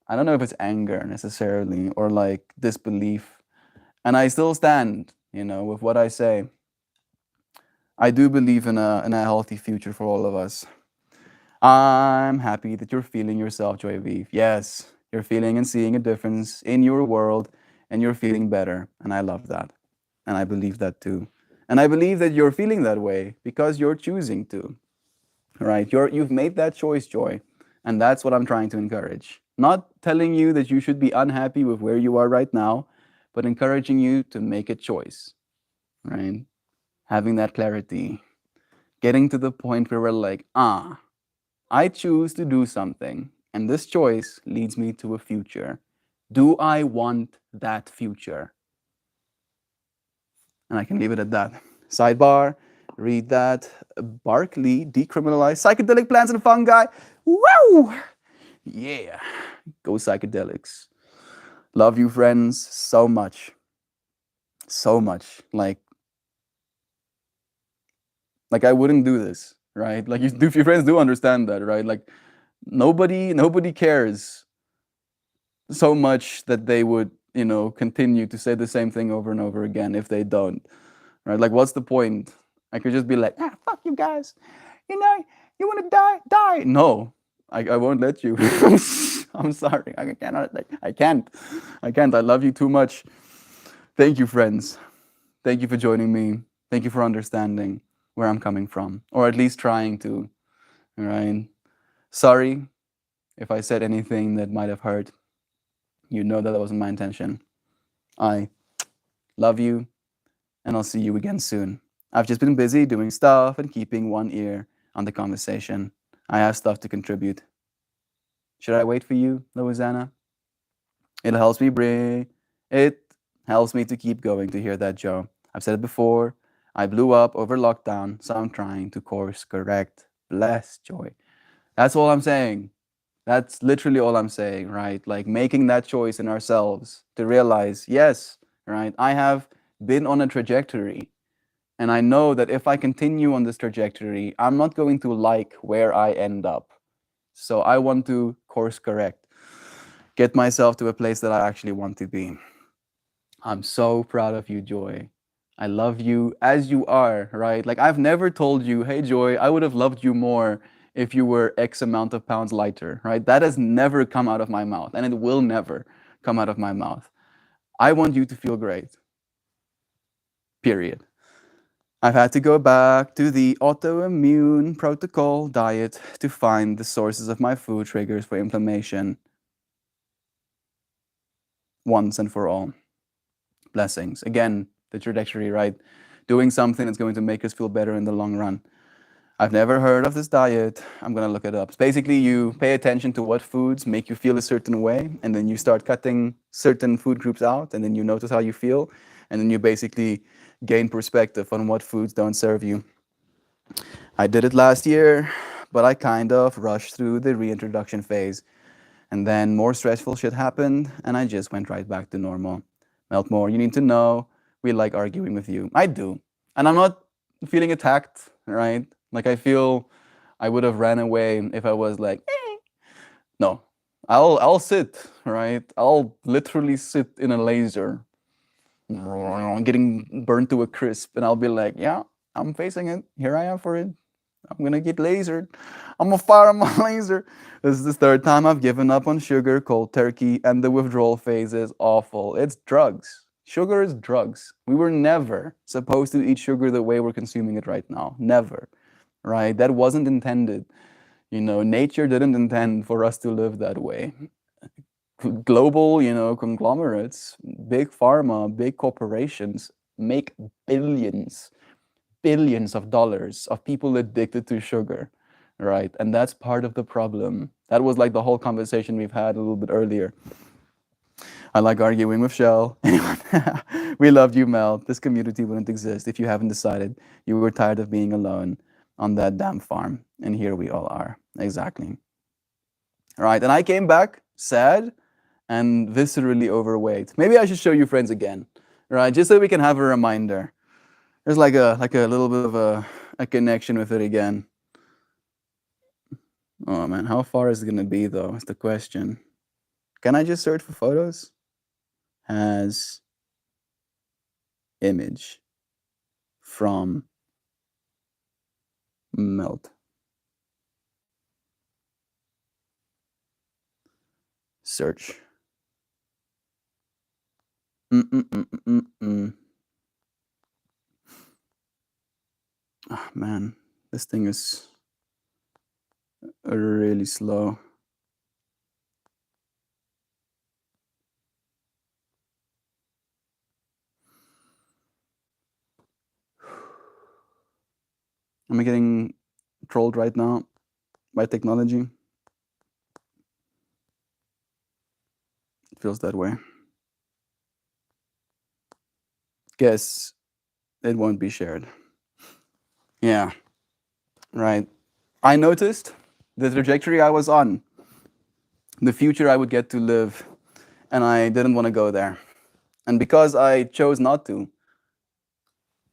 Speaker 1: I don't know if it's anger necessarily or like disbelief. And I still stand, you know, with what I say. I do believe in a healthy future for all of us. I'm happy that you're feeling yourself, Joy Vive. Yes, you're feeling and seeing a difference in your world and you're feeling better. And I love that. And I believe that too. And I believe that you're feeling that way because you're choosing to, right? You've made that choice, Joy. And that's what I'm trying to encourage. Not telling you that you should be unhappy with where you are right now, but encouraging you to make a choice, right? Having that clarity, getting to the point where we're like, I choose to do something, and this choice leads me to a future. Do I want that future? And I can leave it at that. Sidebar, read that. Barkley decriminalized psychedelic plants and fungi. Woo! Yeah, go psychedelics. Love you, friends, so much. So much. Like I wouldn't do this, right? Like your friends do understand that, right? Like nobody cares so much that they would, you know, continue to say the same thing over and over again if they don't, right? Like, what's the point? I could just be like, fuck you guys. You know, you want to die? Die. No, I won't let you. I'm sorry. I cannot. I can't. I love you too much. Thank you, friends. Thank you for joining me. Thank you for understanding where I'm coming from, or at least trying to. All right. Sorry if I said anything that might have hurt. You know that wasn't my intention. I love you, and I'll see you again soon. I've just been busy doing stuff and keeping one ear on the conversation. I have stuff to contribute. Should I wait for you, Louisiana? It helps me to keep going to hear that, Joe. I've said it before. I blew up over lockdown, so I'm trying to course correct. Bless, Joy. That's all I'm saying. That's literally all I'm saying, right? Like making that choice in ourselves to realize, yes, right, I have been on a trajectory. And I know that if I continue on this trajectory, I'm not going to like where I end up. So I want to course correct, get myself to a place that I actually want to be. I'm so proud of you, Joy. I love you as you are, right? Like I've never told you, hey, Joy, I would have loved you more if you were X amount of pounds lighter, right? That has never come out of my mouth and it will never come out of my mouth. I want you to feel great. Period. I've had to go back to the autoimmune protocol diet to find the sources of my food triggers for inflammation once and for all. Blessings. Again, the trajectory, right? doing something that's going to make us feel better in the long run. I've never heard of this diet. I'm going to look it up. It's basically you pay attention to what foods make you feel a certain way, and then you start cutting certain food groups out, and then you notice how you feel, and then you basically gain perspective on what foods don't serve you. I did it last year, but I kind of rushed through the reintroduction phase. And then more stressful shit happened, and I just went right back to normal. Meltmore, you need to know we like arguing with you. I do. And I'm not feeling attacked, right? Like I feel I would have ran away if I was like, eh. No. I'll sit, right? I'll literally sit in a laser, getting burnt to a crisp, and I'll be like, yeah, I'm facing it. Here I am for it. I'm gonna get lasered. I'm gonna fire my laser. This is the third time I've given up on sugar, cold turkey, and the withdrawal phase is awful. It's drugs. Sugar is drugs. We were never supposed to eat sugar the way we're consuming it right now. Never. Right? That wasn't intended. You know, nature didn't intend for us to live that way. Global, conglomerates, big pharma, big corporations make billions of dollars of people addicted to sugar, right? And that's part of the problem. That was like the whole conversation we've had a little bit earlier. I like arguing with Shell. We loved you, Mel. This community wouldn't exist if you haven't decided you were tired of being alone on that damn farm. And here we all are. Exactly. Right. And I came back sad and viscerally overweight. Maybe I should show you friends again, right? Just so we can have a reminder. There's like a little bit of a connection with it again. Oh man, how far is it gonna be though? Is the question. Can I just search for photos? As image from melt. Search. Oh man, this thing is really slow. Am I getting trolled right now by technology? It feels that way. Guess it won't be shared. Yeah, right. I noticed the trajectory I was on, the future I would get to live, and I didn't want to go there. And because I chose not to,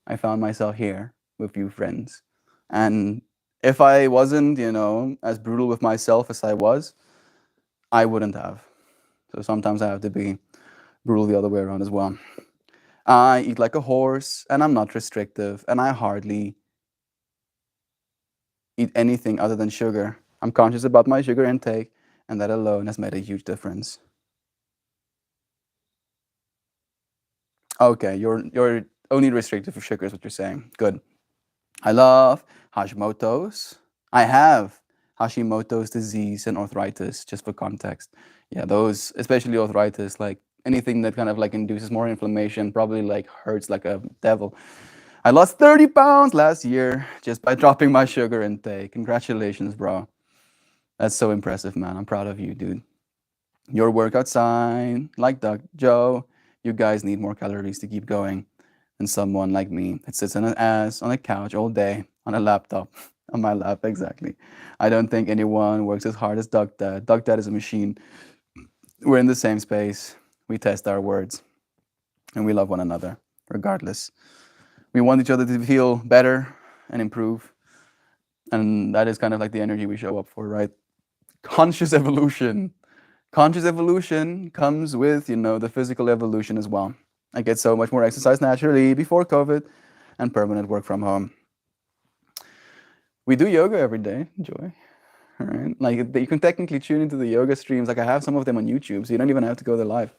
Speaker 1: I found myself here with you friends. And if I wasn't, as brutal with myself as I was, I wouldn't have. So sometimes I have to be brutal the other way around as well. I eat like a horse, and I'm not restrictive, and I hardly eat anything other than sugar. I'm conscious about my sugar intake, and that alone has made a huge difference. Okay, you're only restricted for sugar is what you're saying. Good. I love Hashimoto's. I have Hashimoto's disease and arthritis, just for context. Yeah, those, especially arthritis, like anything that kind of like induces more inflammation, probably like hurts like a devil. I lost 30 pounds last year just by dropping my sugar intake. Congratulations, bro. That's so impressive, man. I'm proud of you, dude. Your workout sign, like Doug Joe, you guys need more calories to keep going than someone like me that sits on an ass on a couch all day on a laptop on my lap. Exactly. I don't think anyone works as hard as Doug Dad. Doug Dad is a machine. We're in the same space. We test our words and we love one another regardless. We want each other to feel better and improve. And that is kind of like the energy we show up for, right? Conscious evolution. Conscious evolution comes with, the physical evolution as well. I get so much more exercise naturally before COVID and permanent work from home. We do yoga every day, Joy. All right. Like you can technically tune into the yoga streams. Like I have some of them on YouTube, so you don't even have to go there live.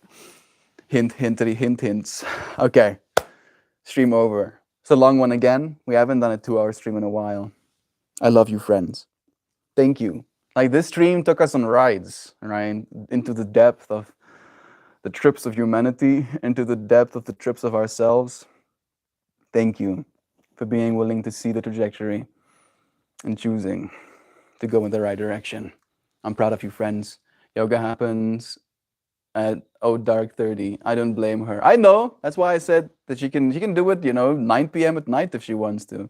Speaker 1: Hint, hints. Okay. Stream over. It's a long one again. We haven't done a 2-hour stream in a while. I love you, friends. Thank you. Like this stream took us on rides, right? Into the depth of the trips of humanity, into the depth of the trips of ourselves. Thank you for being willing to see the trajectory and choosing to go in the right direction. I'm proud of you, friends. Yoga happens at dark 30. I don't blame her. I know. That's why I said that she can do it, 9 p.m. at night if she wants to.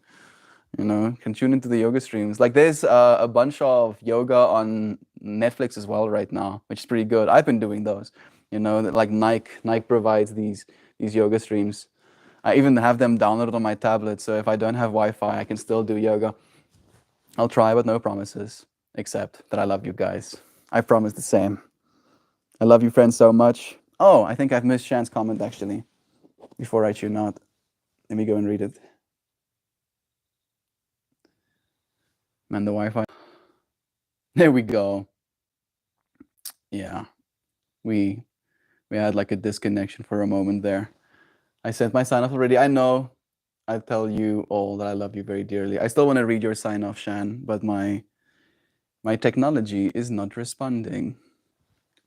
Speaker 1: Can tune into the yoga streams. Like there's a bunch of yoga on Netflix as well right now, which is pretty good. I've been doing those. Like Nike provides these yoga streams. I even have them downloaded on my tablet, so if I don't have Wi-Fi, I can still do yoga. I'll try, but no promises, except that I love you guys. I promise the same. I love you, friends, so much. Oh, I think I've missed Shan's comment, actually. Before I tune out, let me go and read it. Man, the Wi-Fi. There we go. Yeah, we had like a disconnection for a moment there. I sent my sign off already. I know I tell you all that I love you very dearly. I still want to read your sign off, Shan, but my technology is not responding.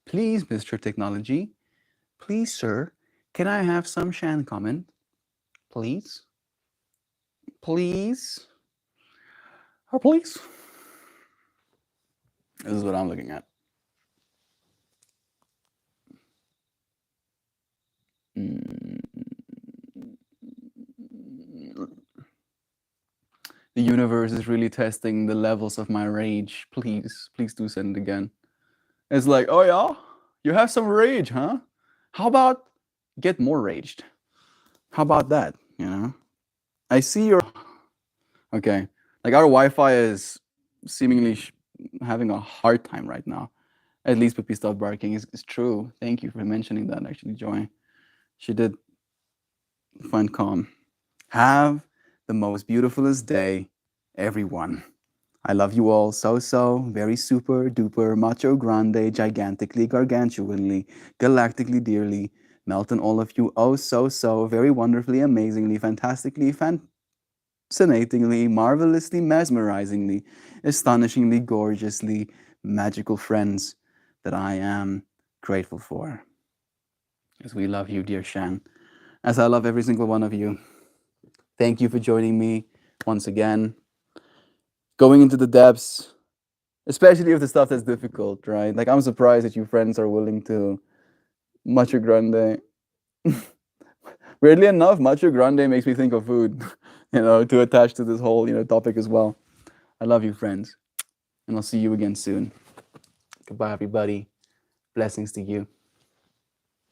Speaker 1: Please, Mr. Technology. Please, sir, can I have some Shan comment? Please? Please? Oh, please? This is what I'm looking at. The universe is really testing the levels of my rage. Please do send it again. It's like, oh yeah, you have some rage, huh? How about get more raged? How about that? I see your. Okay, like our Wi-Fi is seemingly having a hard time right now. At least Pippi stopped barking. It's true. Thank you for mentioning that. Actually, Joy, she did find calm. Have the most beautifulest day, everyone. I love you all so, very super duper, macho grande, gigantically, gargantuanly, galactically dearly. Melt in all of you oh so, very wonderfully, amazingly, fantastically, fascinatingly, marvelously, mesmerizingly, astonishingly, gorgeously, magical friends that I am grateful for. As we love you, dear Shan. As I love every single one of you. Thank you for joining me once again. Going into the depths, especially of the stuff that's difficult, right? Like I'm surprised that you friends are willing to Macho Grande. Weirdly enough, Macho Grande makes me think of food, to attach to this whole, topic as well. I love you, friends, and I'll see you again soon. Goodbye, everybody. Blessings to you.